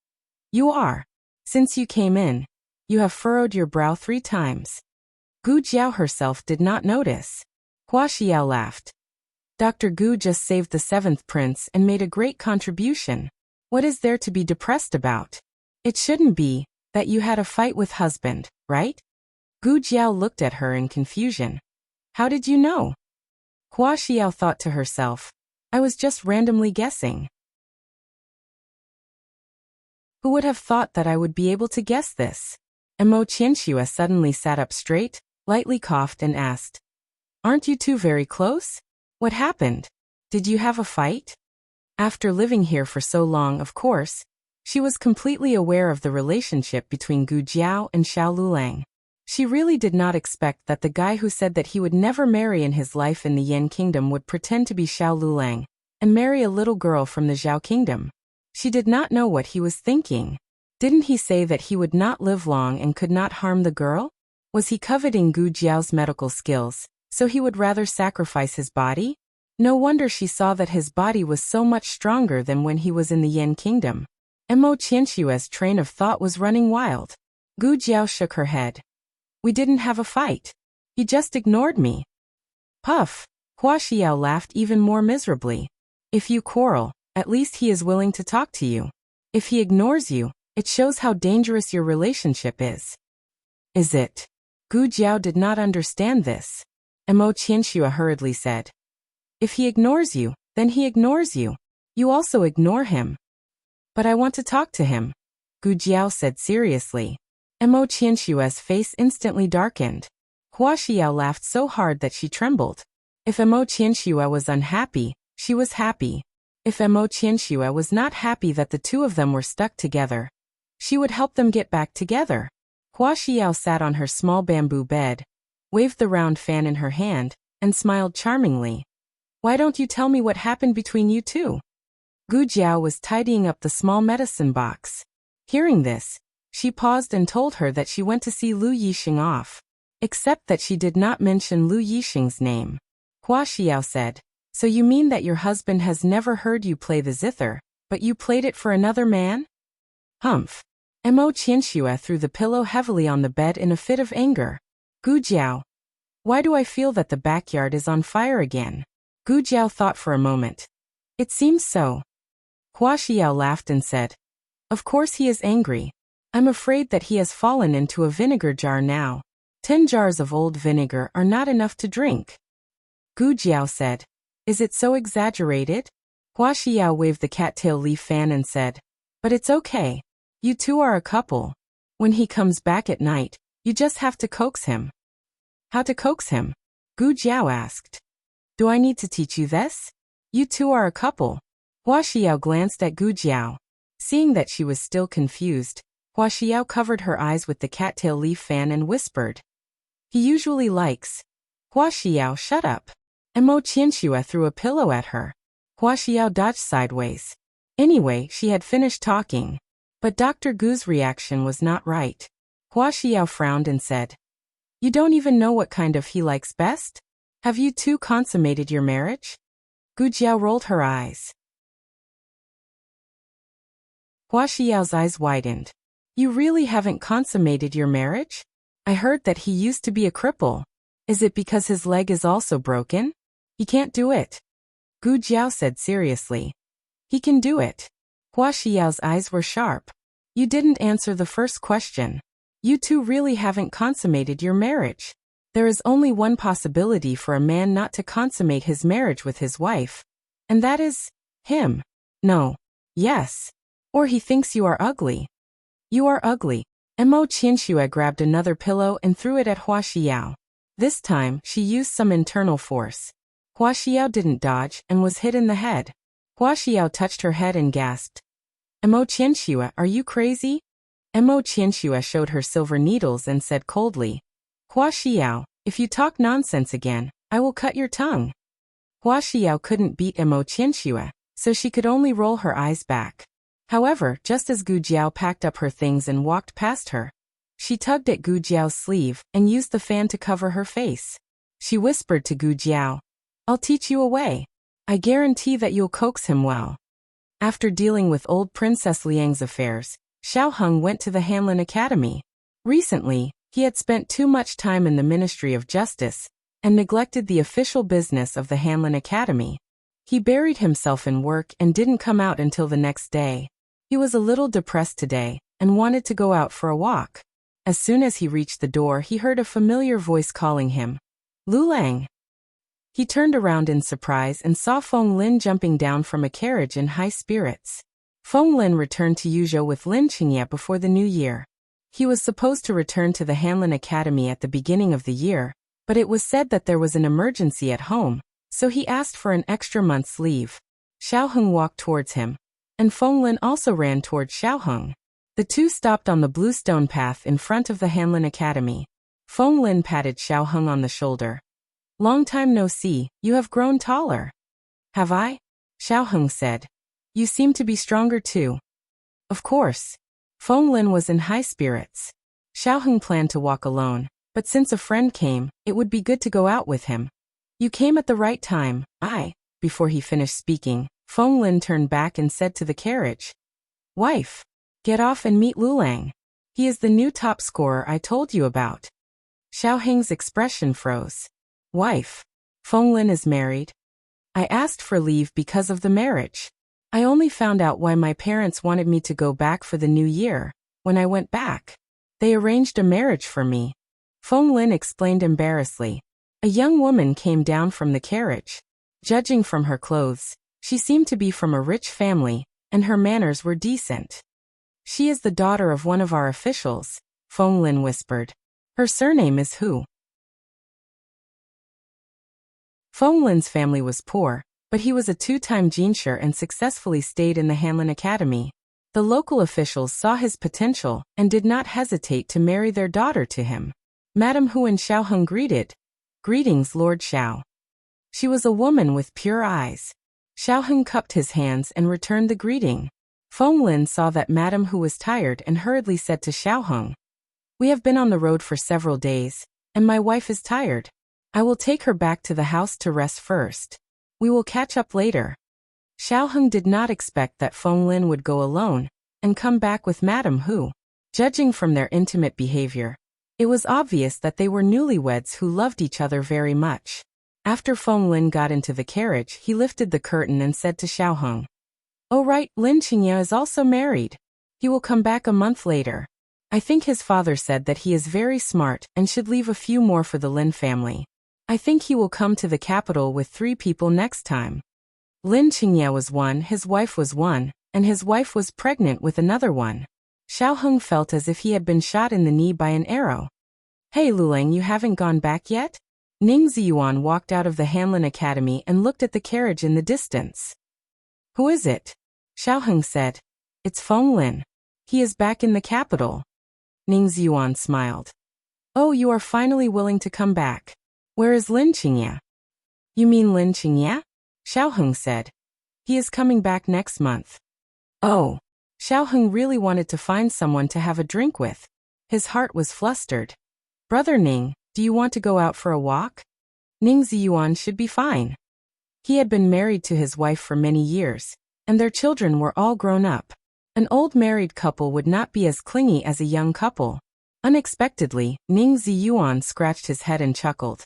"You are. Since you came in, you have furrowed your brow 3 times." Gu Jiao herself did not notice. Hua Xiao laughed. Dr. Gu just saved the 7th prince and made a great contribution. What is there to be depressed about? It shouldn't be that you had a fight with husband, right? Gu Jiao looked at her in confusion. How did you know? Hua Xiao thought to herself, I was just randomly guessing. Who would have thought that I would be able to guess this? Mo Qianxue suddenly sat up straight, lightly coughed and asked, Aren't you two very close? What happened? Did you have a fight? After living here for so long, of course, she was completely aware of the relationship between Gu Jiao and Xiao Lulang. She really did not expect that the guy who said that he would never marry in his life in the Yan Kingdom would pretend to be Xiao Lulang and marry a little girl from the Zhao Kingdom. She did not know what he was thinking. Didn't he say that he would not live long and could not harm the girl? Was he coveting Gu Jiao's medical skills, so he would rather sacrifice his body? No wonder she saw that his body was so much stronger than when he was in the Yan Kingdom. Mo Qianshue's train of thought was running wild. Gu Jiao shook her head. We didn't have a fight. He just ignored me. Puff. Hua Xiao laughed even more miserably. If you quarrel, at least he is willing to talk to you. If he ignores you, it shows how dangerous your relationship is. Is it? Gu Jiao did not understand this. Mo Qianxue hurriedly said. If he ignores you, then he ignores you. You also ignore him. But I want to talk to him, Gu Jiao said seriously. Mo Qianshue's face instantly darkened. Hua Xiao laughed so hard that she trembled. If Mo Qianxue was unhappy, she was happy. If Mo Qianxue was not happy that the two of them were stuck together, she would help them get back together. Hua Xiao sat on her small bamboo bed, waved the round fan in her hand, and smiled charmingly. Why don't you tell me what happened between you two? Gu Jiao was tidying up the small medicine box. Hearing this, she paused and told her that she went to see Lu Yixing off. Except that she did not mention Lu Yixing's name. Hua Xiao said, So you mean that your husband has never heard you play the zither, but you played it for another man? Humph. Mo Qianxue threw the pillow heavily on the bed in a fit of anger. Gu Jiao. Why do I feel that the backyard is on fire again? Gu Jiao thought for a moment. It seems so. Hua Xiao laughed and said, Of course he is angry. I'm afraid that he has fallen into a vinegar jar now. 10 jars of old vinegar are not enough to drink. Gu Jiao said, Is it so exaggerated? Hua Xiao waved the cattail leaf fan and said, But it's okay. You two are a couple. When he comes back at night, you just have to coax him. How to coax him? Gu Jiao asked. Do I need to teach you this? You two are a couple. Hua Xiao glanced at Gu Jiao. Seeing that she was still confused, Hua Xiao covered her eyes with the cattail leaf fan and whispered. He usually likes. Hua Xiao, shut up. Mo Qianxue threw a pillow at her. Hua Xiao dodged sideways. Anyway, she had finished talking. But Dr. Gu's reaction was not right. Hua Xiao frowned and said, You don't even know what kind of he likes best? Have you two consummated your marriage? Gu Jiao rolled her eyes. Hua Xiao's eyes widened. You really haven't consummated your marriage? I heard that he used to be a cripple. Is it because his leg is also broken? He can't do it. Gu Jiao said seriously. He can do it. Hua Xiao's eyes were sharp. You didn't answer the first question. You two really haven't consummated your marriage. There is only one possibility for a man not to consummate his marriage with his wife. And that is him. No. Yes. Or he thinks you are ugly. You are ugly. Mo Qianxue grabbed another pillow and threw it at Hua Xiao. This time, she used some internal force. Hua Xiao didn't dodge and was hit in the head. Hua Xiao touched her head and gasped. Mo Qianxue, are you crazy? Mo Qianxue showed her silver needles and said coldly, Hua Xiao, if you talk nonsense again, I will cut your tongue. Hua Xiao couldn't beat Mo Qianxue, so she could only roll her eyes back. However, just as Gu Jiao packed up her things and walked past her, she tugged at Gu Jiao's sleeve and used the fan to cover her face. She whispered to Gu Jiao, I'll teach you a way. I guarantee that you'll coax him well. After dealing with old Princess Liang's affairs, Xiao Heng went to the Hanlin Academy. Recently, he had spent too much time in the Ministry of Justice and neglected the official business of the Hanlin Academy. He buried himself in work and didn't come out until the next day. He was a little depressed today and wanted to go out for a walk. As soon as he reached the door, he heard a familiar voice calling him. Lu Lang. He turned around in surprise and saw Feng Lin jumping down from a carriage in high spirits. Feng Lin returned to Yuzhou with Lin Qingye before the new year. He was supposed to return to the Hanlin Academy at the beginning of the year, but it was said that there was an emergency at home, so he asked for an extra month's leave. Xiao Heng walked towards him, and Feng Lin also ran towards Xiao Heng. The two stopped on the bluestone path in front of the Hanlin Academy. Feng Lin patted Xiao Heng on the shoulder. Long time no see, you have grown taller. Have I? Xiao Heng said. You seem to be stronger too. Of course. Feng Lin was in high spirits. Xiao Heng planned to walk alone, but since a friend came, it would be good to go out with him. You came at the right time. Before he finished speaking, Feng Lin turned back and said to the carriage, Wife, get off and meet Lu Lang. He is the new top scorer I told you about. Xiao Heng's expression froze. Wife. Feng Lin is married. I asked for leave because of the marriage. I only found out why my parents wanted me to go back for the new year. When I went back, they arranged a marriage for me. Feng Lin explained embarrassedly. A young woman came down from the carriage. Judging from her clothes, she seemed to be from a rich family, and her manners were decent. She is the daughter of one of our officials, Feng Lin whispered. Her surname is Hu. Feng Lin's family was poor, but he was a two-time jinshi and successfully stayed in the Hanlin Academy. The local officials saw his potential and did not hesitate to marry their daughter to him. Madame Hu and Xiao Heng greeted. Greetings, Lord Xiao. She was a woman with pure eyes. Xiao Heng cupped his hands and returned the greeting. Feng Lin saw that Madame Hu was tired and hurriedly said to Xiao Heng, We have been on the road for several days, and my wife is tired. I will take her back to the house to rest first. We will catch up later. Xiao Heng did not expect that Feng Lin would go alone and come back with Madame Hu. Judging from their intimate behavior, it was obvious that they were newlyweds who loved each other very much. After Feng Lin got into the carriage, he lifted the curtain and said to Xiao Heng, Oh right, Lin Qingye is also married. He will come back a month later. I think his father said that he is very smart and should leave a few more for the Lin family. I think he will come to the capital with 3 people next time. Lin Qingye was one, his wife was one, and his wife was pregnant with another one. Xiao Heng felt as if he had been shot in the knee by an arrow. Hey Lu Lang, you haven't gone back yet? Ning Ziyuan walked out of the Hanlin Academy and looked at the carriage in the distance. Who is it? Xiao Heng said. It's Feng Lin. He is back in the capital. Ning Ziyuan smiled. Oh, you are finally willing to come back. Where is Lin Qingye? You mean Lin Qingye? Xiao Heng said. He is coming back next month. Oh. Xiao Heng really wanted to find someone to have a drink with. His heart was flustered. Brother Ning, do you want to go out for a walk? Ning Ziyuan should be fine. He had been married to his wife for many years, and their children were all grown up. An old married couple would not be as clingy as a young couple. Unexpectedly, Ning Ziyuan scratched his head and chuckled.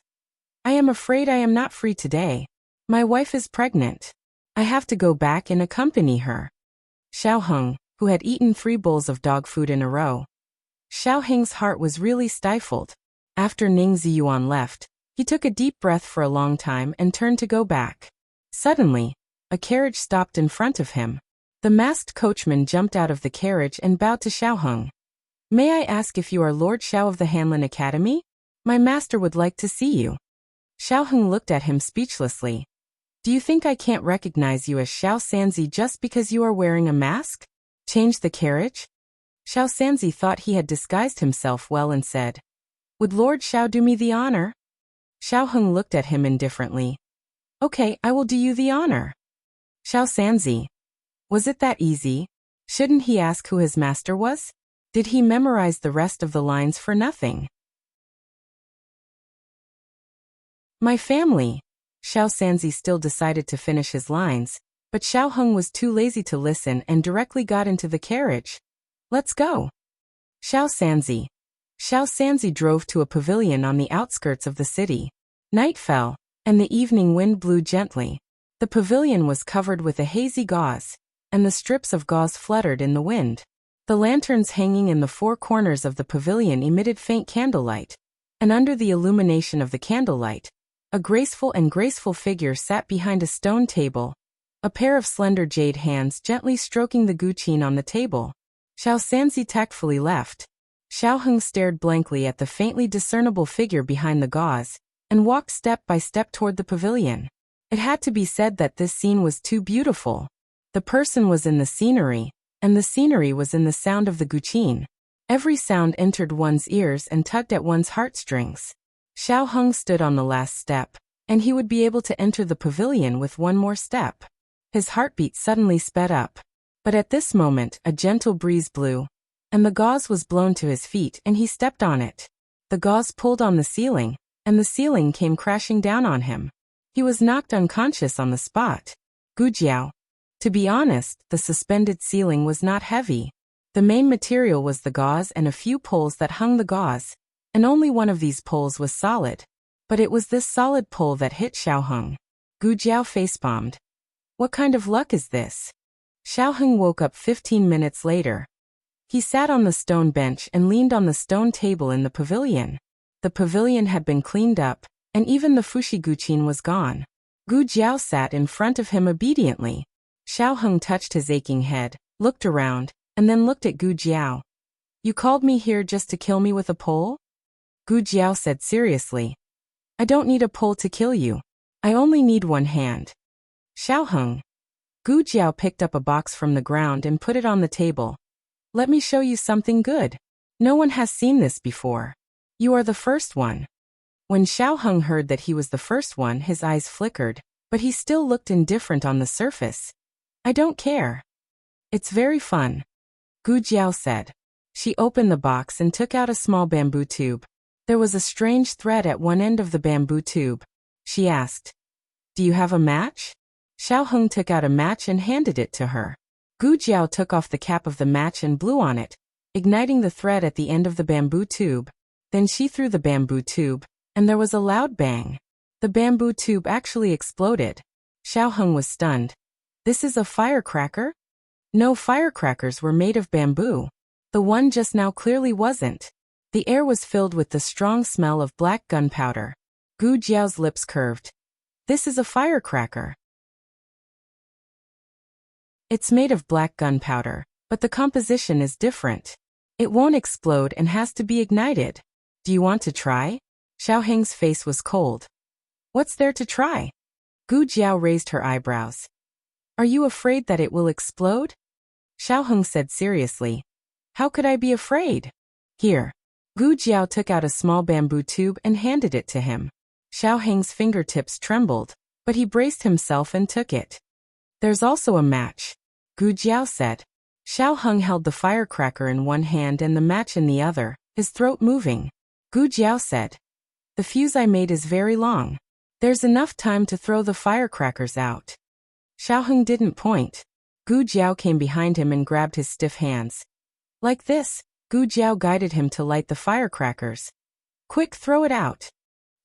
I am afraid I am not free today. My wife is pregnant. I have to go back and accompany her. Xiao Heng, who had eaten 3 bowls of dog food in a row. Xiao Heng's heart was really stifled. After Ning Ziyuan left, he took a deep breath for a long time and turned to go back. Suddenly, a carriage stopped in front of him. The masked coachman jumped out of the carriage and bowed to Xiao Heng. May I ask if you are Lord Xiao of the Hanlin Academy? My master would like to see you. Xiao Heng looked at him speechlessly. Do you think I can't recognize you as Xiao Sanzi just because you are wearing a mask? Change the carriage? Xiao Sanzi thought he had disguised himself well and said, Would Lord Xiao do me the honor? Xiao Heng looked at him indifferently. Okay, I will do you the honor. Xiao Sanzi. Was it that easy? Shouldn't he ask who his master was? Did he memorize the rest of the lines for nothing? My family. Xiao Sanzi still decided to finish his lines, but Xiao Heng was too lazy to listen and directly got into the carriage. Let's go. Xiao Sanzi. Xiao Sanzi drove to a pavilion on the outskirts of the city. Night fell, and the evening wind blew gently. The pavilion was covered with a hazy gauze, and the strips of gauze fluttered in the wind. The lanterns hanging in the 4 corners of the pavilion emitted faint candlelight, and under the illumination of the candlelight, a graceful figure sat behind a stone table, a pair of slender jade hands gently stroking the guqin on the table. Xiao Sanzi tactfully left. Xiao Heng stared blankly at the faintly discernible figure behind the gauze, and walked step by step toward the pavilion. It had to be said that this scene was too beautiful. The person was in the scenery, and the scenery was in the sound of the guqin. Every sound entered one's ears and tugged at one's heartstrings. Xiao Heng stood on the last step, and he would be able to enter the pavilion with one more step. His heartbeat suddenly sped up. But at this moment, a gentle breeze blew, and the gauze was blown to his feet and he stepped on it. The gauze pulled on the ceiling, and the ceiling came crashing down on him. He was knocked unconscious on the spot. Gujiao. To be honest, the suspended ceiling was not heavy. The main material was the gauze and a few poles that hung the gauze, and only one of these poles was solid. But it was this solid pole that hit Xiao Heng. Gujiao facepalmed. What kind of luck is this? Xiao Heng woke up 15 minutes later. He sat on the stone bench and leaned on the stone table in the pavilion. The pavilion had been cleaned up, and even the fushi guqin was gone. Gu Jiao sat in front of him obediently. Xiao Heng touched his aching head, looked around, and then looked at Gu Jiao. You called me here just to kill me with a pole? Gu Jiao said seriously. I don't need a pole to kill you. I only need one hand. Xiao Heng. Gu Jiao picked up a box from the ground and put it on the table. Let me show you something good. No one has seen this before. You are the first one. When Xiao Heng heard that he was the first one, his eyes flickered, but he still looked indifferent on the surface. I don't care. It's very fun. Gu Jiao said. She opened the box and took out a small bamboo tube. There was a strange thread at one end of the bamboo tube. She asked, Do you have a match? Xiao Heng took out a match and handed it to her. Gu Jiao took off the cap of the match and blew on it, igniting the thread at the end of the bamboo tube. Then she threw the bamboo tube, and there was a loud bang. The bamboo tube actually exploded. Xiao Heng was stunned. This is a firecracker? No, firecrackers were made of bamboo. The one just now clearly wasn't. The air was filled with the strong smell of black gunpowder. Gu Jiao's lips curved. This is a firecracker. It's made of black gunpowder, but the composition is different. It won't explode and has to be ignited. Do you want to try? Xiao Heng's face was cold. What's there to try? Gu Jiao raised her eyebrows. Are you afraid that it will explode? Xiao Heng said seriously. How could I be afraid? Here. Gu Jiao took out a small bamboo tube and handed it to him. Xiao Heng's fingertips trembled, but he braced himself and took it. There's also a match. Gu Jiao said. Xiao Heng held the firecracker in one hand and the match in the other, his throat moving. Gu Jiao said. The fuse I made is very long. There's enough time to throw the firecrackers out. Xiao Heng didn't point. Gu Jiao came behind him and grabbed his stiff hands. Like this, Gu Jiao guided him to light the firecrackers. Quick, throw it out.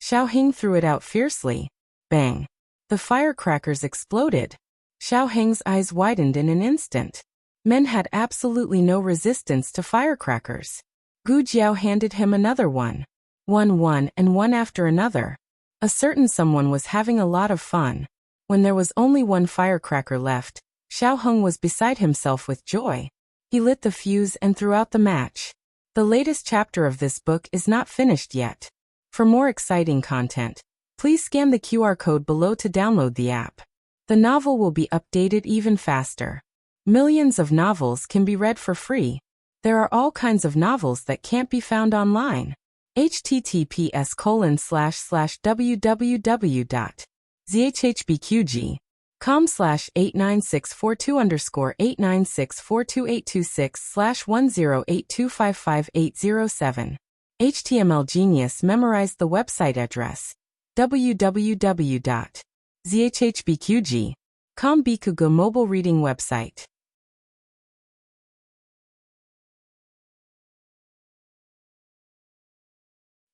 Xiao Heng threw it out fiercely. Bang. The firecrackers exploded. Xiao Heng's eyes widened in an instant. Men had absolutely no resistance to firecrackers. Gu Jiao handed him another one. One and one after another. A certain someone was having a lot of fun. When there was only one firecracker left, Xiao Heng was beside himself with joy. He lit the fuse and threw out the match. The latest chapter of this book is not finished yet. For more exciting content, please scan the QR code below to download the app. The novel will be updated even faster. Millions of novels can be read for free. There are all kinds of novels that can't be found online. https://www.zhhbqg.com/89642_8964286/1082555807. HTML Genius memorized the website address. www.zhhbqg.com Bikugo mobile reading website.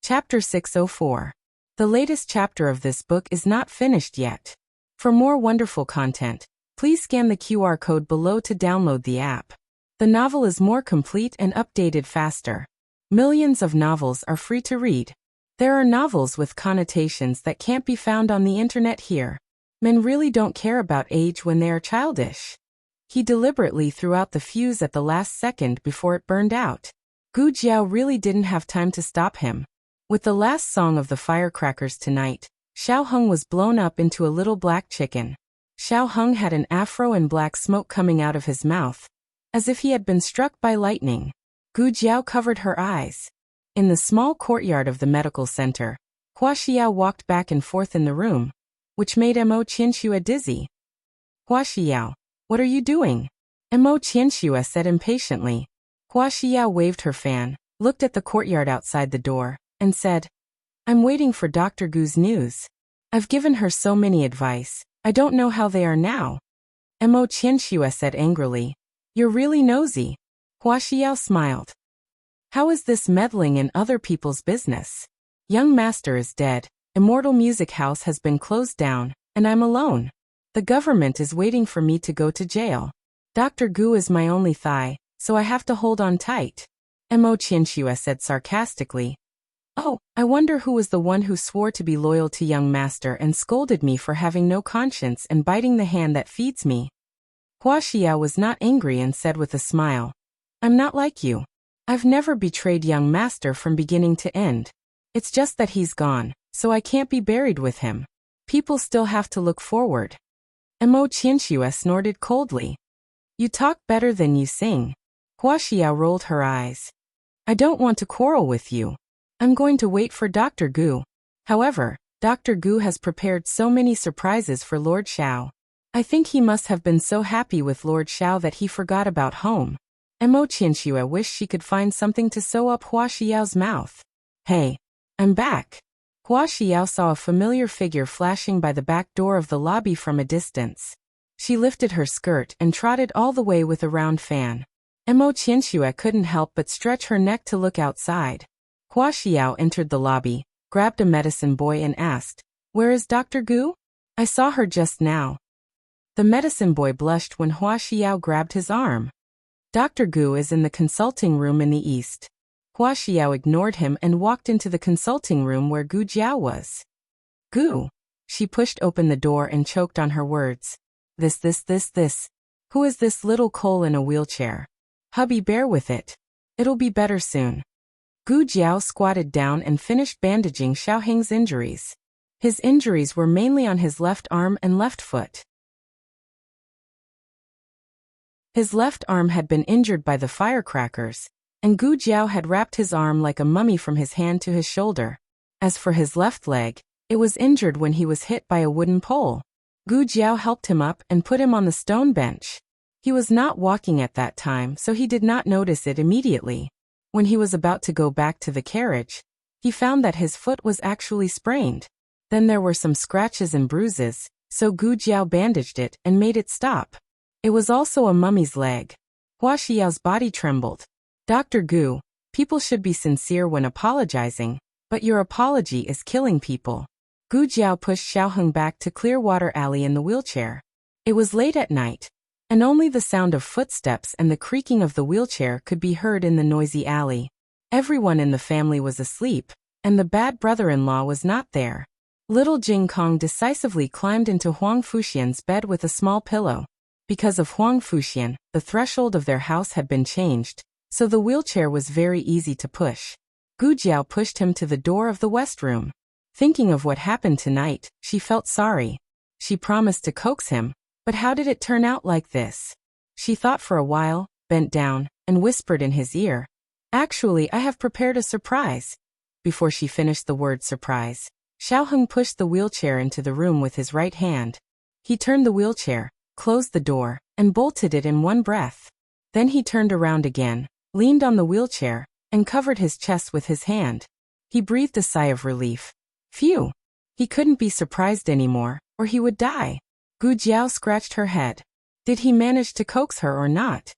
Chapter 604. The latest chapter of this book is not finished yet. For more wonderful content, please scan the QR code below to download the app. The novel is more complete and updated faster. Millions of novels are free to read. There are novels with connotations that can't be found on the internet here. Men really don't care about age when they are childish. He deliberately threw out the fuse at the last second before it burned out. Gu Jiao really didn't have time to stop him. With the last song of the firecrackers tonight, Xiao Heng was blown up into a little black chicken. Xiao Heng had an afro and black smoke coming out of his mouth, as if he had been struck by lightning. Gu Jiao covered her eyes. In the small courtyard of the medical center, Hua Xiao walked back and forth in the room, which made Mo Qianxue dizzy. Hua Xiao, what are you doing? Mo Qianxue said impatiently. Hua Xiao waved her fan, looked at the courtyard outside the door, and said, I'm waiting for Dr. Gu's news. I've given her so many advice, I don't know how they are now. Mo Qianxue said angrily. You're really nosy. Hua Xiao smiled. How is this meddling in other people's business? Young master is dead, Immortal Music House has been closed down, and I'm alone. The government is waiting for me to go to jail. Dr. Gu is my only thigh, so I have to hold on tight. Mo Qianxue said sarcastically. Oh, I wonder who was the one who swore to be loyal to young master and scolded me for having no conscience and biting the hand that feeds me. Hua Xiao was not angry and said with a smile, I'm not like you. I've never betrayed young master from beginning to end. It's just that he's gone, so I can't be buried with him. People still have to look forward. Mo Qianxue snorted coldly. You talk better than you sing. Hua Xiao rolled her eyes. I don't want to quarrel with you. I'm going to wait for Dr. Gu. However, Dr. Gu has prepared so many surprises for Lord Xiao. I think he must have been so happy with Lord Xiao that he forgot about home. Mo Qianxue wished she could find something to sew up Hua Xiao's mouth. Hey, I'm back. Hua Xiao saw a familiar figure flashing by the back door of the lobby from a distance. She lifted her skirt and trotted all the way with a round fan. Mo Qianxue couldn't help but stretch her neck to look outside. Hua Xiao entered the lobby, grabbed a medicine boy and asked, Where is Dr. Gu? I saw her just now. The medicine boy blushed when Hua Xiao grabbed his arm. Dr. Gu is in the consulting room in the east. Hua Xiao ignored him and walked into the consulting room where Gu Jiao was. Gu. She pushed open the door and choked on her words. This. Who is this little coal in a wheelchair? Hubby, bear with it. It'll be better soon. Gu Jiao squatted down and finished bandaging Xiao Heng's injuries. His injuries were mainly on his left arm and left foot. His left arm had been injured by the firecrackers, and Gu Jiao had wrapped his arm like a mummy from his hand to his shoulder. As for his left leg, it was injured when he was hit by a wooden pole. Gu Jiao helped him up and put him on the stone bench. He was not walking at that time, so he did not notice it immediately. When he was about to go back to the carriage, he found that his foot was actually sprained. Then there were some scratches and bruises, so Gu Jiao bandaged it and made it stop. It was also a mummy's leg. Hua Xiao's body trembled. Dr. Gu, people should be sincere when apologizing, but your apology is killing people. Gu Jiao pushed Xiaoheng back to Clearwater Alley in the wheelchair. It was late at night, and only the sound of footsteps and the creaking of the wheelchair could be heard in the noisy alley. Everyone in the family was asleep, and the bad brother-in-law was not there. Little Jing Kong decisively climbed into Huang Fuxian's bed with a small pillow. Because of Huang Fuxian, the threshold of their house had been changed, so the wheelchair was very easy to push. Gu Jiao pushed him to the door of the west room. Thinking of what happened tonight, she felt sorry. She promised to coax him, but how did it turn out like this? She thought for a while, bent down, and whispered in his ear, "Actually, I have prepared a surprise." Before she finished the word surprise, Xiaoheng pushed the wheelchair into the room with his right hand. He turned the wheelchair, closed the door, and bolted it in one breath. Then he turned around again, leaned on the wheelchair, and covered his chest with his hand. He breathed a sigh of relief. Phew! He couldn't be surprised anymore, or he would die. Gu Jiao scratched her head. Did he manage to coax her or not?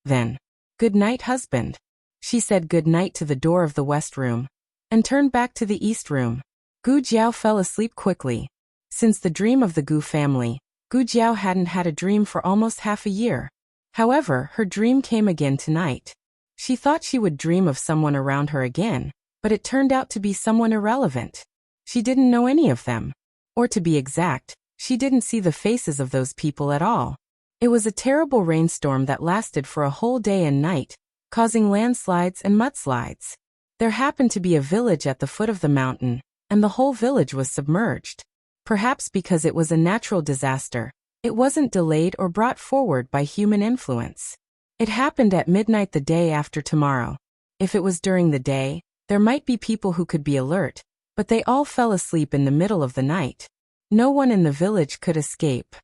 Then, "Good night, husband." She said good night to the door of the west room, and turned back to the east room. Gu Jiao fell asleep quickly. Since the dream of the Gu family, Gu Jiao hadn't had a dream for almost half a year. However, her dream came again tonight. She thought she would dream of someone around her again, but it turned out to be someone irrelevant. She didn't know any of them. Or to be exact, she didn't see the faces of those people at all. It was a terrible rainstorm that lasted for a whole day and night, causing landslides and mudslides. There happened to be a village at the foot of the mountain, and the whole village was submerged. Perhaps because it was a natural disaster, it wasn't delayed or brought forward by human influence. It happened at midnight the day after tomorrow. If it was during the day, there might be people who could be alert, but they all fell asleep in the middle of the night. No one in the village could escape.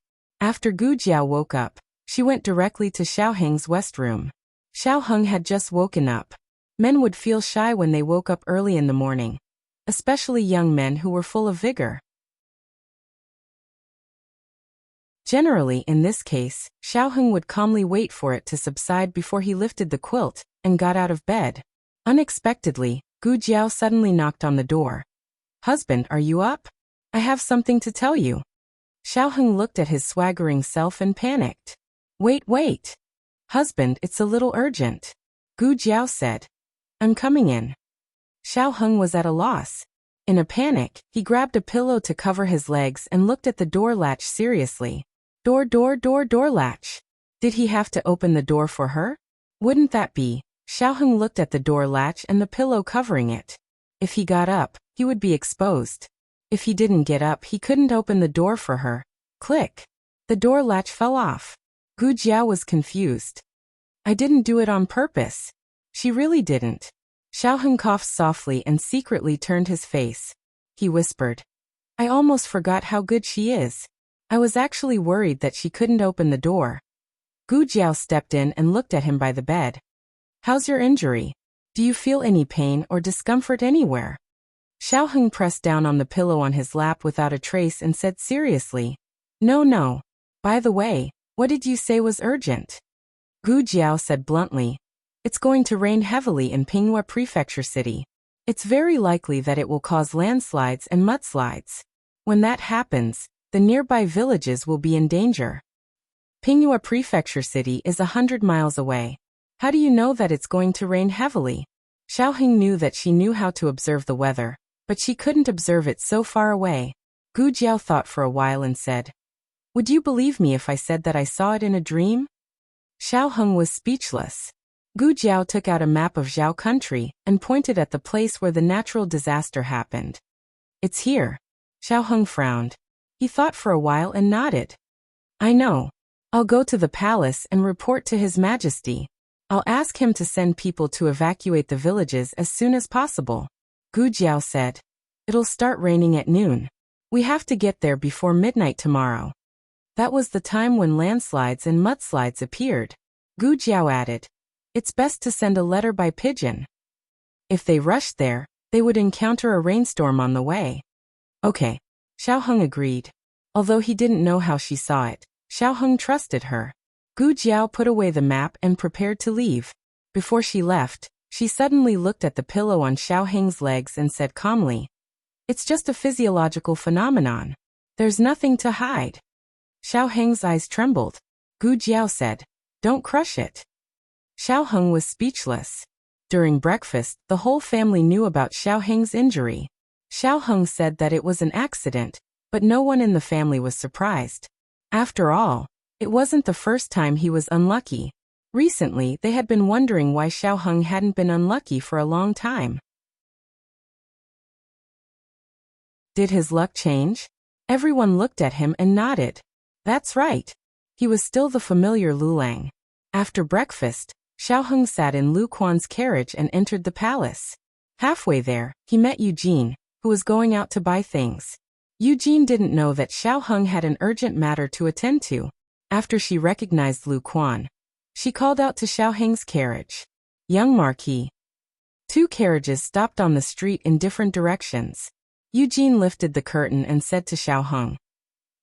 After Gu Jiao woke up, she went directly to Xiaoheng's west room. Xiaoheng had just woken up. Men would feel shy when they woke up early in the morning, especially young men who were full of vigor. Generally, in this case, Xiaoheng would calmly wait for it to subside before he lifted the quilt and got out of bed. Unexpectedly, Gu Jiao suddenly knocked on the door. "Husband, are you up? I have something to tell you." Xiaoheng looked at his swaggering self and panicked. Wait. "Husband, it's a little urgent," Gu Jiao said. "I'm coming in." Xiaoheng was at a loss. In a panic, he grabbed a pillow to cover his legs and looked at the door latch seriously. Door latch. Did he have to open the door for her? Wouldn't that be? Xiaoheng looked at the door latch and the pillow covering it. If he got up, he would be exposed. If he didn't get up, he couldn't open the door for her. Click. The door latch fell off. Gu Jiao was confused. "I didn't do it on purpose." She really didn't. Xiaoheng coughed softly and secretly turned his face. He whispered, "I almost forgot how good she is. I was actually worried that she couldn't open the door." Gu Jiao stepped in and looked at him by the bed. "How's your injury? Do you feel any pain or discomfort anywhere?" Xiaoheng pressed down on the pillow on his lap without a trace and said seriously, No. By the way, what did you say was urgent?" Gu Jiao said bluntly, "It's going to rain heavily in Pinghua Prefecture City. It's very likely that it will cause landslides and mudslides. When that happens, the nearby villages will be in danger. Pinghua Prefecture City is 100 miles away. How do you know that it's going to rain heavily?" Xiaoheng knew that she knew how to observe the weather, but she couldn't observe it so far away. Gu Jiao thought for a while and said, "Would you believe me if I said that I saw it in a dream?" Xiaoheng was speechless. Gu Jiao took out a map of Zhao country and pointed at the place where the natural disaster happened. "It's here." Xiaoheng frowned. He thought for a while and nodded. "I know. I'll go to the palace and report to His Majesty. I'll ask him to send people to evacuate the villages as soon as possible." Gu Jiao said, "It'll start raining at noon. We have to get there before midnight tomorrow." That was the time when landslides and mudslides appeared. Gu Jiao added, "It's best to send a letter by pigeon. If they rushed there, they would encounter a rainstorm on the way." "Okay." Xiaoheng agreed. Although he didn't know how she saw it, Xiaoheng trusted her. Gu Jiao put away the map and prepared to leave. Before she left, she suddenly looked at the pillow on Xiaoheng's legs and said calmly, It's just a physiological phenomenon. There's nothing to hide. Xiao Heng's eyes trembled. Gu Jiao said, "Don't crush it." Xiao Heng was speechless. During breakfast, the whole family knew about Xiao Heng's injury. Xiao Heng said that it was an accident, but no one in the family was surprised. After all, it wasn't the first time he was unlucky. Recently, they had been wondering why Xiao Heng hadn't been unlucky for a long time. Did his luck change? Everyone looked at him and nodded. That's right. He was still the familiar Lulang. After breakfast, Xiao Heng sat in Lu Quan's carriage and entered the palace. Halfway there, he met Eugene, who was going out to buy things. Eugene didn't know that Xiao Heng had an urgent matter to attend to. After she recognized Lu Quan, she called out to Xiao Heng's carriage. Young Marquis. Two carriages stopped on the street in different directions. Eugene lifted the curtain and said to Xiao Heng,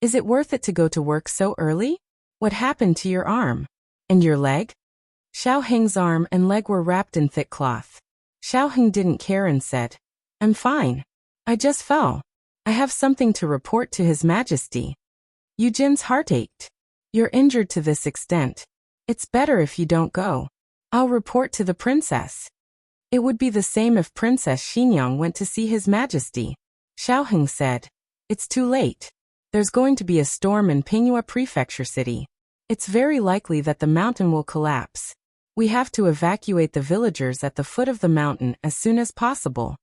"Is it worth it to go to work so early? What happened to your arm? And your leg?" Xiao Heng's arm and leg were wrapped in thick cloth. Xiao Heng didn't care and said, "I'm fine. I just fell. I have something to report to His Majesty." Eugene's heart ached. "You're injured to this extent. It's better if you don't go. I'll report to the princess." It would be the same if Princess Xinyang went to see His Majesty. Xiao Heng said, "It's too late. There's going to be a storm in Pingyue Prefecture City. It's very likely that the mountain will collapse. We have to evacuate the villagers at the foot of the mountain as soon as possible."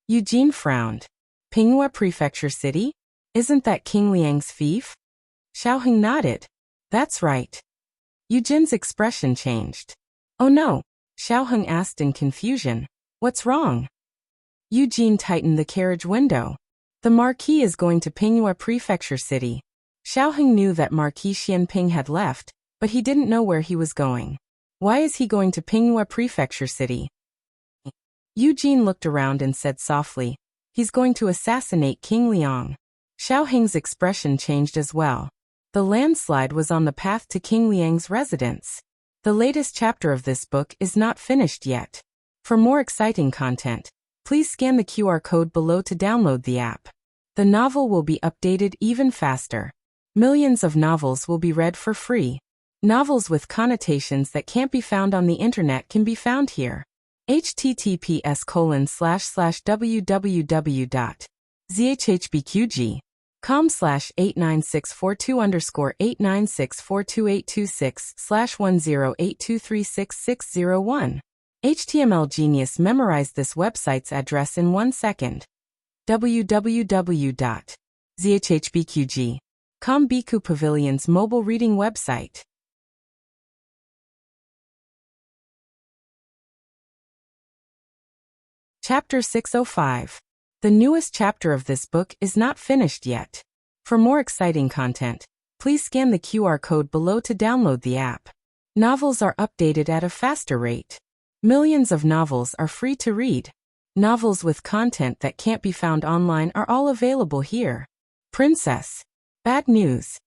Eugene frowned. Pingyue Prefecture City? Isn't that King Liang's fief? Xiao Heng nodded. That's right. Eugene's expression changed. "Oh no," Xiao Heng asked in confusion. "What's wrong?" Eugene tightened the carriage window. "The Marquis is going to Pingyue Prefecture City." Xiao Heng knew that Marquis Xianping had left, but he didn't know where he was going. Why is he going to Pingyue Prefecture City? Eugene looked around and said softly, "He's going to assassinate King Liang." Xiao Heng's expression changed as well. The landslide was on the path to King Liang's residence. The latest chapter of this book is not finished yet. For more exciting content, please scan the QR code below to download the app. The novel will be updated even faster. Millions of novels will be read for free. Novels with connotations that can't be found on the internet can be found here. https://www.zhhbqg.com/89642_896428226/1082366601. HTML Genius memorized this website's address in 1 second. www.zhhbqg.com Biku Pavilion's mobile reading website. Chapter 605. The newest chapter of this book is not finished yet. For more exciting content, please scan the QR code below to download the app. Novels are updated at a faster rate. Millions of novels are free to read. Novels with content that can't be found online are all available here. Princess. Bad news.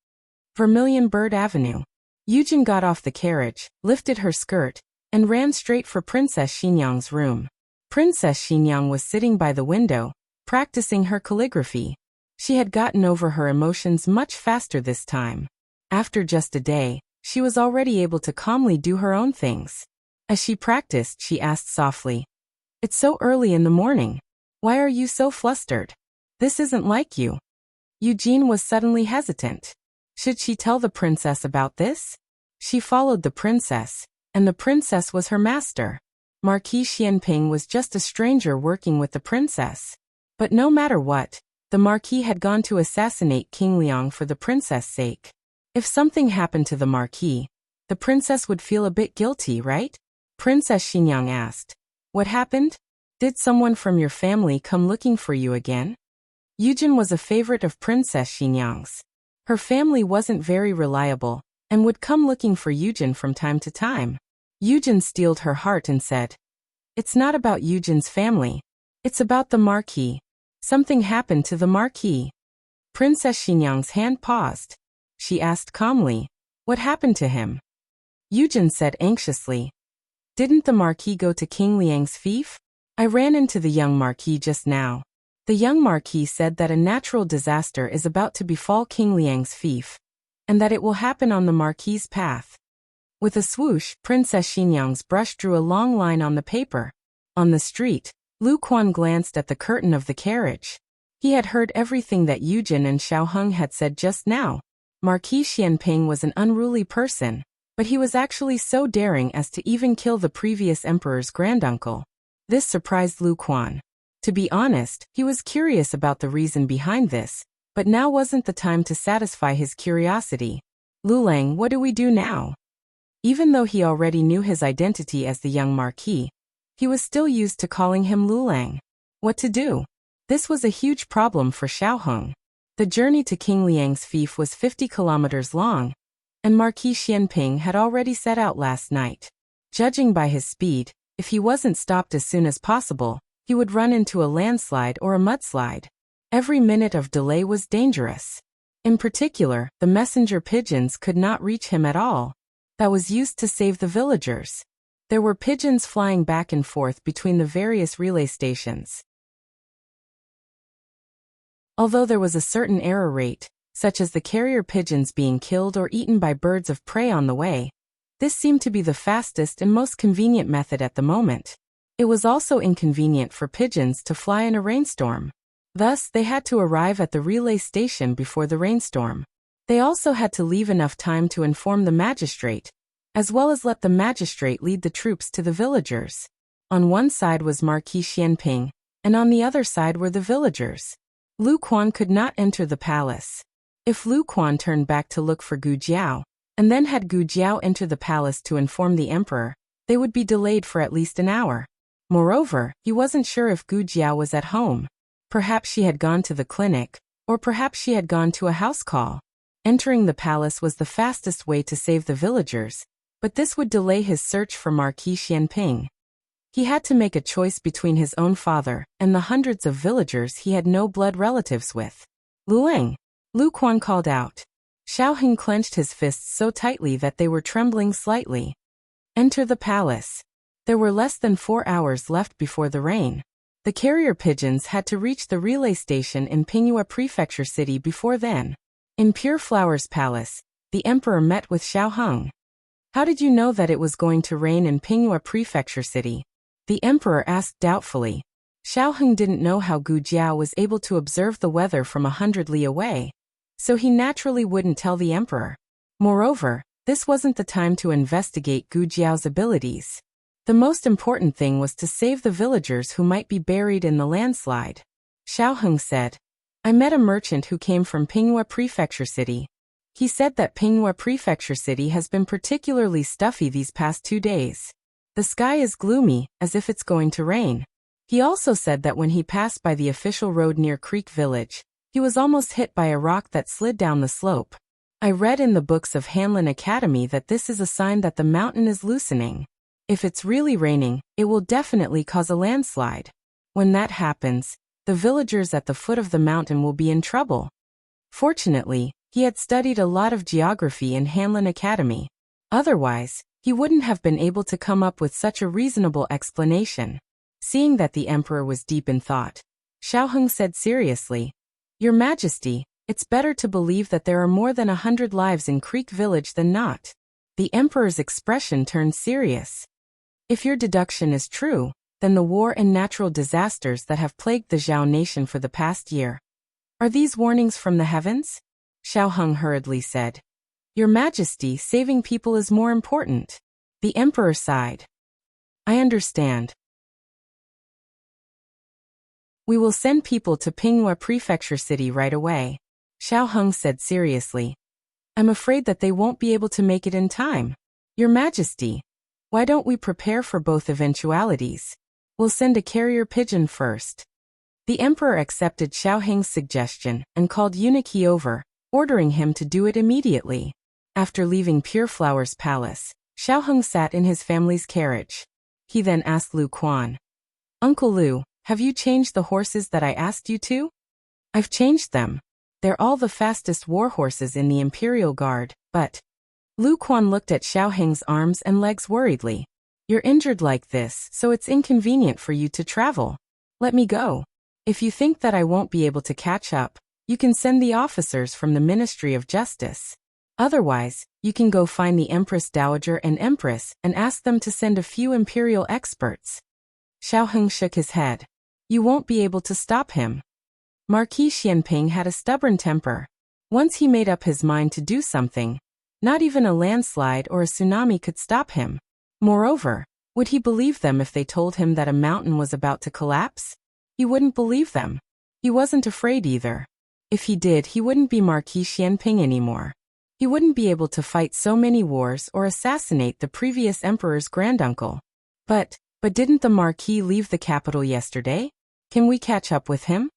Vermilion Bird Avenue. Yujin got off the carriage, lifted her skirt, and ran straight for Princess Xinyang's room. Princess Xinyang was sitting by the window, practicing her calligraphy. She had gotten over her emotions much faster this time. After just a day, she was already able to calmly do her own things. As she practiced, she asked softly, "It's so early in the morning. Why are you so flustered? This isn't like you." Eugene was suddenly hesitant. Should she tell the princess about this? She followed the princess, and the princess was her master. Marquis Xianping was just a stranger working with the princess. But no matter what, the Marquis had gone to assassinate King Liang for the princess' sake. If something happened to the Marquis, the princess would feel a bit guilty, right? Princess Xinyang asked. "What happened? Did someone from your family come looking for you again?" Yujin was a favorite of Princess Xinyang's. Her family wasn't very reliable, and would come looking for Yujin from time to time. Yujin steeled her heart and said, "It's not about Yujin's family. It's about the Marquis. Something happened to the Marquis." Princess Xinyang's hand paused. She asked calmly, "What happened to him?" Yujin said anxiously, "Didn't the Marquis go to King Liang's fief? I ran into the young Marquis just now. The young marquis said that a natural disaster is about to befall King Liang's fief, and that it will happen on the marquis's path. With a swoosh, Princess Xinyang's brush drew a long line on the paper. On the street, Lu Quan glanced at the curtain of the carriage. He had heard everything that Yujin and Xiaoheng had said just now. Marquis Xianping was an unruly person, but he was actually so daring as to even kill the previous emperor's granduncle. This surprised Lu Quan. To be honest, he was curious about the reason behind this, but now wasn't the time to satisfy his curiosity. Lulang, what do we do now? Even though he already knew his identity as the young marquis, he was still used to calling him Lulang. What to do? This was a huge problem for Xiaoheng. The journey to King Liang's fief was 50 kilometers long, and Marquis Xianping had already set out last night. Judging by his speed, if he wasn't stopped as soon as possible, he would run into a landslide or a mudslide. Every minute of delay was dangerous. In particular, the messenger pigeons could not reach him at all. That was used to save the villagers. There were pigeons flying back and forth between the various relay stations. Although there was a certain error rate, such as the carrier pigeons being killed or eaten by birds of prey on the way, this seemed to be the fastest and most convenient method at the moment. It was also inconvenient for pigeons to fly in a rainstorm. Thus, they had to arrive at the relay station before the rainstorm. They also had to leave enough time to inform the magistrate, as well as let the magistrate lead the troops to the villagers. On one side was Marquis Xianping, and on the other side were the villagers. Lu Quan could not enter the palace. If Lu Quan turned back to look for Gu Jiao, and then had Gu Jiao enter the palace to inform the emperor, they would be delayed for at least an hour. Moreover, he wasn't sure if Gu Jiao was at home. Perhaps she had gone to the clinic, or perhaps she had gone to a house call. Entering the palace was the fastest way to save the villagers, but this would delay his search for Marquis Xianping. He had to make a choice between his own father and the hundreds of villagers he had no blood relatives with. Luang! Lu Quan called out. Xiaoheng clenched his fists so tightly that they were trembling slightly. Enter the palace. There were less than 4 hours left before the rain. The carrier pigeons had to reach the relay station in Pingyue Prefecture City before then. In Pure Flower's palace, the emperor met with Xiaoheng. How did you know that it was going to rain in Pingyue Prefecture City? The emperor asked doubtfully. Xiaoheng didn't know how Gu Jiao was able to observe the weather from 100 li away, so he naturally wouldn't tell the emperor. Moreover, this wasn't the time to investigate Gu Jiao's abilities. The most important thing was to save the villagers who might be buried in the landslide. Xiaoheng said, I met a merchant who came from Pingyue Prefecture City. He said that Pingyue Prefecture City has been particularly stuffy these past 2 days. The sky is gloomy, as if it's going to rain. He also said that when he passed by the official road near Creek Village, he was almost hit by a rock that slid down the slope. I read in the books of Hanlin Academy that this is a sign that the mountain is loosening. If it's really raining, it will definitely cause a landslide. When that happens, the villagers at the foot of the mountain will be in trouble. Fortunately, he had studied a lot of geography in Hanlin Academy. Otherwise, he wouldn't have been able to come up with such a reasonable explanation. Seeing that the emperor was deep in thought, Xiaoheng said seriously, Your Majesty, it's better to believe that there are more than 100 lives in Creek Village than not. The emperor's expression turned serious. If your deduction is true, then the war and natural disasters that have plagued the Zhao nation for the past year. Are these warnings from the heavens? Xiaoheng hurriedly said. Your Majesty, saving people is more important. The emperor sighed. I understand. We will send people to Pingyue Prefecture City right away. Xiaoheng said seriously. I'm afraid that they won't be able to make it in time. Your Majesty, why don't we prepare for both eventualities? We'll send a carrier pigeon first. The emperor accepted Xiaoheng's suggestion and called Eunuch over, ordering him to do it immediately. After leaving Pure Flower's palace, Xiaoheng sat in his family's carriage. He then asked Lu Quan, Uncle Lu, have you changed the horses that I asked you to? I've changed them. They're all the fastest war horses in the Imperial Guard, but... Lu Quan looked at Xiaoheng's arms and legs worriedly. You're injured like this, so it's inconvenient for you to travel. Let me go. If you think that I won't be able to catch up, you can send the officers from the Ministry of Justice. Otherwise, you can go find the Empress Dowager and Empress and ask them to send a few imperial experts. Xiao Heng shook his head. You won't be able to stop him. Marquis Xianping had a stubborn temper. Once he made up his mind to do something, not even a landslide or a tsunami could stop him. Moreover, would he believe them if they told him that a mountain was about to collapse? He wouldn't believe them. He wasn't afraid either. If he did, he wouldn't be Marquis Xianping anymore. He wouldn't be able to fight so many wars or assassinate the previous emperor's granduncle. But didn't the Marquis leave the capital yesterday? Can we catch up with him?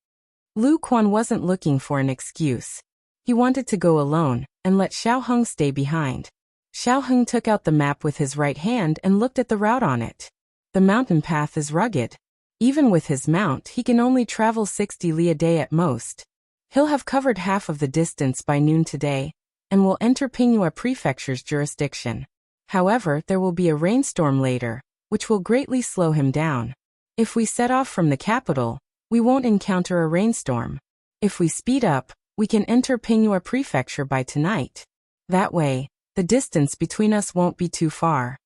Lu Quan wasn't looking for an excuse. He wanted to go alone and let Xiao Heng stay behind. Xiao Heng took out the map with his right hand and looked at the route on it. The mountain path is rugged. Even with his mount, he can only travel 60 li a day at most. He'll have covered half of the distance by noon today, and will enter Pingyue Prefecture's jurisdiction. However, there will be a rainstorm later, which will greatly slow him down. If we set off from the capital, we won't encounter a rainstorm. If we speed up, we can enter Pingyue Prefecture by tonight. That way, the distance between us won't be too far.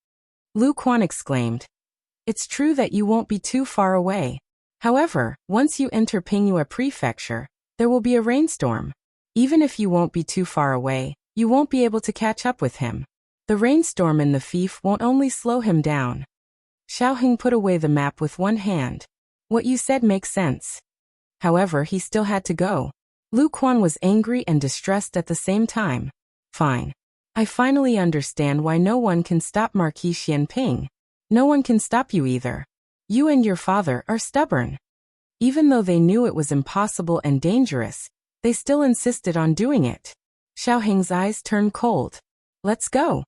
Lu Quan exclaimed. It's true that you won't be too far away. However, once you enter Pingyue Prefecture, there will be a rainstorm. Even if you won't be too far away, you won't be able to catch up with him. The rainstorm in the fief won't only slow him down. Xiao Heng put away the map with one hand. What you said makes sense. However, he still had to go. Lu Quan was angry and distressed at the same time. Fine. I finally understand why no one can stop Marquis Xianping. No one can stop you either. You and your father are stubborn. Even though they knew it was impossible and dangerous, they still insisted on doing it. Xiao Heng's eyes turned cold. Let's go.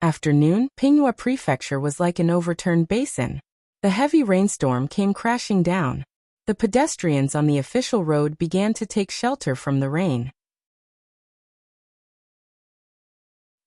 After noon, Pingyue Prefecture was like an overturned basin. The heavy rainstorm came crashing down. The pedestrians on the official road began to take shelter from the rain.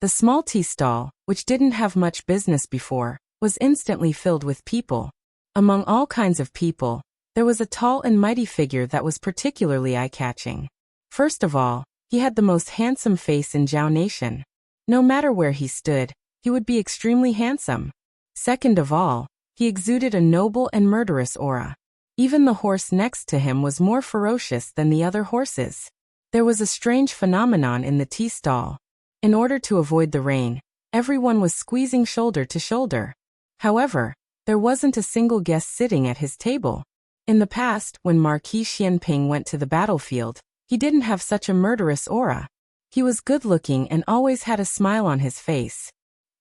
The small tea stall, which didn't have much business before, was instantly filled with people. Among all kinds of people, there was a tall and mighty figure that was particularly eye-catching. First of all, he had the most handsome face in Zhao Nation. No matter where he stood, he would be extremely handsome. Second of all, he exuded a noble and murderous aura. Even the horse next to him was more ferocious than the other horses. There was a strange phenomenon in the tea stall. In order to avoid the rain, everyone was squeezing shoulder to shoulder. However, there wasn't a single guest sitting at his table. In the past, when Marquis Xianping went to the battlefield, he didn't have such a murderous aura. He was good-looking and always had a smile on his face.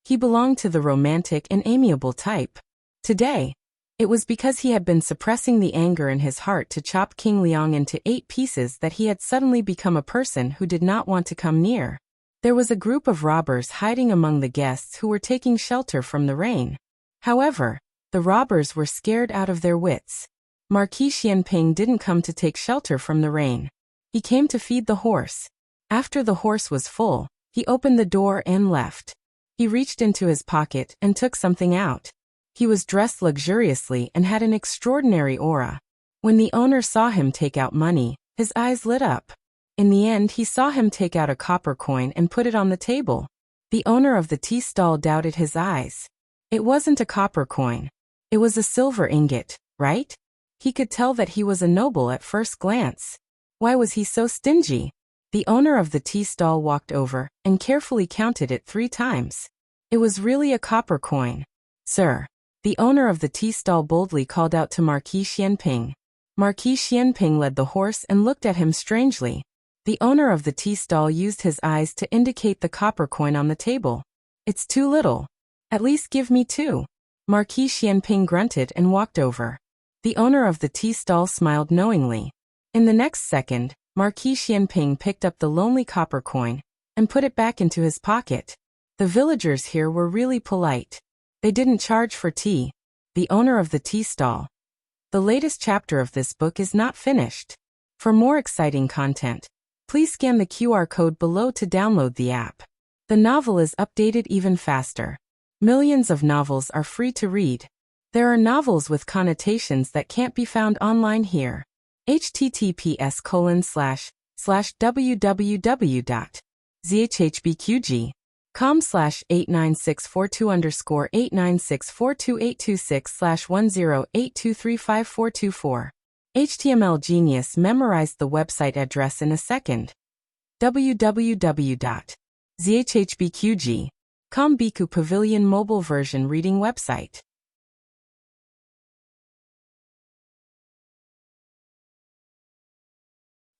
He belonged to the romantic and amiable type. Today, it was because he had been suppressing the anger in his heart to chop King Liang into 8 pieces that he had suddenly become a person who did not want to come near. There was a group of robbers hiding among the guests who were taking shelter from the rain. However, the robbers were scared out of their wits. Marquis Xianping didn't come to take shelter from the rain. He came to feed the horse. After the horse was full, he opened the door and left. He reached into his pocket and took something out. He was dressed luxuriously and had an extraordinary aura. When the owner saw him take out money, his eyes lit up. In the end, he saw him take out a copper coin and put it on the table. The owner of the tea stall doubted his eyes. It wasn't a copper coin. It was a silver ingot, right? He could tell that he was a noble at first glance. Why was he so stingy? The owner of the tea stall walked over and carefully counted it 3 times. It was really a copper coin. Sir. The owner of the tea stall boldly called out to Marquis Xianping. Marquis Xianping led the horse and looked at him strangely. The owner of the tea stall used his eyes to indicate the copper coin on the table. It's too little. At least give me 2. Marquis Xianping grunted and walked over. The owner of the tea stall smiled knowingly. In the next second, Marquis Xianping picked up the lonely copper coin and put it back into his pocket. The villagers here were really polite. They didn't charge for tea. The owner of the tea stall. The latest chapter of this book is not finished. For more exciting content, please scan the QR code below to download the app. The novel is updated even faster. Millions of novels are free to read. There are novels with connotations that can't be found online here. https://www.zhbqg.com/89642_8964226/10823544. HTML Genius memorized the website address in a second. www.zhbqg.com Biku Pavilion mobile version reading website.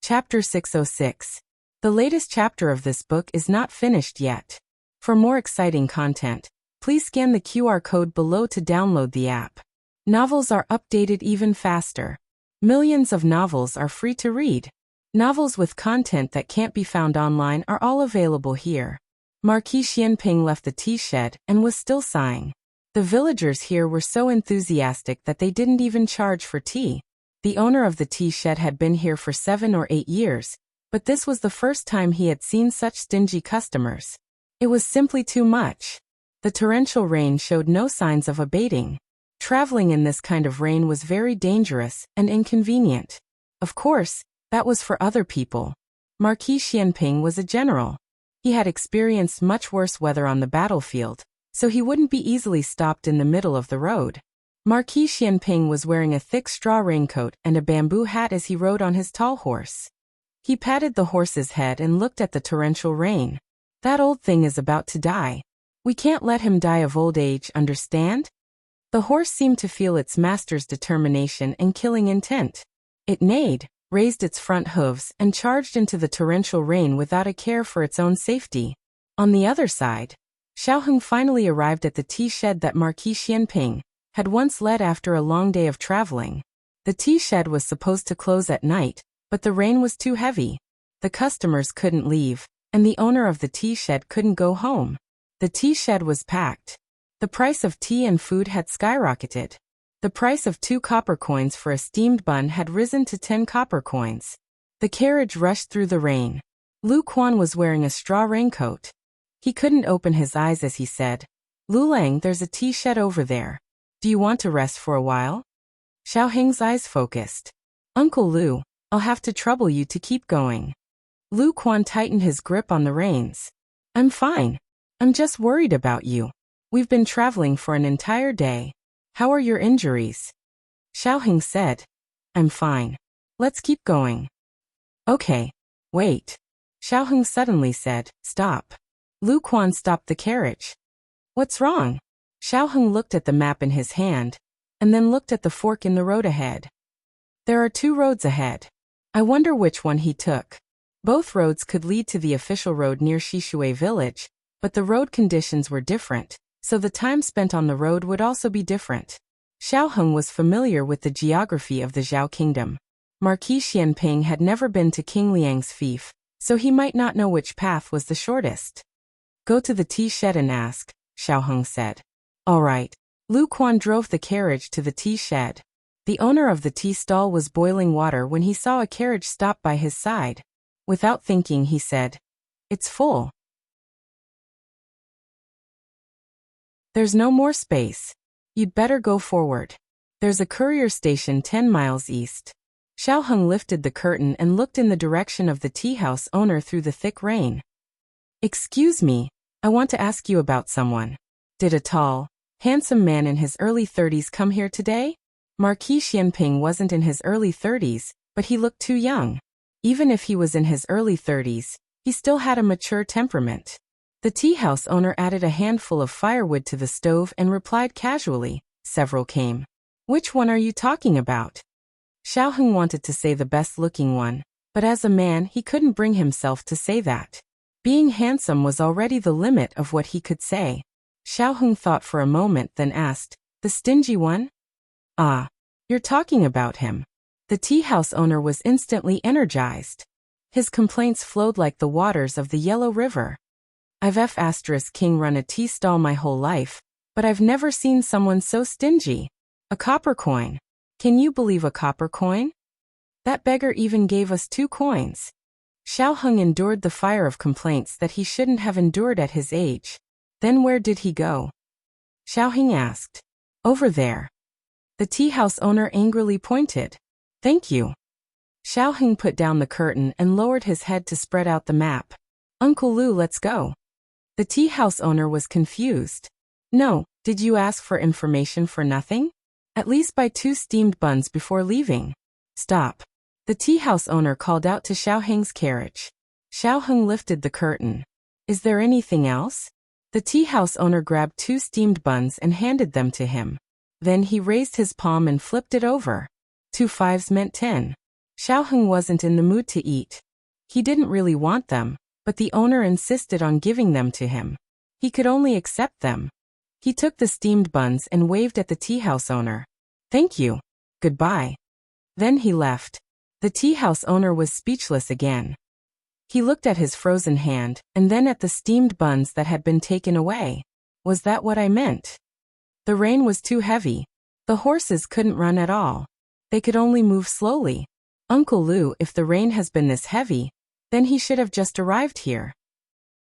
Chapter 606. The latest chapter of this book is not finished yet. For more exciting content, please scan the QR code below to download the app. Novels are updated even faster. Millions of novels are free to read. Novels with content that can't be found online are all available here. Marquis Xianping left the tea shed and was still sighing. The villagers here were so enthusiastic that they didn't even charge for tea. The owner of the tea shed had been here for 7 or 8 years, but this was the first time he had seen such stingy customers. It was simply too much. The torrential rain showed no signs of abating. Traveling in this kind of rain was very dangerous and inconvenient. Of course, that was for other people. Marquis Xianping was a general. He had experienced much worse weather on the battlefield, so he wouldn't be easily stopped in the middle of the road. Marquis Xianping was wearing a thick straw raincoat and a bamboo hat as he rode on his tall horse. He patted the horse's head and looked at the torrential rain. That old thing is about to die. We can't let him die of old age, understand? The horse seemed to feel its master's determination and killing intent. It neighed, raised its front hooves, and charged into the torrential rain without a care for its own safety. On the other side, Xiaoheng finally arrived at the tea shed that Marquis Xianping had once led after a long day of traveling. The tea shed was supposed to close at night, but the rain was too heavy. The customers couldn't leave, and the owner of the tea shed couldn't go home. The tea shed was packed. The price of tea and food had skyrocketed. The price of 2 copper coins for a steamed bun had risen to 10 copper coins. The carriage rushed through the rain. Lu Quan was wearing a straw raincoat. He couldn't open his eyes as he said, "Lu Lang, there's a tea shed over there. Do you want to rest for a while?" Xiaoheng's eyes focused. "Uncle Lu, I'll have to trouble you to keep going." Lu Quan tightened his grip on the reins. "I'm fine. I'm just worried about you. We've been traveling for an entire day. How are your injuries?" Xiaoheng said, "I'm fine. Let's keep going." "Okay. Wait." Xiaoheng suddenly said, "Stop." Lu Quan stopped the carriage. "What's wrong?" Xiaoheng looked at the map in his hand, and then looked at the fork in the road ahead. "There are 2 roads ahead. I wonder which one he took." Both roads could lead to the official road near Shishui village, but the road conditions were different, so the time spent on the road would also be different. Xiaoheng was familiar with the geography of the Zhao kingdom. Marquis Xianping had never been to King Liang's fief, so he might not know which path was the shortest. "Go to the tea shed and ask," Xiaoheng said. "All right." Lu Quan drove the carriage to the tea shed. The owner of the tea stall was boiling water when he saw a carriage stop by his side. Without thinking, he said, "It's full. There's no more space. You'd better go forward. There's a courier station 10 miles east." Xiaoheng lifted the curtain and looked in the direction of the tea house owner through the thick rain. "Excuse me, I want to ask you about someone. Did a tall, handsome man in his early 30s come here today?" Marquis Xianping wasn't in his early 30s, but he looked too young. Even if he was in his early 30s, he still had a mature temperament. The tea house owner added a handful of firewood to the stove and replied casually, "Several came." "Which one are you talking about?" Xiaoheng wanted to say the best-looking one, but as a man he couldn't bring himself to say that. Being handsome was already the limit of what he could say. Xiaoheng thought for a moment, then asked, "The stingy one?" "Ah, you're talking about him." The tea house owner was instantly energized. His complaints flowed like the waters of the Yellow River. "I've *King run a tea stall my whole life, but I've never seen someone so stingy. A copper coin. Can you believe a copper coin? That beggar even gave us 2 coins." Xiaoheng endured the fire of complaints that he shouldn't have endured at his age. "Then where did he go?" Xiaoheng asked. "Over there." The tea house owner angrily pointed. "Thank you." Xiao Heng put down the curtain and lowered his head to spread out the map. Uncle Lu, let's go. The tea house owner was confused. No, did you ask for information for nothing? At least buy 2 steamed buns before leaving. Stop. The tea house owner called out to Xiao Heng's carriage. Xiao Heng lifted the curtain. Is there anything else? The tea house owner grabbed 2 steamed buns and handed them to him. Then he raised his palm and flipped it over. 2 5s meant 10. Xiao Heng wasn't in the mood to eat. He didn't really want them, but the owner insisted on giving them to him. He could only accept them. He took the steamed buns and waved at the tea house owner. Thank you. Goodbye. Then he left. The tea house owner was speechless again. He looked at his frozen hand, and then at the steamed buns that had been taken away. Was that what I meant? The rain was too heavy. The horses couldn't run at all. They could only move slowly. Uncle Lu, if the rain has been this heavy, then he should have just arrived here.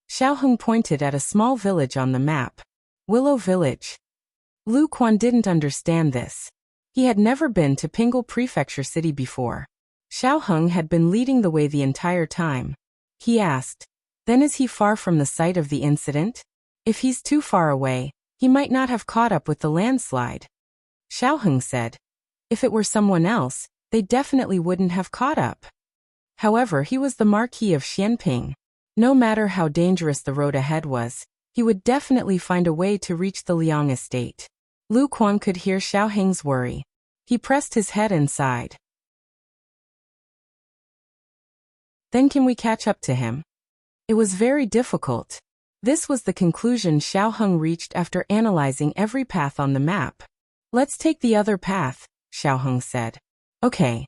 Xiao Heng pointed at a small village on the map. Willow Village. Lu Quan didn't understand this. He had never been to Pingle Prefecture City before. Xiao Heng had been leading the way the entire time. He asked, then is he far from the site of the incident? If he's too far away, he might not have caught up with the landslide. Xiao Heng said, if it were someone else, they definitely wouldn't have caught up. However, he was the Marquis of Xianping. No matter how dangerous the road ahead was, he would definitely find a way to reach the Liang estate. Lu Quan could hear Xiao Heng's worry. He pressed his head and sighed. Then can we catch up to him? It was very difficult. This was the conclusion Xiao Heng reached after analyzing every path on the map. Let's take the other path, Xiao Heng said. Okay.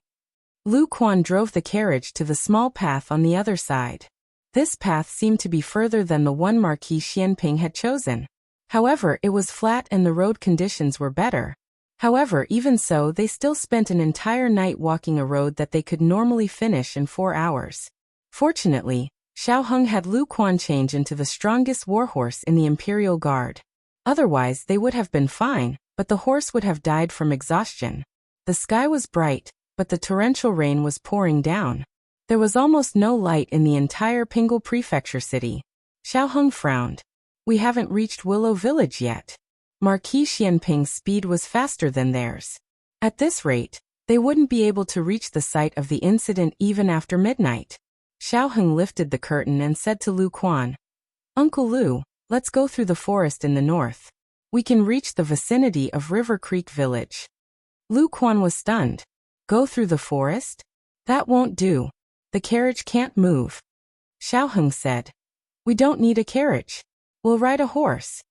Lu Quan drove the carriage to the small path on the other side. This path seemed to be further than the one Marquis Xianping had chosen. However, it was flat and the road conditions were better. However, even so, they still spent an entire night walking a road that they could normally finish in 4 hours. Fortunately, Xiao Heng had Lu Quan change into the strongest warhorse in the Imperial Guard. Otherwise, they would have been fine, but the horse would have died from exhaustion. The sky was bright, but the torrential rain was pouring down. There was almost no light in the entire Pingle Prefecture City. Xiao Heng frowned. We haven't reached Willow Village yet. Marquis Xianping's speed was faster than theirs. At this rate, they wouldn't be able to reach the site of the incident even after midnight. Xiao Heng lifted the curtain and said to Lu Quan, Uncle Lu, let's go through the forest in the north. We can reach the vicinity of River Creek Village. Lu Quan was stunned. Go through the forest? That won't do. The carriage can't move. Xiao Heng said, we don't need a carriage. We'll ride a horse.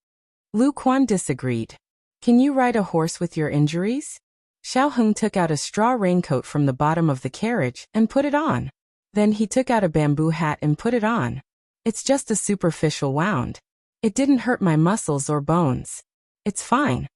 Lu Quan disagreed. Can you ride a horse with your injuries? Xiao Heng took out a straw raincoat from the bottom of the carriage and put it on. Then he took out a bamboo hat and put it on. It's just a superficial wound. It didn't hurt my muscles or bones. It's fine.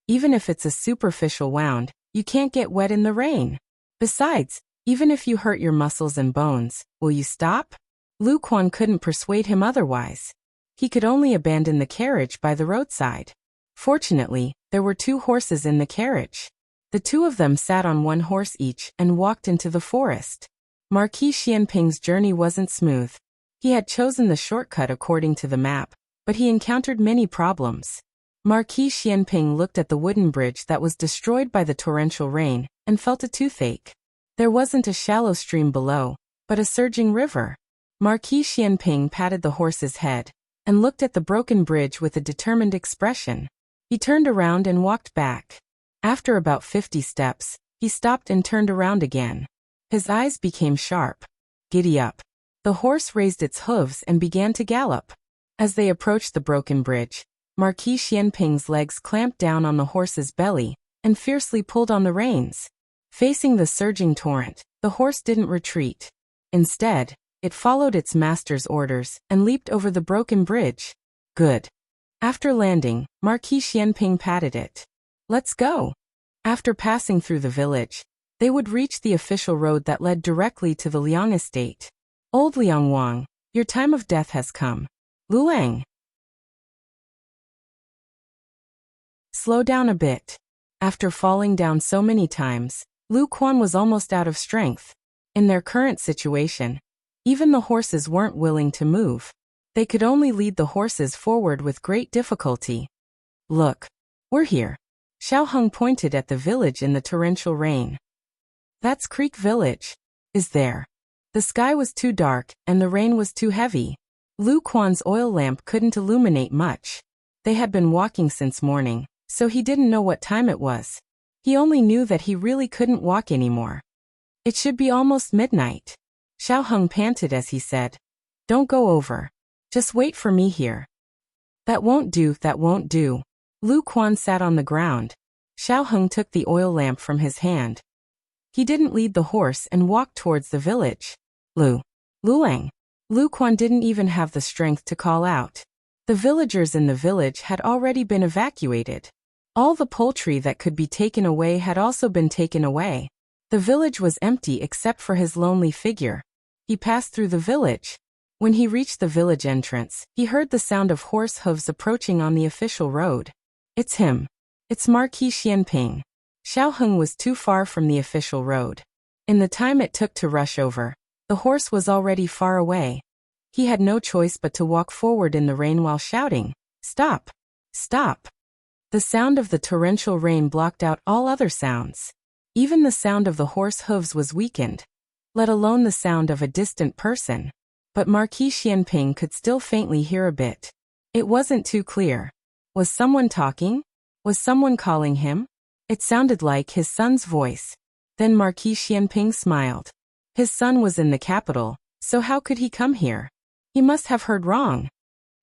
Even if it's a superficial wound, you can't get wet in the rain. Besides, even if you hurt your muscles and bones, will you stop? Lu Quan couldn't persuade him otherwise. He could only abandon the carriage by the roadside. Fortunately, there were 2 horses in the carriage. The 2 of them sat on 1 horse each and walked into the forest. Marquis Xianping's journey wasn't smooth. He had chosen the shortcut according to the map, but he encountered many problems. Marquis Xianping looked at the wooden bridge that was destroyed by the torrential rain and felt a toothache. There wasn't a shallow stream below, but a surging river. Marquis Xianping patted the horse's head and looked at the broken bridge with a determined expression. He turned around and walked back. After about 50 steps, he stopped and turned around again. His eyes became sharp. Giddy up. The horse raised its hooves and began to gallop. As they approached the broken bridge, Marquis Xianping's legs clamped down on the horse's belly and fiercely pulled on the reins. Facing the surging torrent, the horse didn't retreat. Instead, it followed its master's orders and leaped over the broken bridge. Good. After landing, Marquis Xianping patted it. Let's go. After passing through the village, they would reach the official road that led directly to the Liang estate. Old Liang Wang, your time of death has come. Luang. Slow down a bit. After falling down so many times, Lu Quan was almost out of strength. In their current situation, even the horses weren't willing to move. They could only lead the horses forward with great difficulty. Look, we're here. Xiao Heng pointed at the village in the torrential rain. That's Creek Village. Is there? The sky was too dark, and the rain was too heavy. Lu Quan's oil lamp couldn't illuminate much. They had been walking since morning, so he didn't know what time it was. He only knew that he really couldn't walk anymore. It should be almost midnight. Xiao Heng panted as he said, "Don't go over. Just wait for me here." That won't do, that won't do. Lu Quan sat on the ground. Xiao Heng took the oil lamp from his hand. He didn't lead the horse and walked towards the village. Luang. Lu Quan didn't even have the strength to call out. The villagers in the village had already been evacuated. All the poultry that could be taken away had also been taken away. The village was empty except for his lonely figure. He passed through the village. When he reached the village entrance, he heard the sound of horse hooves approaching on the official road. It's him. It's Marquis Xianping. Xiao Heng was too far from the official road. In the time it took to rush over, the horse was already far away. He had no choice but to walk forward in the rain while shouting, "Stop! Stop!" The sound of the torrential rain blocked out all other sounds. Even the sound of the horse hooves was weakened, let alone the sound of a distant person. But Marquis Xianping could still faintly hear a bit. It wasn't too clear. Was someone talking? Was someone calling him? It sounded like his son's voice. Then Marquis Xianping smiled. His son was in the capital, so how could he come here? He must have heard wrong.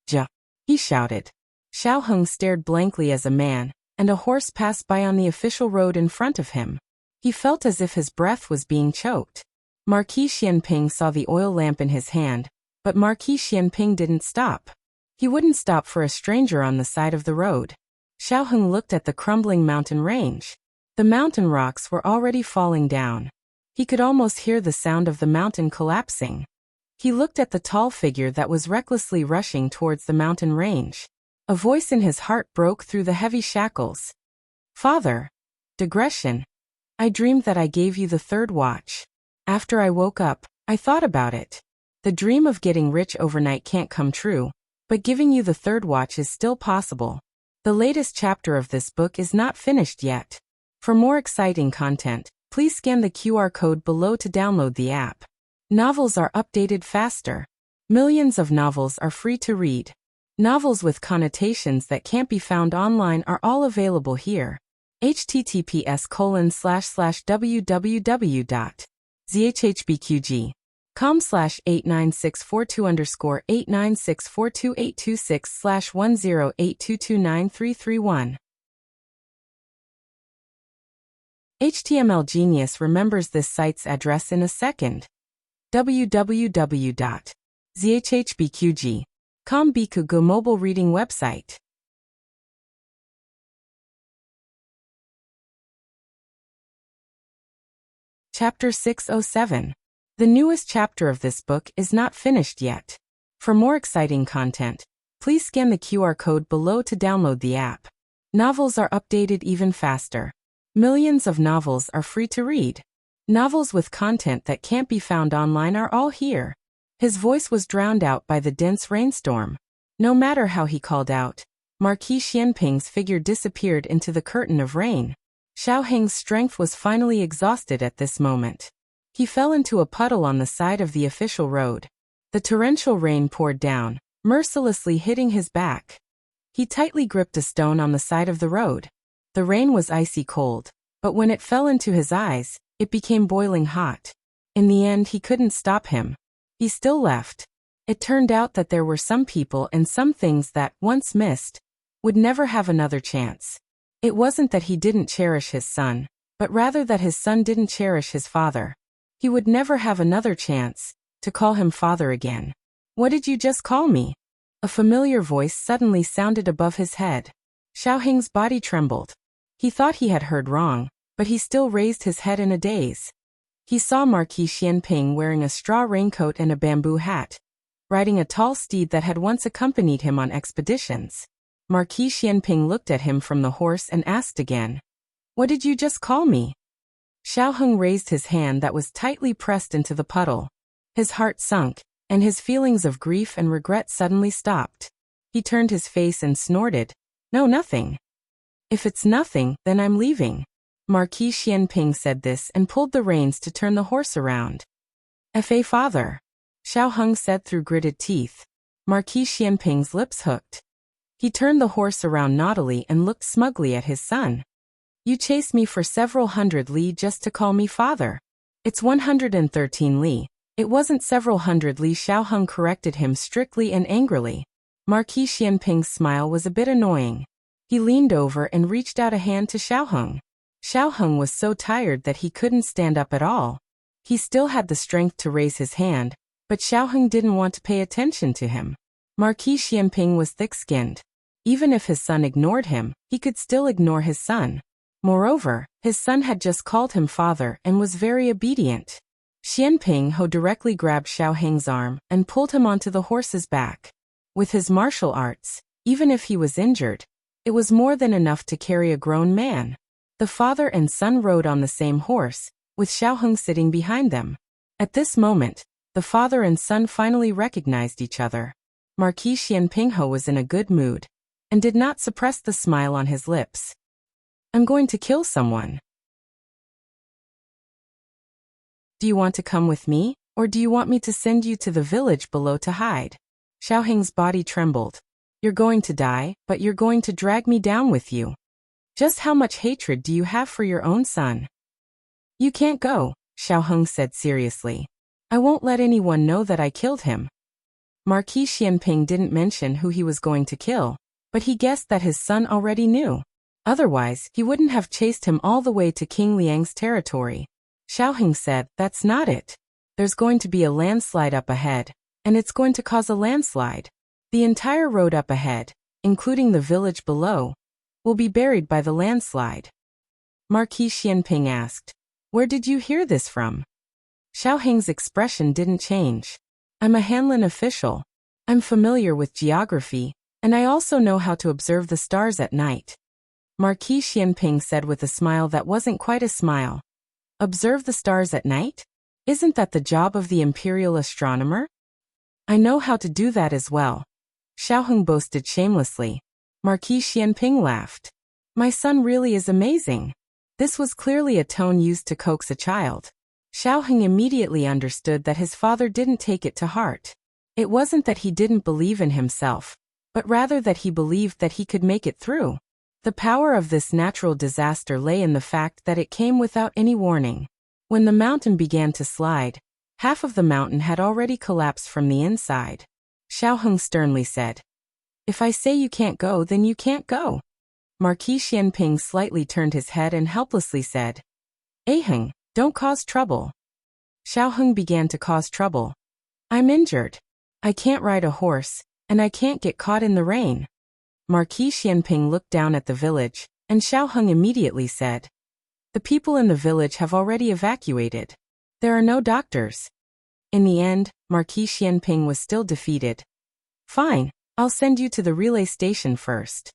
"Ja!" he shouted. Xiao Heng stared blankly as a man, and a horse passed by on the official road in front of him. He felt as if his breath was being choked. Marquis Xianping saw the oil lamp in his hand, but Marquis Xianping didn't stop. He wouldn't stop for a stranger on the side of the road. Xiao Heng looked at the crumbling mountain range. The mountain rocks were already falling down. He could almost hear the sound of the mountain collapsing. He looked at the tall figure that was recklessly rushing towards the mountain range. A voice in his heart broke through the heavy shackles. "Father, digression. I dreamed that I gave you the third watch. After I woke up, I thought about it. The dream of getting rich overnight can't come true, but giving you the third watch is still possible. The latest chapter of this book is not finished yet. For more exciting content, please scan the QR code below to download the app. Novels are updated faster. Millions of novels are free to read. Novels with connotations that can't be found online are all available here. https://www.zhhbqg.com/89642_896428226/1082293331. HTML Genius remembers this site's address in a second. www.zhhbqg.com Bikugo mobile reading website. Chapter 607. The newest chapter of this book is not finished yet. For more exciting content, please scan the QR code below to download the app. Novels are updated even faster. Millions of novels are free to read. Novels with content that can't be found online are all here. His voice was drowned out by the dense rainstorm. No matter how he called out, Marquis Xianping's figure disappeared into the curtain of rain. Xiao Heng's strength was finally exhausted at this moment. He fell into a puddle on the side of the official road. The torrential rain poured down, mercilessly hitting his back. He tightly gripped a stone on the side of the road. The rain was icy cold, but when it fell into his eyes, it became boiling hot. In the end, he couldn't stop him. He still left. It turned out that there were some people and some things that, once missed, would never have another chance. It wasn't that he didn't cherish his son, but rather that his son didn't cherish his father. He would never have another chance to call him father again. "What did you just call me?" A familiar voice suddenly sounded above his head. Xiao Heng's body trembled. He thought he had heard wrong, but he still raised his head in a daze. He saw Marquis Xianping wearing a straw raincoat and a bamboo hat, riding a tall steed that had once accompanied him on expeditions. Marquis Xianping looked at him from the horse and asked again, "What did you just call me?" Xiaoheng raised his hand that was tightly pressed into the puddle. His heart sunk, and his feelings of grief and regret suddenly stopped. He turned his face and snorted. No, nothing. If it's nothing, then I'm leaving. Marquis Xianping said this and pulled the reins to turn the horse around. Fa father, Xiaoheng said through gritted teeth. Marquis Xianping's lips hooked. He turned the horse around naughtily and looked smugly at his son. You chased me for several hundred li just to call me father. It's 113 li. It wasn't several hundred li. Xiaoheng corrected him strictly and angrily. Marquis Xianping's smile was a bit annoying. He leaned over and reached out a hand to Xiaoheng. Xiaoheng was so tired that he couldn't stand up at all. He still had the strength to raise his hand, but Xiaoheng didn't want to pay attention to him. Marquis Xianping was thick-skinned. Even if his son ignored him, he could still ignore his son. Moreover, his son had just called him father and was very obedient. Xianping Ho directly grabbed Xiaoheng's arm and pulled him onto the horse's back. With his martial arts, even if he was injured, it was more than enough to carry a grown man. The father and son rode on the same horse, with Xiaoheng sitting behind them. At this moment, the father and son finally recognized each other. Marquis Xianpingho was in a good mood, and did not suppress the smile on his lips. I'm going to kill someone. Do you want to come with me, or do you want me to send you to the village below to hide? Xiaoheng's body trembled. You're going to die, but you're going to drag me down with you. Just how much hatred do you have for your own son? You can't go, Xiaoheng said seriously. I won't let anyone know that I killed him. Marquis Xianping didn't mention who he was going to kill, but he guessed that his son already knew. Otherwise, he wouldn't have chased him all the way to King Liang's territory. Xiaoheng said, that's not it. There's going to be a landslide up ahead, and it's going to cause a landslide. The entire road up ahead, including the village below, will be buried by the landslide. Marquis Xianping asked, where did you hear this from? Xiaoheng's expression didn't change. I'm a Hanlin official. I'm familiar with geography, and I also know how to observe the stars at night. Marquis Xianping said with a smile that wasn't quite a smile. Observe the stars at night? Isn't that the job of the imperial astronomer? I know how to do that as well. Xiaoheng boasted shamelessly. Marquis Xianping laughed. My son really is amazing. This was clearly a tone used to coax a child. Xiaoheng immediately understood that his father didn't take it to heart. It wasn't that he didn't believe in himself, but rather that he believed that he could make it through. The power of this natural disaster lay in the fact that it came without any warning. When the mountain began to slide, half of the mountain had already collapsed from the inside. Xiaoheng sternly said, if I say you can't go, then you can't go. Marquis Xianping slightly turned his head and helplessly said, Aheng, don't cause trouble. Xiaoheng began to cause trouble. I'm injured. I can't ride a horse, and I can't get caught in the rain. Marquis Xianping looked down at the village, and Xiaoheng immediately said, the people in the village have already evacuated. There are no doctors. In the end, Marquis Xianping was still defeated. Fine, I'll send you to the relay station first.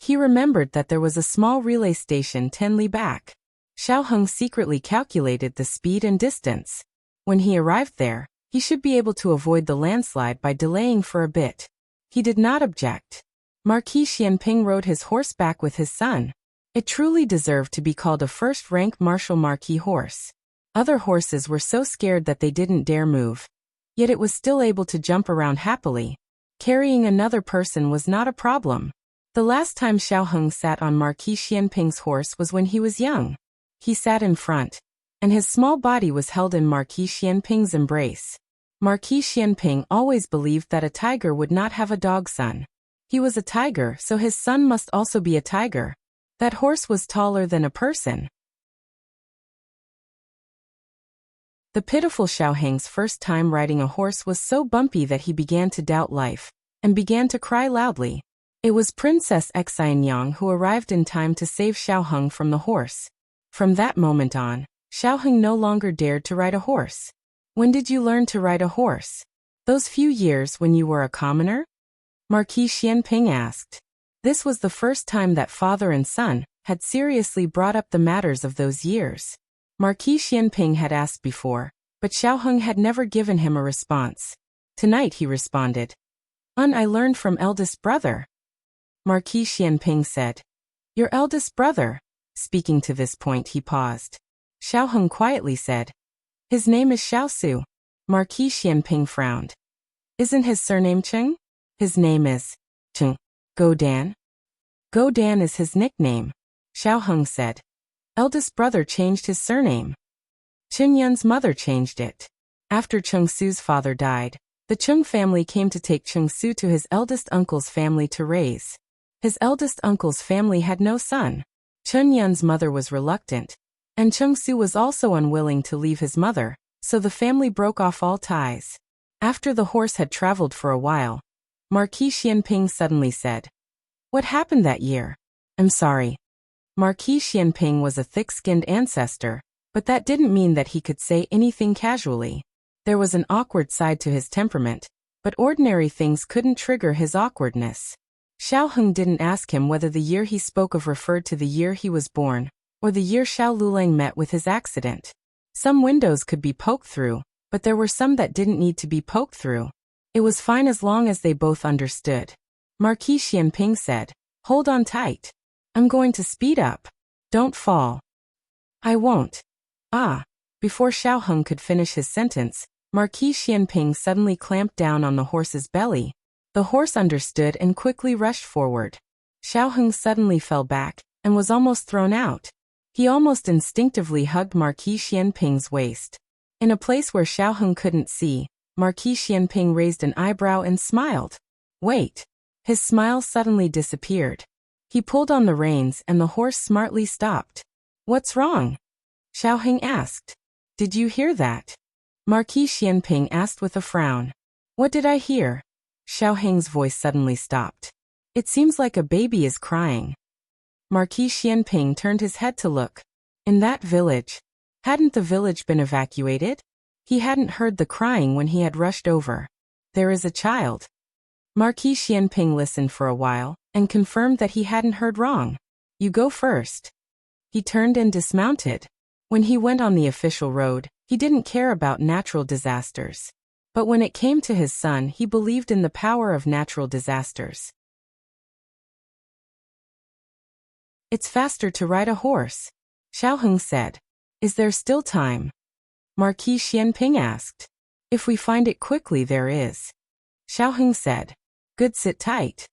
He remembered that there was a small relay station 10 li back. Xiaoheng secretly calculated the speed and distance. When he arrived there, he should be able to avoid the landslide by delaying for a bit. He did not object. Marquis Xianping rode his horse back with his son. It truly deserved to be called a first-rank martial marquis horse. Other horses were so scared that they didn't dare move. Yet it was still able to jump around happily. Carrying another person was not a problem. The last time Xiaoheng sat on Marquis Xianping's horse was when he was young. He sat in front, and his small body was held in Marquis Xianping's embrace. Marquis Xianping always believed that a tiger would not have a dog son. He was a tiger, so his son must also be a tiger. That horse was taller than a person. The pitiful Xiaoheng's first time riding a horse was so bumpy that he began to doubt life, and began to cry loudly. It was Princess Xianyang who arrived in time to save Xiaoheng from the horse. From that moment on, Xiaoheng no longer dared to ride a horse. When did you learn to ride a horse? Those few years when you were a commoner? Marquis Xianping asked. This was the first time that father and son had seriously brought up the matters of those years. Marquis Xianping had asked before, but Xiaoheng had never given him a response. Tonight he responded. I learned from eldest brother. Marquis Xianping said. Your eldest brother? Speaking to this point he paused. Xiaoheng quietly said. His name is Xiaosu. Marquis Xianping frowned. Isn't his surname Cheng? His name is Cheng. Godan? Godan is his nickname, Xiaoheng said. Eldest brother changed his surname. Chen Yun's mother changed it. After Cheng Su's father died, the Cheng family came to take Cheng Su to his eldest uncle's family to raise. His eldest uncle's family had no son. Chen Yun's mother was reluctant, and Cheng Su was also unwilling to leave his mother, so the family broke off all ties. After the horse had traveled for a while, Marquis Xianping suddenly said, What happened that year? I'm sorry. Marquis Xianping was a thick-skinned ancestor, but that didn't mean that he could say anything casually. There was an awkward side to his temperament, but ordinary things couldn't trigger his awkwardness. Xiaoheng didn't ask him whether the year he spoke of referred to the year he was born, or the year Xiao Lulang met with his accident. Some windows could be poked through, but there were some that didn't need to be poked through. It was fine as long as they both understood. Marquis Xianping said, Hold on tight. I'm going to speed up. Don't fall. I won't. Before Xiaoheng could finish his sentence, Marquis Xianping suddenly clamped down on the horse's belly. The horse understood and quickly rushed forward. Xiaoheng suddenly fell back, and was almost thrown out. He almost instinctively hugged Marquis Xianping's waist. In a place where Xiaoheng couldn't see, Marquis Xianping raised an eyebrow and smiled. Wait. His smile suddenly disappeared. He pulled on the reins and the horse smartly stopped. What's wrong? Xiaoheng asked. Did you hear that? Marquis Xianping asked with a frown. What did I hear? Xiaoheng's voice suddenly stopped. It seems like a baby is crying. Marquis Xianping turned his head to look. In that village. Hadn't the village been evacuated? He hadn't heard the crying when he had rushed over. There is a child. Marquis Xianping listened for a while, and confirmed that he hadn't heard wrong. You go first. He turned and dismounted. When he went on the official road, he didn't care about natural disasters. But when it came to his son, he believed in the power of natural disasters. It's faster to ride a horse, Xiaoheng said. Is there still time? Marquis Xianping asked. If we find it quickly, there is. Xiaoheng said. Good, sit tight.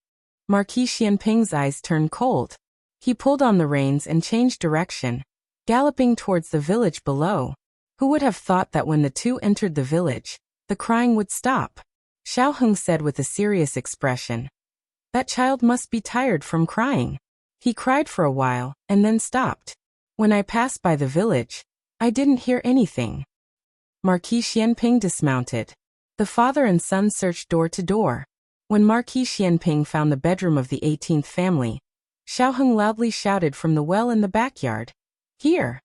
Marquis Xianping's eyes turned cold. He pulled on the reins and changed direction, galloping towards the village below. Who would have thought that when the two entered the village, the crying would stop? Xiaoheng said with a serious expression. That child must be tired from crying. He cried for a while, and then stopped. When I passed by the village, I didn't hear anything. Marquis Xianping dismounted. The father and son searched door to door. When Marquis Xianping found the bedroom of the 18th family, Xiaoheng loudly shouted from the well in the backyard. Here!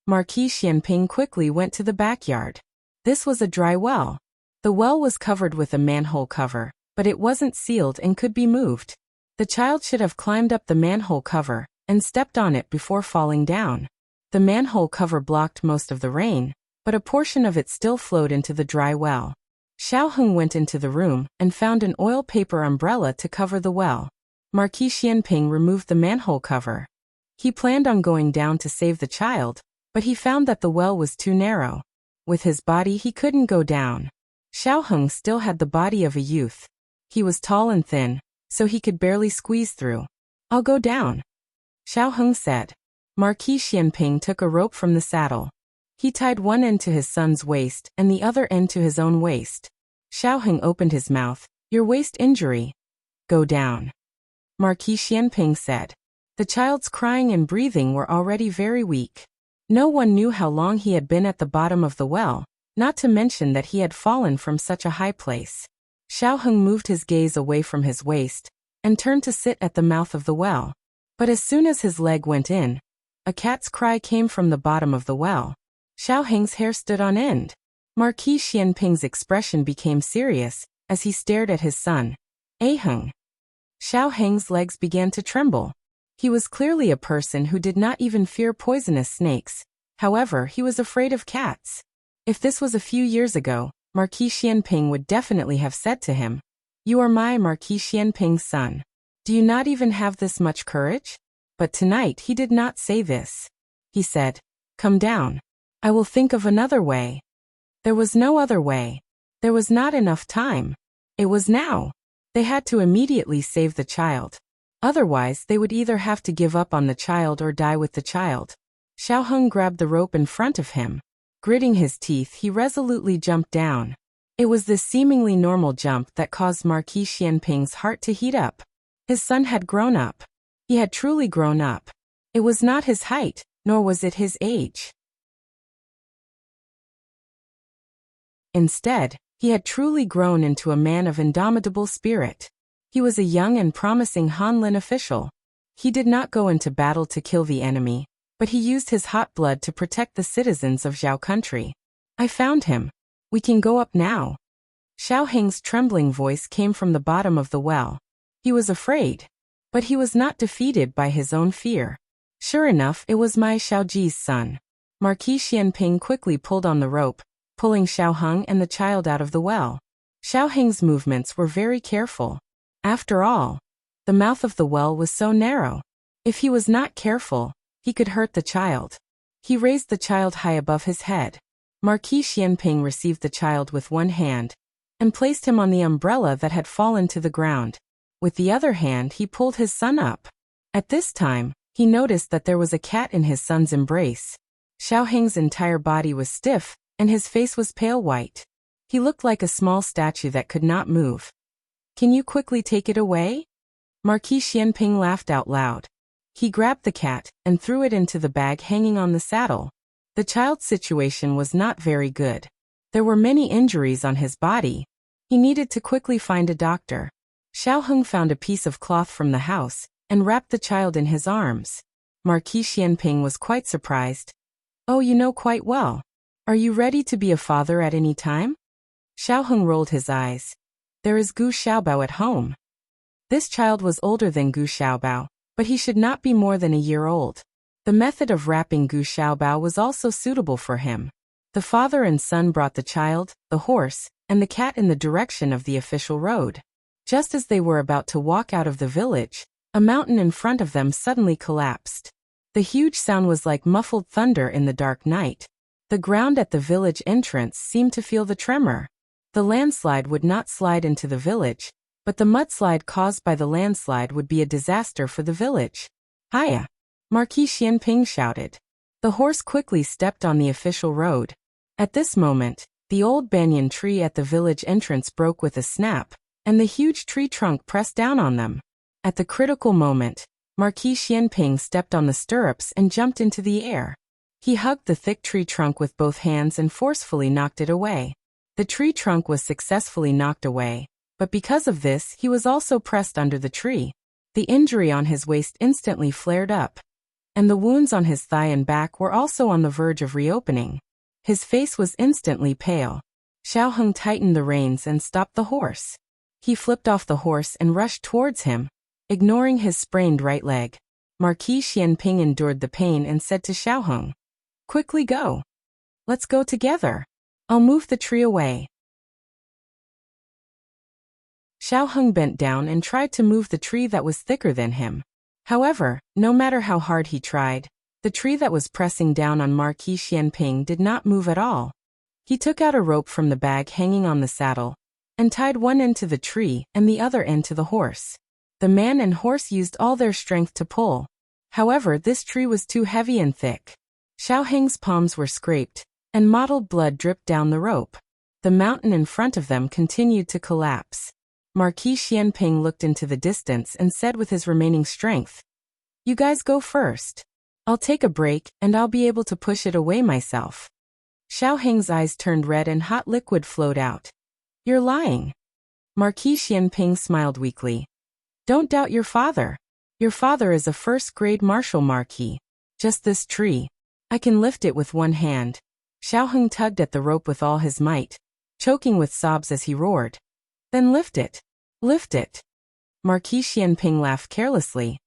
Marquis Xianping quickly went to the backyard. This was a dry well. The well was covered with a manhole cover, but it wasn't sealed and could be moved. The child should have climbed up the manhole cover and stepped on it before falling down. The manhole cover blocked most of the rain, but a portion of it still flowed into the dry well. Xiaoheng went into the room and found an oil paper umbrella to cover the well. Marquis Xianping removed the manhole cover. He planned on going down to save the child, but he found that the well was too narrow. With his body he couldn't go down. Xiaoheng still had the body of a youth. He was tall and thin, so he could barely squeeze through. I'll go down, Xiaoheng said. Marquis Xianping took a rope from the saddle. He tied one end to his son's waist and the other end to his own waist. Xiaoheng opened his mouth. Your waist injury. Go down, Marquis Xianping said. The child's crying and breathing were already very weak. No one knew how long he had been at the bottom of the well, not to mention that he had fallen from such a high place. Xiaoheng moved his gaze away from his waist and turned to sit at the mouth of the well. But as soon as his leg went in, a cat's cry came from the bottom of the well. Xiaoheng's hair stood on end. Marquis Xianping's expression became serious as he stared at his son. Aheng. Xiaoheng's legs began to tremble. He was clearly a person who did not even fear poisonous snakes, However, he was afraid of cats. If this was a few years ago, Marquis Xianping would definitely have said to him, "You are my Marquis Xianping's son. Do you not even have this much courage?" But tonight he did not say this. He said, "Come down. I will think of another way." There was no other way. There was not enough time. It was now. They had to immediately save the child. Otherwise, they would either have to give up on the child or die with the child. Xiaoheng grabbed the rope in front of him. Gritting his teeth, he resolutely jumped down. It was this seemingly normal jump that caused Marquis Xianping's heart to heat up. His son had grown up. He had truly grown up. It was not his height, nor was it his age. Instead, he had truly grown into a man of indomitable spirit. He was a young and promising Hanlin official. He did not go into battle to kill the enemy, but he used his hot blood to protect the citizens of Zhao country. "I found him. We can go up now." Xiaoheng's trembling voice came from the bottom of the well. He was afraid, but he was not defeated by his own fear. Sure enough, it was my Xiaoji's son. Marquis Xianping quickly pulled on the rope, pulling Xiaoheng and the child out of the well. Xiaoheng's movements were very careful. After all, the mouth of the well was so narrow. If he was not careful, he could hurt the child. He raised the child high above his head. Marquis Xianping received the child with one hand and placed him on the umbrella that had fallen to the ground. With the other hand, he pulled his son up. At this time, he noticed that there was a cat in his son's embrace. Xiaoheng's entire body was stiff, and his face was pale white. He looked like a small statue that could not move. "Can you quickly take it away?" Marquis Xianping laughed out loud. He grabbed the cat and threw it into the bag hanging on the saddle. The child's situation was not very good. There were many injuries on his body. He needed to quickly find a doctor. Xiaoheng found a piece of cloth from the house and wrapped the child in his arms. Marquis Xianping was quite surprised. "Oh, you know quite well. Are you ready to be a father at any time?" Xiaoheng rolled his eyes. "There is Gu Xiaobao at home." This child was older than Gu Xiaobao, but he should not be more than a year old. The method of wrapping Gu Xiaobao was also suitable for him. The father and son brought the child, the horse, and the cat in the direction of the official road. Just as they were about to walk out of the village, a mountain in front of them suddenly collapsed. The huge sound was like muffled thunder in the dark night. The ground at the village entrance seemed to feel the tremor. The landslide would not slide into the village, but the mudslide caused by the landslide would be a disaster for the village. "Hiya!" Marquis Xianping shouted. The horse quickly stepped on the official road. At this moment, the old banyan tree at the village entrance broke with a snap, and the huge tree trunk pressed down on them. At the critical moment, Marquis Xianping stepped on the stirrups and jumped into the air. He hugged the thick tree trunk with both hands and forcefully knocked it away. The tree trunk was successfully knocked away, but because of this, he was also pressed under the tree. The injury on his waist instantly flared up, and the wounds on his thigh and back were also on the verge of reopening. His face was instantly pale. Xiaoheng tightened the reins and stopped the horse. He flipped off the horse and rushed towards him, ignoring his sprained right leg. Marquis Xianping endured the pain and said to Xiaoheng, "Quickly go. Let's go together. I'll move the tree away." Xiaoheng bent down and tried to move the tree that was thicker than him. However, no matter how hard he tried, the tree that was pressing down on Marquis Xianping did not move at all. He took out a rope from the bag hanging on the saddle and tied one end to the tree and the other end to the horse. The man and horse used all their strength to pull. However, this tree was too heavy and thick. Xiaoheng's palms were scraped, and mottled blood dripped down the rope. The mountain in front of them continued to collapse. Marquis Xianping looked into the distance and said with his remaining strength, "You guys go first. I'll take a break and I'll be able to push it away myself." Xiaoheng's eyes turned red and hot liquid flowed out. "You're lying." Marquis Xianping smiled weakly. "Don't doubt your father. Your father is a first-grade martial marquis. Just this tree. I can lift it with one hand." Xiaoheng tugged at the rope with all his might, choking with sobs as he roared. "Then lift it. Lift it." Marquis Xianping laughed carelessly.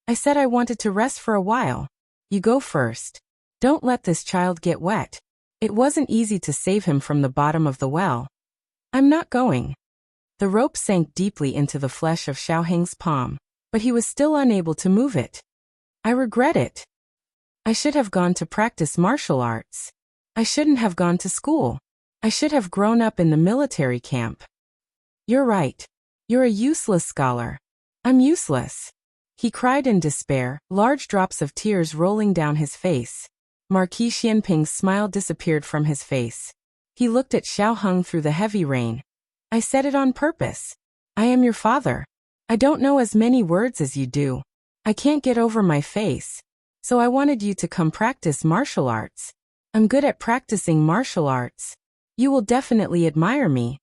"I said I wanted to rest for a while. You go first." Don't let this child get wet. It wasn't easy to save him from the bottom of the well. I'm not going. The rope sank deeply into the flesh of Xiaoheng's palm, but he was still unable to move it. I regret it. I should have gone to practice martial arts. I shouldn't have gone to school. I should have grown up in the military camp. You're right. You're a useless scholar. I'm useless. He cried in despair, large drops of tears rolling down his face. Marquis Xianping's smile disappeared from his face. He looked at Xiaoheng through the heavy rain. I said it on purpose. I am your father. I don't know as many words as you do. I can't get over my face. So I wanted you to come practice martial arts. I'm good at practicing martial arts. You will definitely admire me.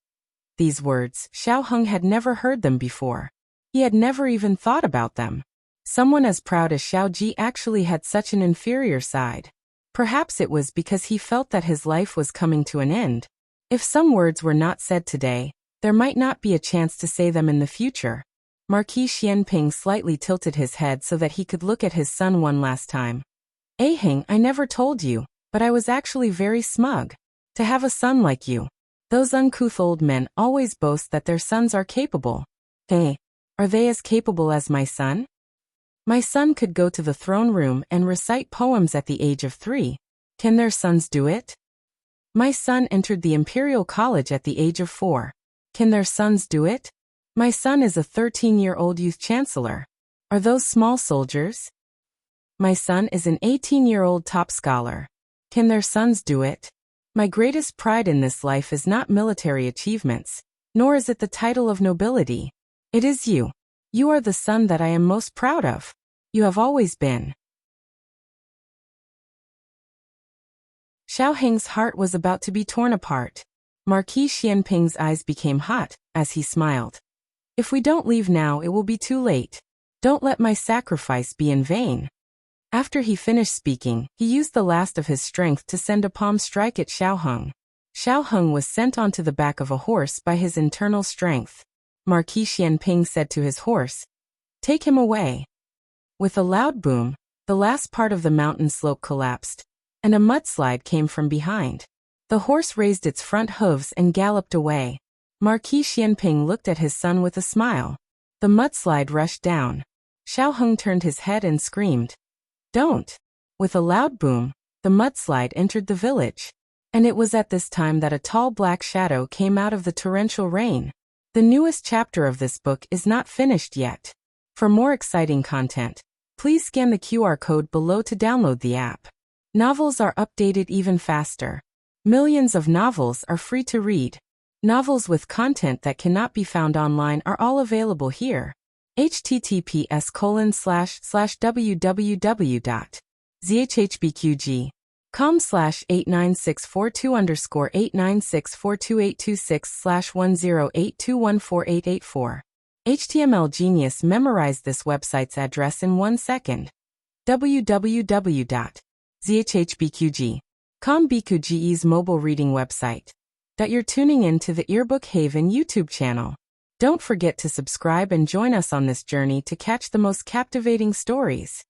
These words, Xiaoheng had never heard them before. He had never even thought about them. Someone as proud as Xiaoji actually had such an inferior side. Perhaps it was because he felt that his life was coming to an end. If some words were not said today, there might not be a chance to say them in the future. Marquis Xianping slightly tilted his head so that he could look at his son one last time. Aheng, I never told you, but I was actually very smug. To have a son like you. Those uncouth old men always boast that their sons are capable. Hey, are they as capable as my son? My son could go to the throne room and recite poems at the age of 3. Can their sons do it? My son entered the Imperial College at the age of 4. Can their sons do it? My son is a 13-year-old youth chancellor. Are those small soldiers? My son is an 18-year-old top scholar. Can their sons do it? My greatest pride in this life is not military achievements, nor is it the title of nobility. It is you. You are the son that I am most proud of. You have always been. Xiaoheng's heart was about to be torn apart. Marquis Xianping's eyes became hot, as he smiled. If we don't leave now, it will be too late. Don't let my sacrifice be in vain. After he finished speaking, he used the last of his strength to send a palm strike at Xiaoheng. Xiaoheng was sent onto the back of a horse by his internal strength. Marquis Xianping said to his horse, "Take him away." With a loud boom, the last part of the mountain slope collapsed, and a mudslide came from behind. The horse raised its front hooves and galloped away. Marquis Xianping looked at his son with a smile. The mudslide rushed down. Xiaoheng turned his head and screamed, "Don't!" With a loud boom, the mudslide entered the village. And it was at this time that a tall black shadow came out of the torrential rain. The newest chapter of this book is not finished yet. For more exciting content, please scan the QR code below to download the app. Novels are updated even faster. Millions of novels are free to read. Novels with content that cannot be found online are all available here. https://www.zhhbqg.com/89642_896428226/10821484. HTML Genius memorized this website's address in 1 second. www.zhhbqg.com BQGE's mobile reading website. You're tuning in to the Earbook Haven YouTube channel. Don't forget to subscribe and join us on this journey to catch the most captivating stories.